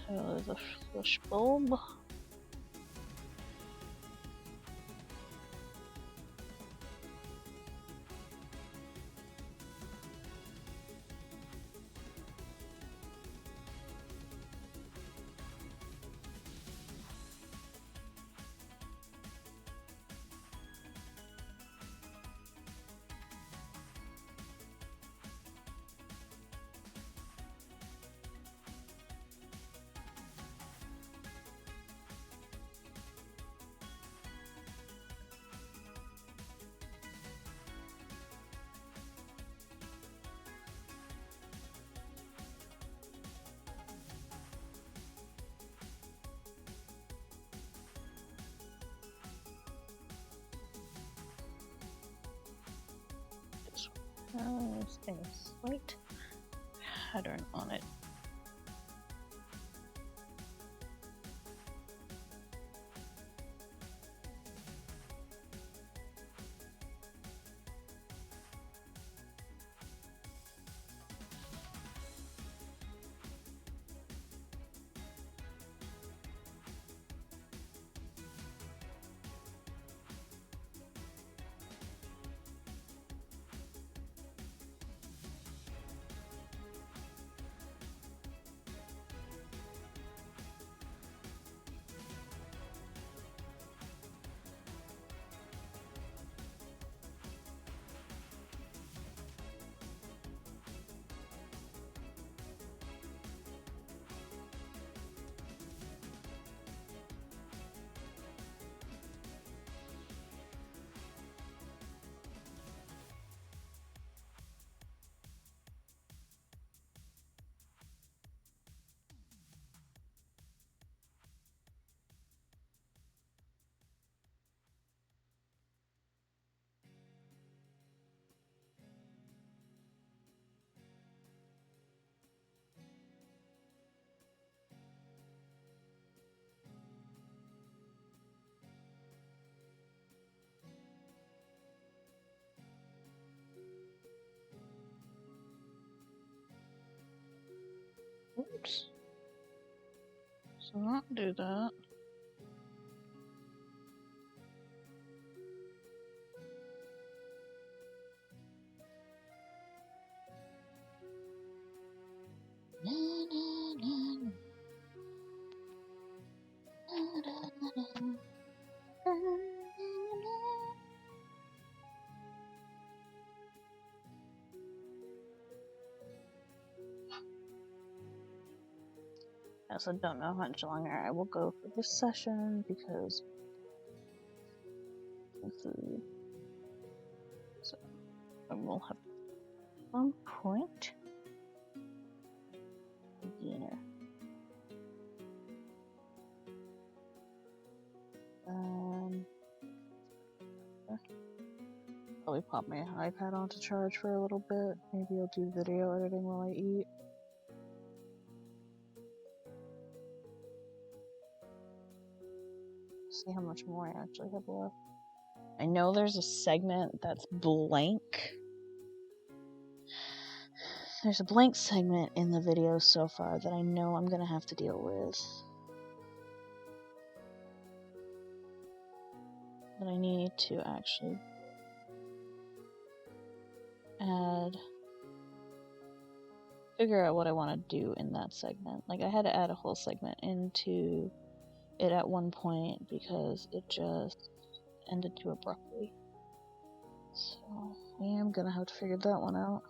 There's a flash bulb. has a slight pattern on it. Oops. So not do that. I also don't know how much longer I will go for this session because of food. So I will have one point dinner. Probably pop my iPad onto charge for a little bit. Maybe I'll do video editing while I eat. See how much more I actually have left. I know there's a segment that's blank. There's a blank segment in the video so far that I know I'm gonna have to deal with. But I need to actually figure out what I want to do in that segment. Like, I had to add a whole segment into it at one point because it just ended too abruptly. So I am gonna have to figure that one out.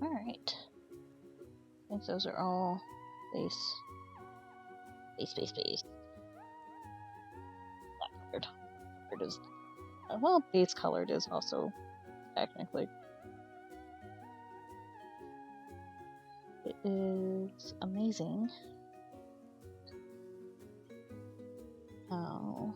Alright. I think those are all base. Black colored. It is. Well, base colored is also technically. It is amazing how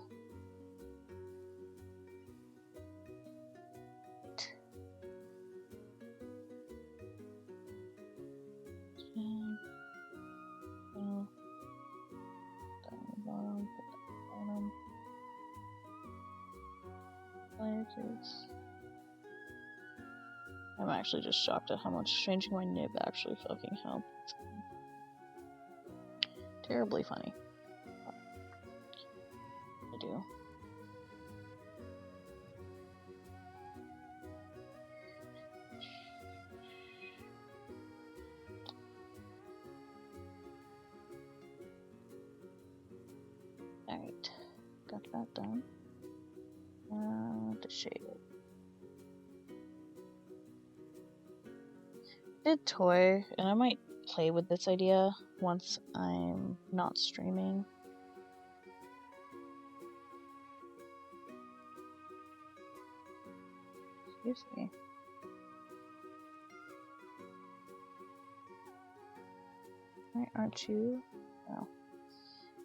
I'm actually just shocked at how much changing my nib actually fucking helped. Terribly funny. I do. Alright, got that done. To shade it. Did toy, and I might play with this idea once I'm not streaming. Excuse me. Right, aren't you? No.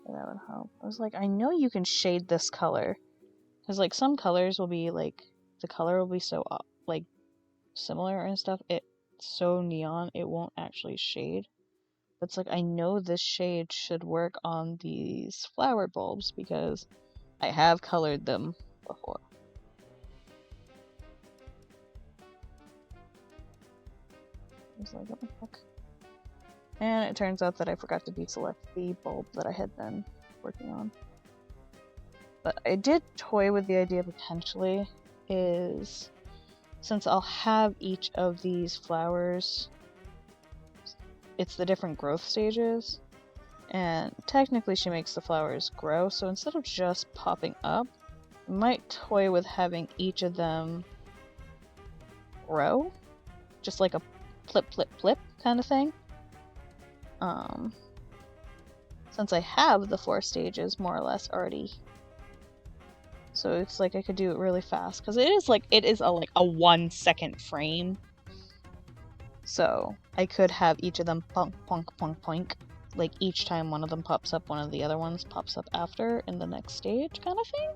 Yeah, that would help. I was like, I know you can shade this color. Because, like, some colors will be, like, the color will be so, like, similar and stuff. It's so neon, it won't actually shade. But it's like, I know this shade should work on these flower bulbs because I have colored them before. I was like, what the fuck? And it turns out that I forgot to deselect the bulb that I had been working on. But I did toy with the idea potentially is, since I'll have each of these flowers, it's the different growth stages, and technically she makes the flowers grow, so instead of just popping up, I might toy with having each of them grow, just like a flip flip flip kind of thing. Since I have the 4 stages more or less already, so it's like I could do it really fast because it is a 1 second frame. So I could have each of them punk punk punk punk, like each time one of them pops up, one of the other ones pops up after in the next stage, kind of thing.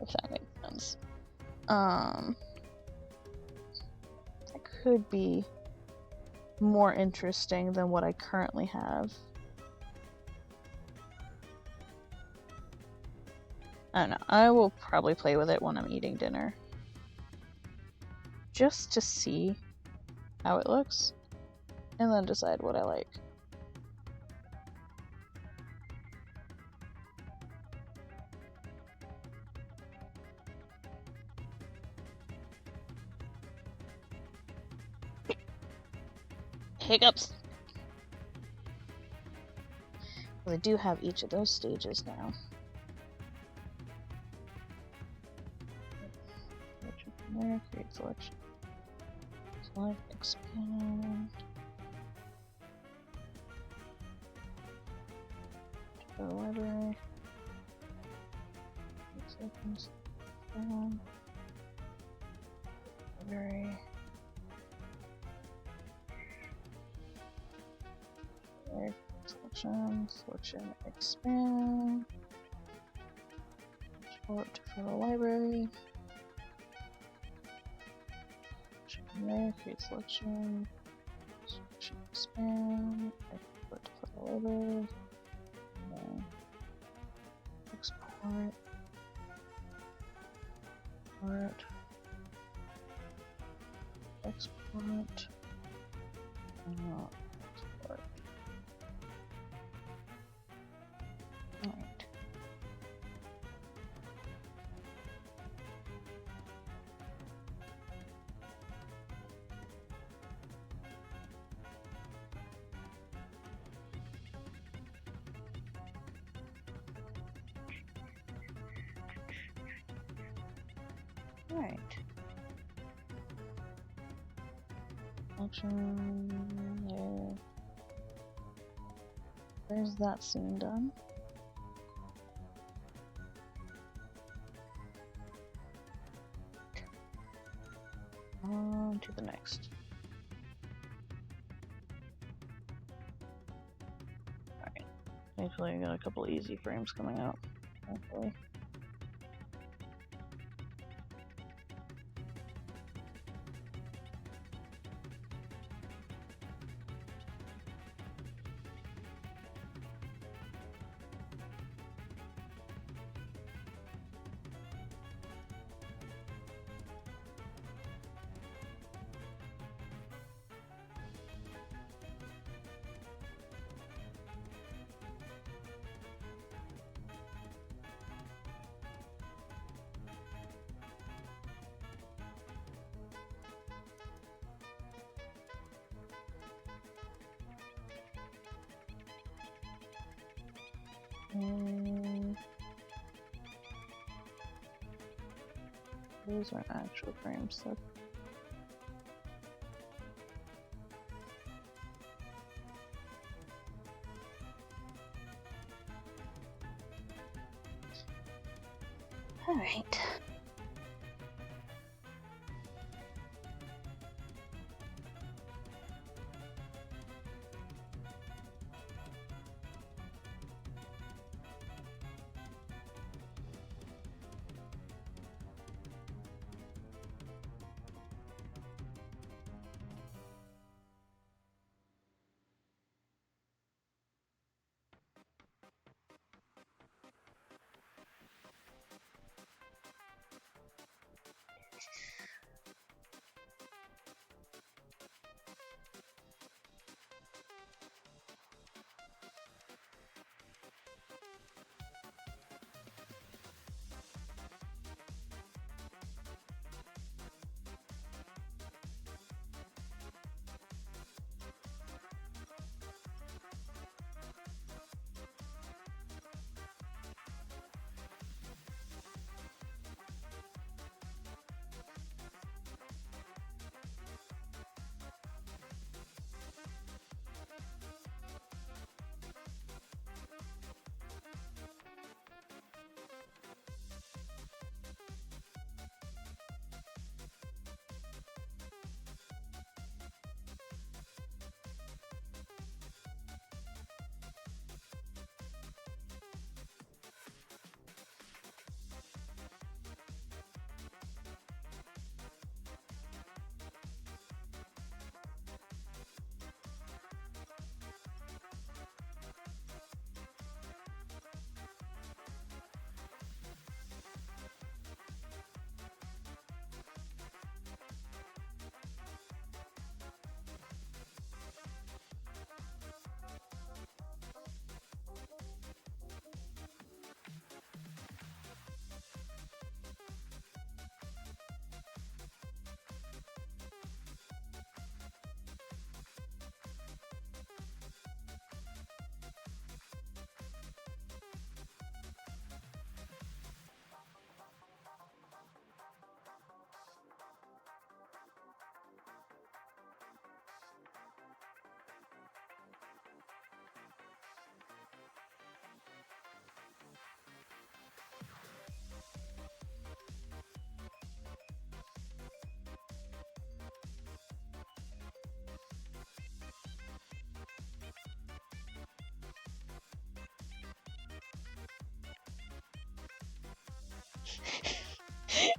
If that makes sense. That could be more interesting than what I currently have. I don't know. I will probably play with it when I'm eating dinner. Just to see how it looks. And then decide what I like. Hiccups! Well, I do have each of those stages now. There, create selection. Select, expand. To the library. 8 seconds. Expand. Library. There, selection, expand. Export to the library. There, create selection, expand, export to the library, and then export, export, export. Alright. Alright. Action there. There's that scene done. On to the next. Alright. Thankfully I got a couple easy frames coming out. Hopefully. Those are actual frames. So. Alright.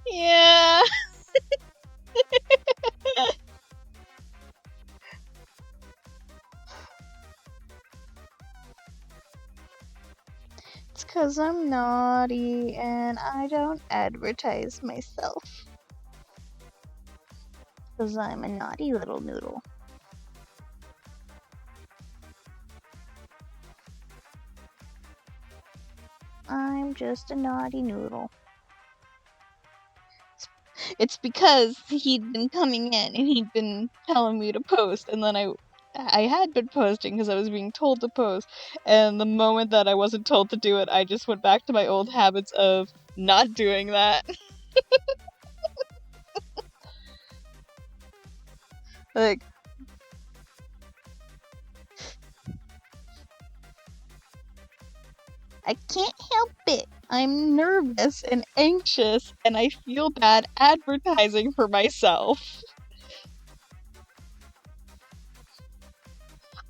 Yeah. It's 'cause I'm naughty and I don't advertise myself. 'Cause I'm a naughty little noodle. I'm just a naughty noodle. It's because he'd been coming in and he'd been telling me to post, and then I had been posting because I was being told to post, and the moment that I wasn't told to do it, I just went back to my old habits of not doing that. Like, I can't help it. I'm nervous and anxious, and I feel bad advertising for myself.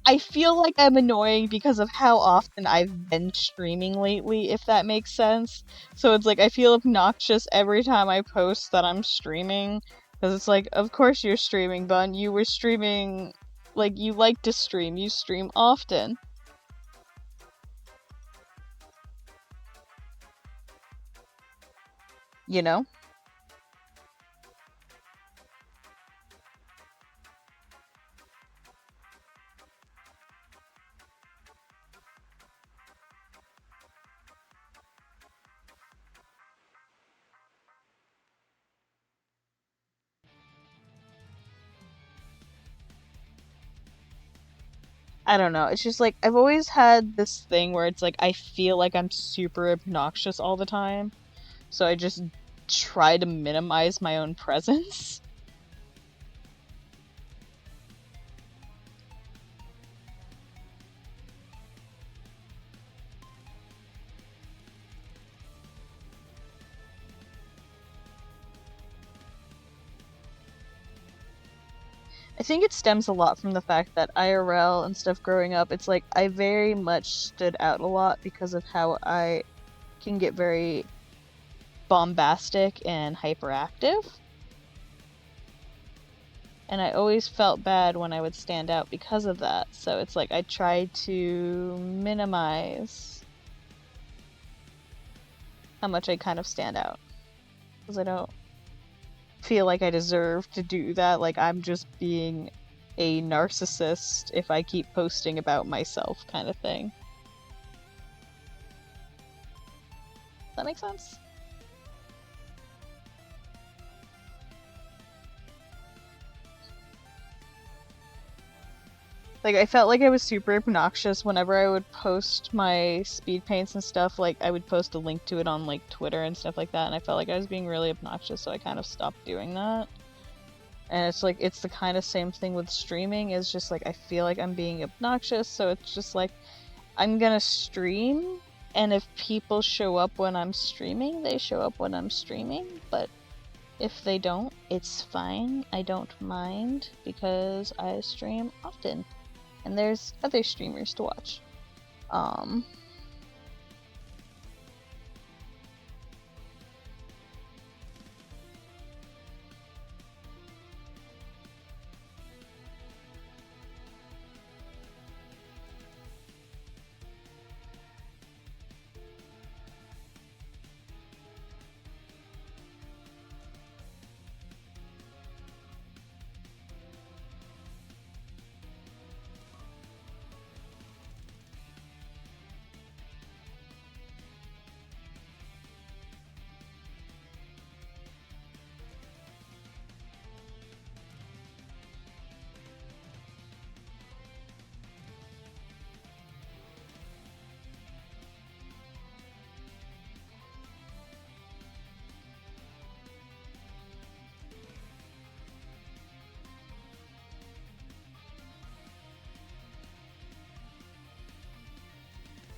I feel like I'm annoying because of how often I've been streaming lately, if that makes sense. So it's like I feel obnoxious every time I post that I'm streaming. Because it's like, of course you're streaming, Bun. You were streaming, like, you like to stream. You stream often. You know? I don't know. It's just like I've always had this thing where it's like I feel like I'm super obnoxious all the time. So I just try to minimize my own presence. I think it stems a lot from the fact that IRL and stuff growing up, it's like I very much stood out a lot because of how I can get very bombastic and hyperactive. And I always felt bad when I would stand out because of that. So it's like I try to minimize how much I kind of stand out. Because I don't feel like I deserve to do that. Like I'm just being a narcissist if I keep posting about myself, kind of thing. Does that make sense? Like, I felt like I was super obnoxious whenever I would post my speed paints and stuff. Like, I would post a link to it on, like, Twitter and stuff like that, and I felt like I was being really obnoxious, so I kind of stopped doing that. And it's like, it's the kind of same thing with streaming, is just like, I feel like I'm being obnoxious, so it's just like, I'm gonna stream, and if people show up when I'm streaming, they show up when I'm streaming, but if they don't, it's fine. I don't mind, because I stream often. And there's other streamers to watch.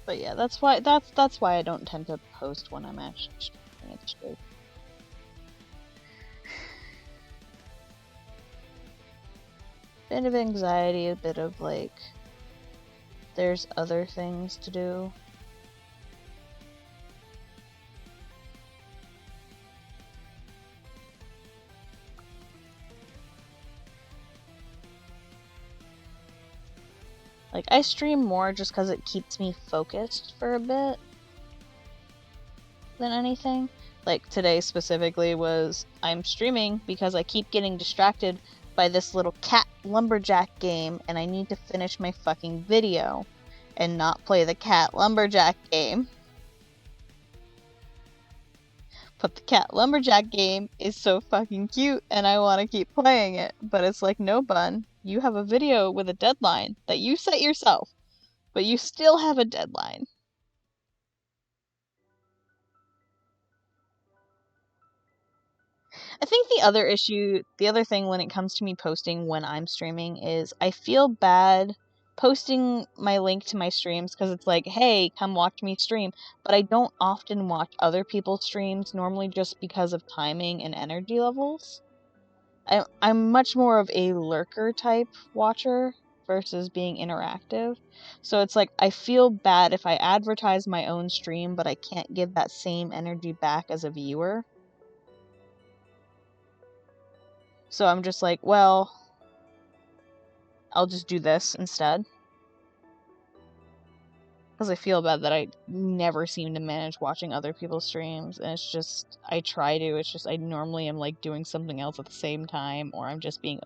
But yeah, that's why I don't tend to post when I'm actually streaming. It's true. Bit of anxiety, a bit of like there's other things to do. Like, I stream more just because it keeps me focused for a bit than anything. Like, today specifically was I'm streaming because I keep getting distracted by this little cat lumberjack game, and I need to finish my fucking video and not play the cat lumberjack game. But the cat lumberjack game is so fucking cute, and I want to keep playing it. But it's like, no, Bun, you have a video with a deadline that you set yourself, but you still have a deadline. I think the other thing when it comes to me posting when I'm streaming is I feel bad posting my link to my streams because it's like, hey, come watch me stream. But I don't often watch other people's streams, normally just because of timing and energy levels. I'm much more of a lurker type watcher versus being interactive. So it's like, I feel bad if I advertise my own stream, but I can't give that same energy back as a viewer. So I'm just like, well, I'll just do this instead. Because I feel bad that I never seem to manage watching other people's streams. And it's just, I try to. It's just, I normally am like doing something else at the same time. Or I'm just being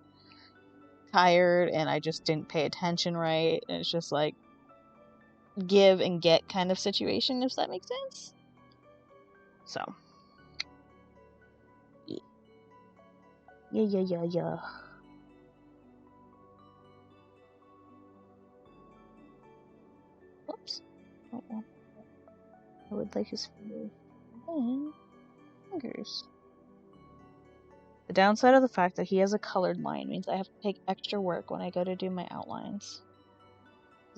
tired and I just didn't pay attention right. And it's just like, give and get kind of situation, if that makes sense. So. Yeah. Oops. Oh, well. I would like his fingers. The downside of the fact that he has a colored line means I have to take extra work when I go to do my outlines.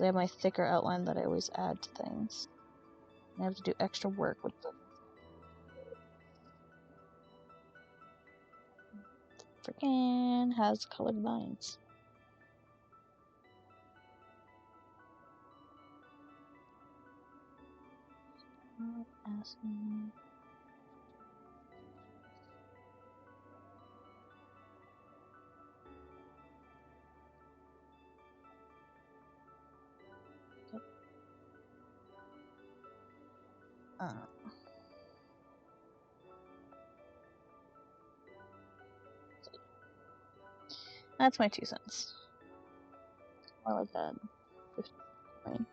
I have my thicker outline that I always add to things. I have to do extra work with them. Freaking has colored lines. That's my 2 cents. More like that. 50 coin.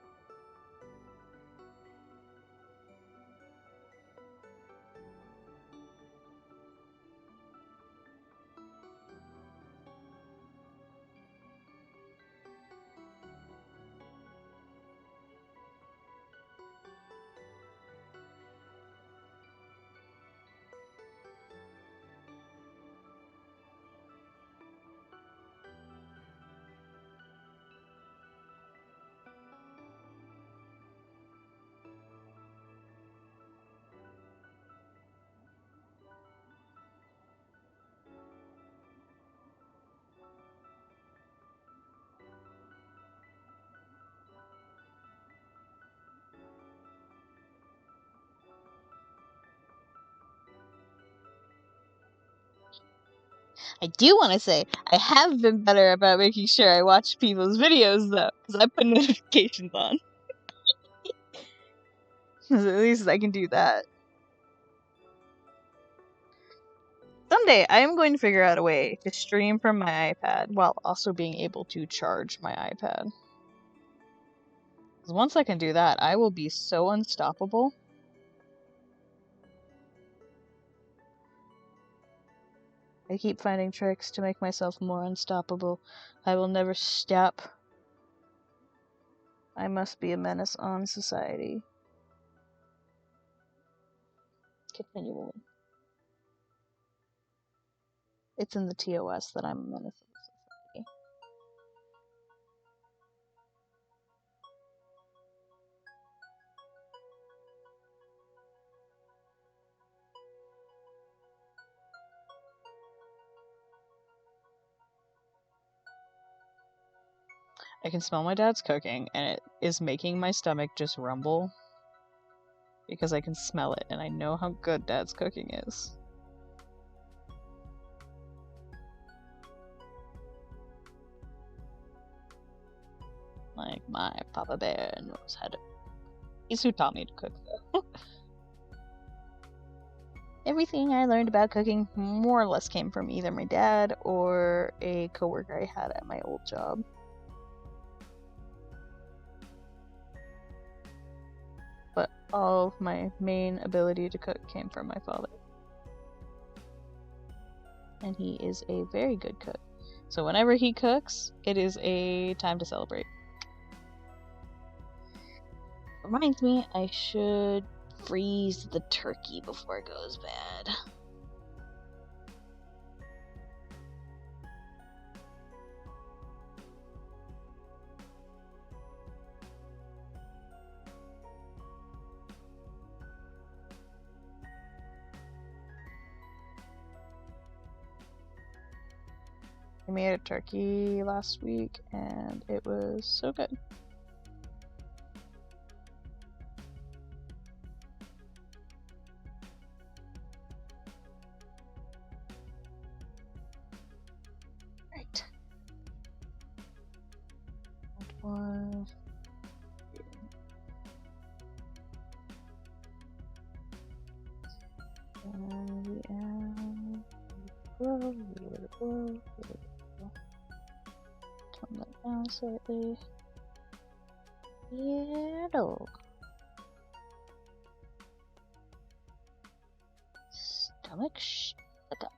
I do want to say, I have been better about making sure I watch people's videos, though, because I put notifications on. At least I can do that. Someday, I am going to figure out a way to stream from my iPad while also being able to charge my iPad. Because once I can do that, I will be so unstoppable. I keep finding tricks to make myself more unstoppable. I will never stop. I must be a menace on society. Continually. It's in the TOS that I'm a menace on society. I can smell my dad's cooking, and it is making my stomach just rumble. Because I can smell it, and I know how good dad's cooking is. Like, my Papa Bear knows how to... He's who taught me to cook, though. Everything I learned about cooking more or less came from either my dad or a coworker I had at my old job. But all of my main ability to cook came from my father. And he is a very good cook. So whenever he cooks, it is a time to celebrate. Reminds me, I should freeze the turkey before it goes bad. I made a turkey last week and it was so good. Right. That was... Turn that down slightly. Yeah, dog. Stomach shut up.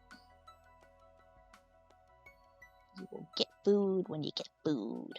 You will get food when you get food.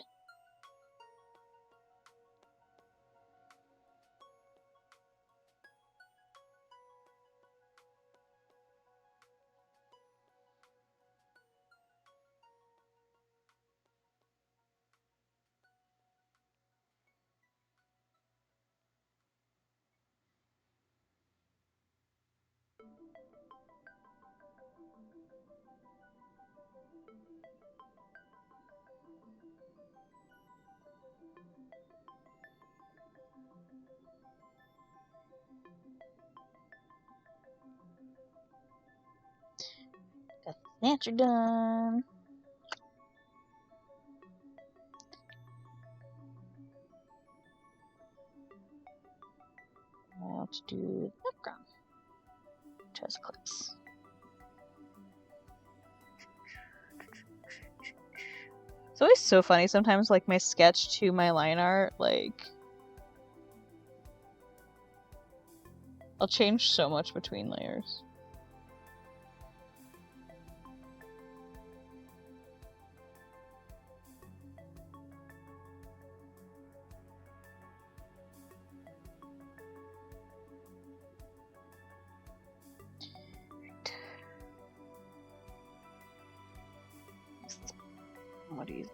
Got the snatcher done. Now to do the background. Chest clips. It's always so funny. Sometimes, like, my sketch to my line art, like, I'll change so much between layers. What easy.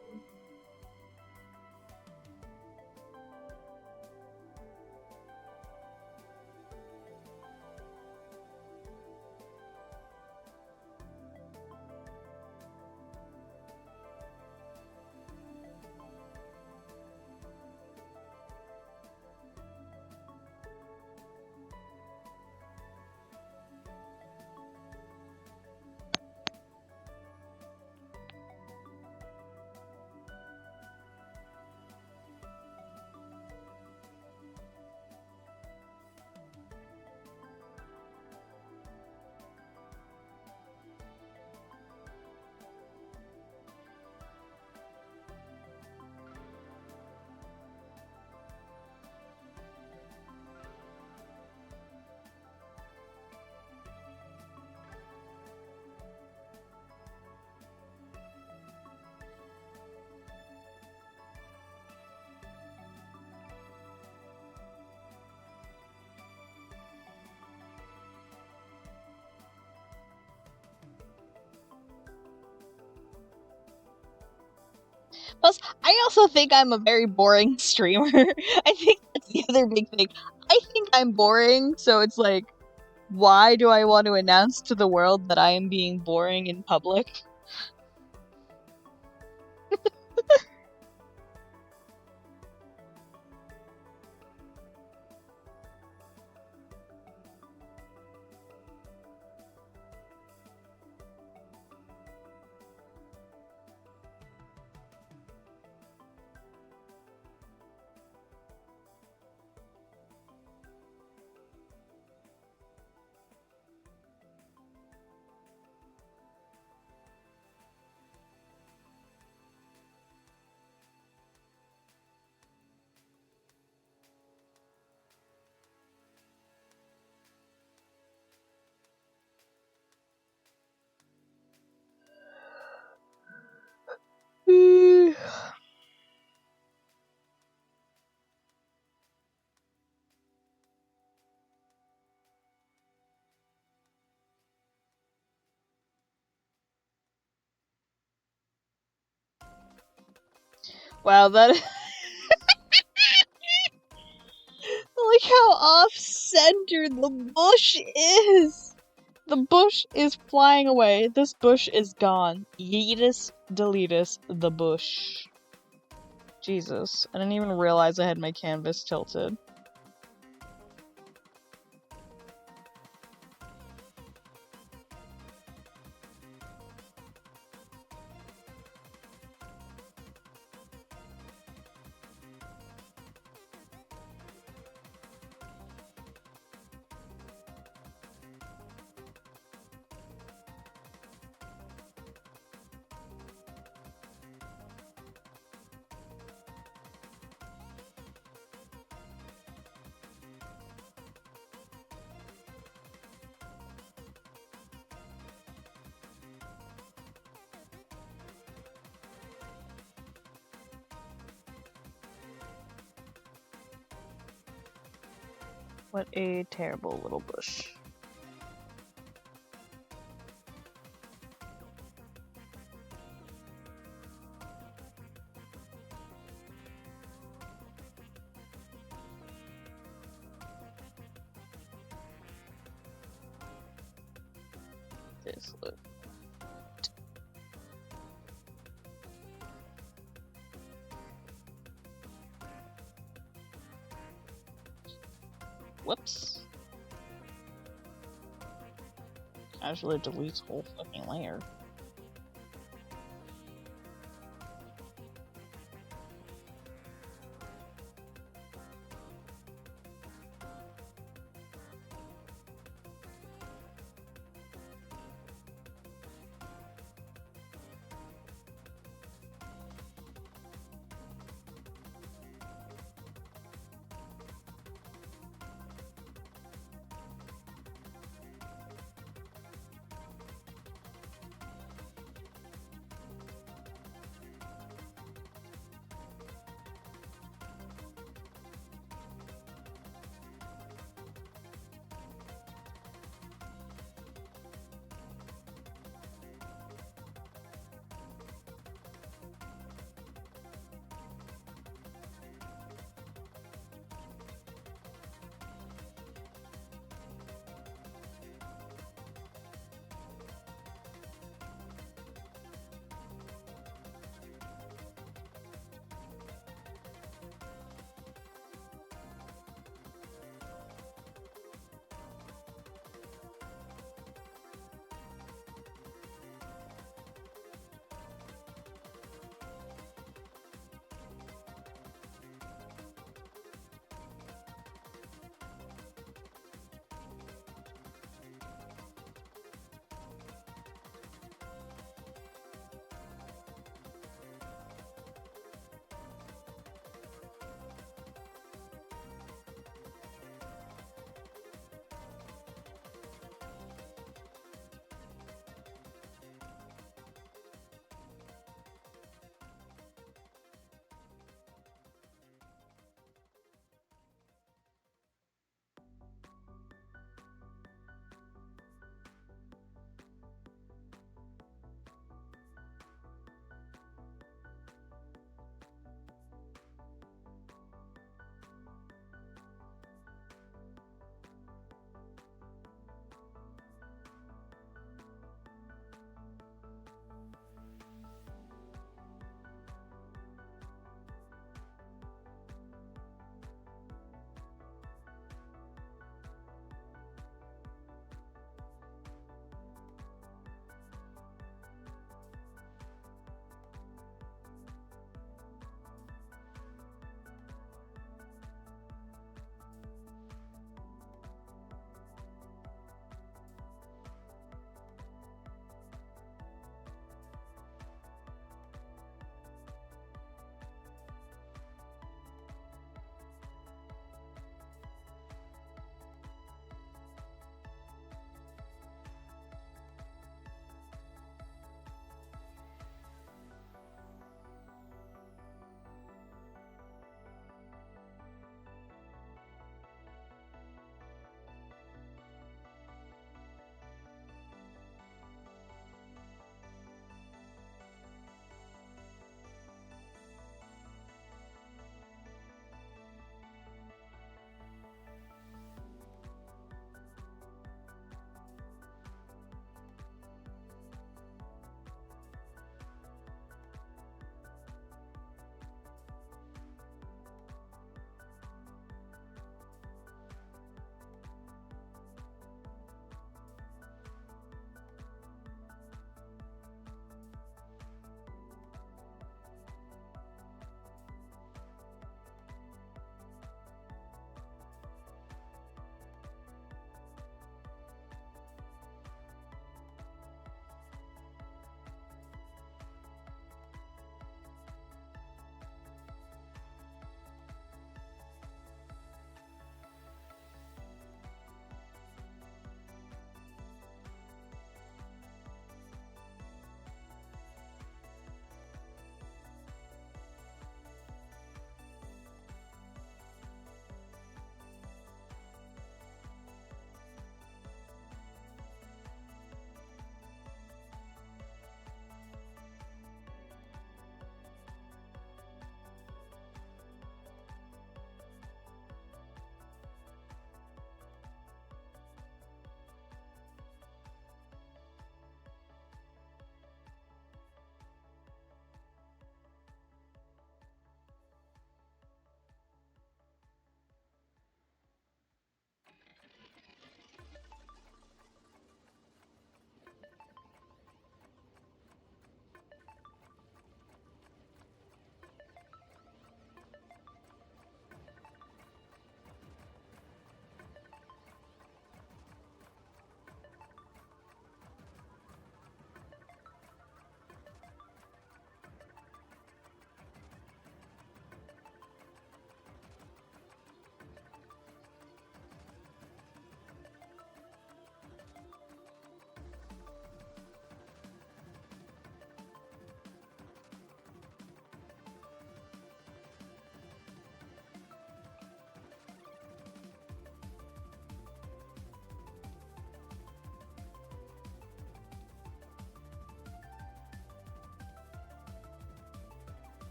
Plus, I also think I'm a very boring streamer. I think that's the other big thing. I think I'm boring, so it's like, why do I want to announce to the world that I am being boring in public? Wow, that I like how off-center the bush is! The bush is flying away. This bush is gone. Yeetus, deletus, the bush. Jesus, I didn't even realize I had my canvas tilted. What a terrible little bush. This look. Whoops. Actually deletes whole fucking layer.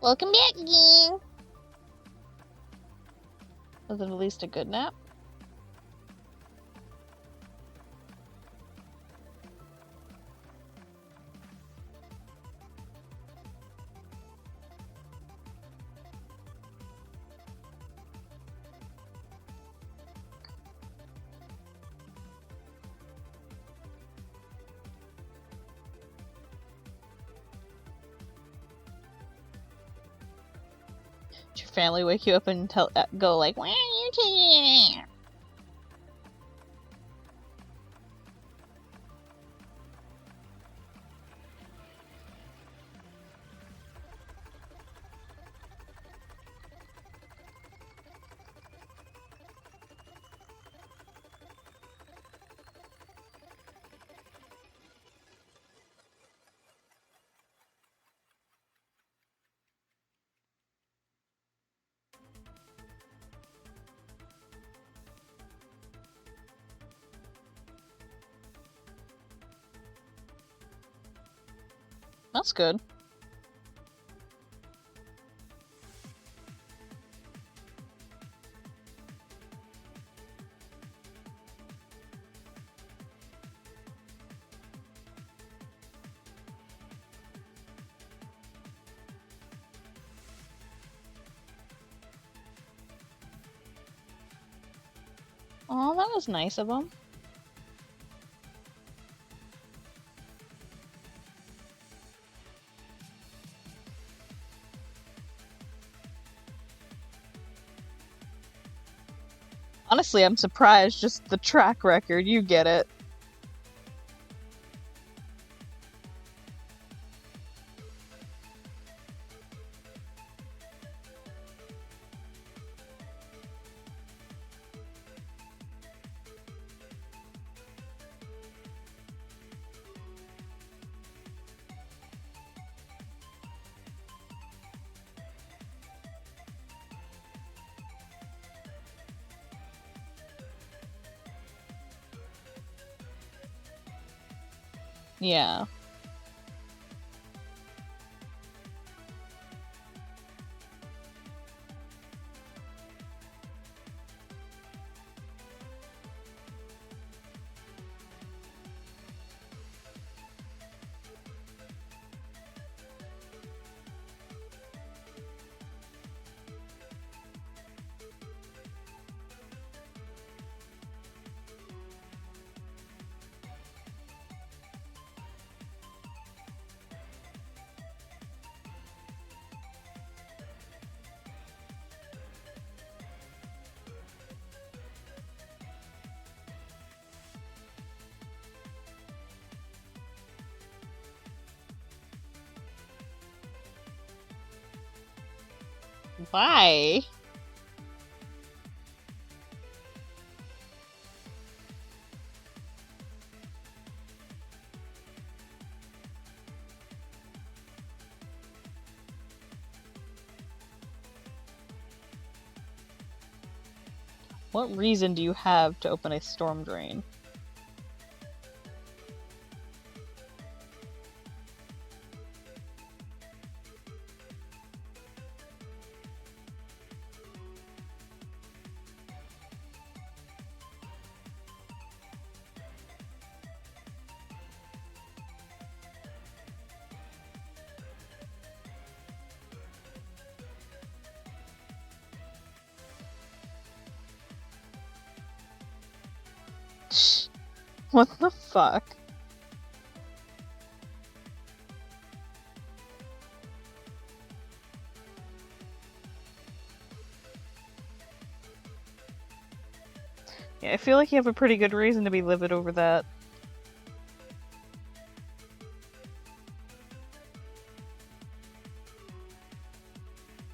Welcome back again. Was it at least a good nap? Did your family wake you up and go like, "Why are you taking it?" That's good. Oh, that was nice of him. Honestly, I'm surprised. Just the track record, you get it. Yeah. Why? What reason do you have to open a storm drain? What the fuck? Yeah, I feel like you have a pretty good reason to be livid over that.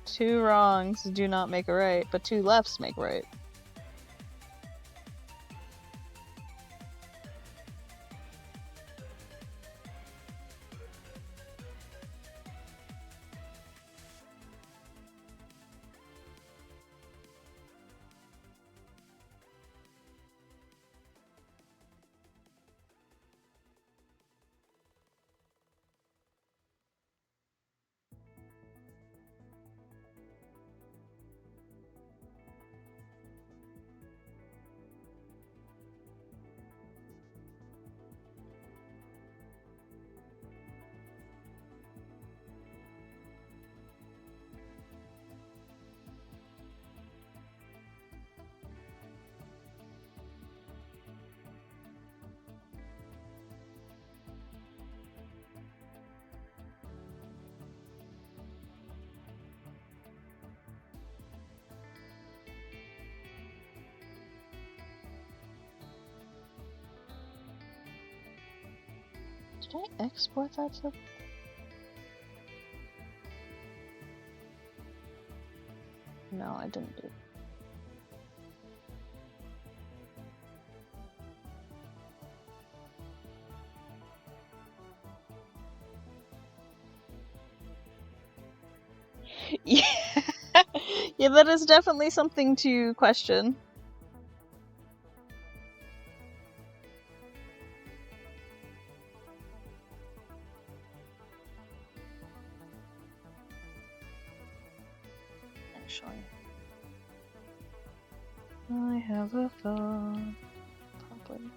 Two wrongs do not make a right, but two lefts make right. Did I export that to... No, I didn't do it. Yeah. Yeah, that is definitely something to question. Actually, I have a thought. Probably.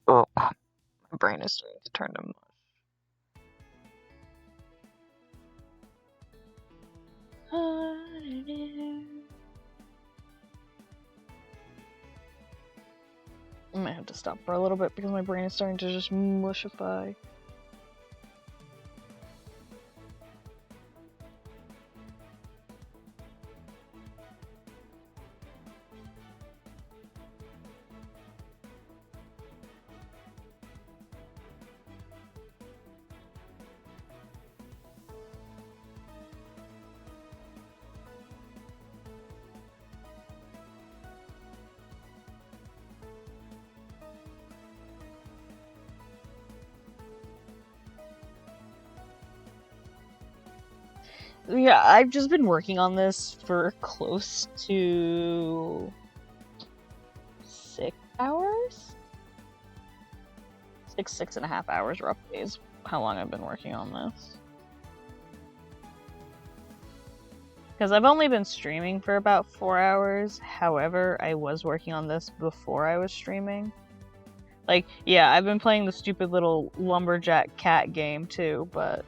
Oh, my brain is starting to turn to mush. I might have to stop for a little bit because my brain is starting to just mushify. Yeah, I've just been working on this for close to 6 hours? 6.5 hours roughly is how long I've been working on this. Because I've only been streaming for about 4 hours, however, I was working on this before I was streaming. Like, yeah, I've been playing the stupid little lumberjack cat game too, but...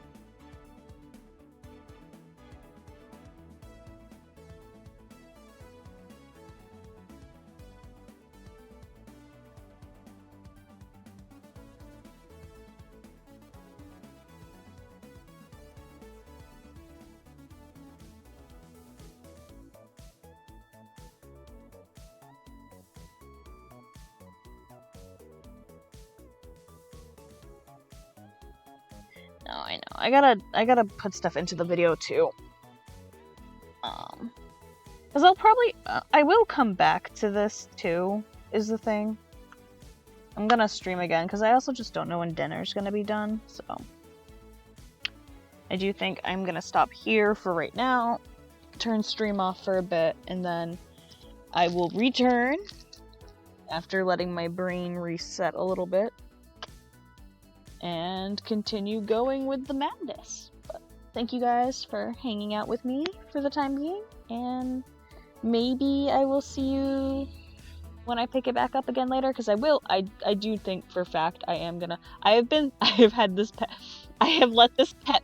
No, I know. I gotta put stuff into the video too. Cause I'll probably, I will come back to this too, is the thing. I'm gonna stream again, cause I also just don't know when dinner's gonna be done, so. I do think I'm gonna stop here for right now, turn stream off for a bit, and then I will return after letting my brain reset a little bit and continue going with the madness. thank you guys for hanging out with me for the time being, and maybe I will see you when I pick it back up again later, because I do think for a fact I am gonna, I have had this pet, I have let this pet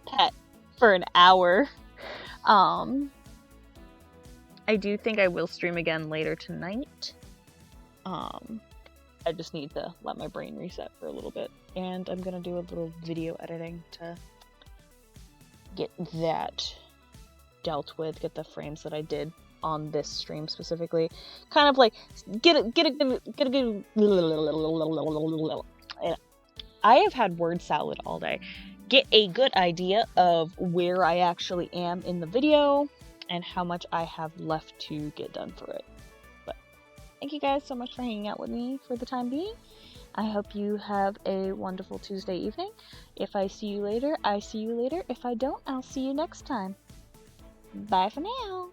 for an hour. I do think I will stream again later tonight. I just need to let my brain reset for a little bit, and I'm gonna do a little video editing to get that dealt with, get the frames that I did on this stream specifically, kind of like get a good. I have had word salad all day. Get a good idea of where I actually am in the video and how much I have left to get done for it. But thank you guys so much for hanging out with me for the time being. I hope you have a wonderful Tuesday evening. If I see you later, I see you later. If I don't, I'll see you next time. Bye for now.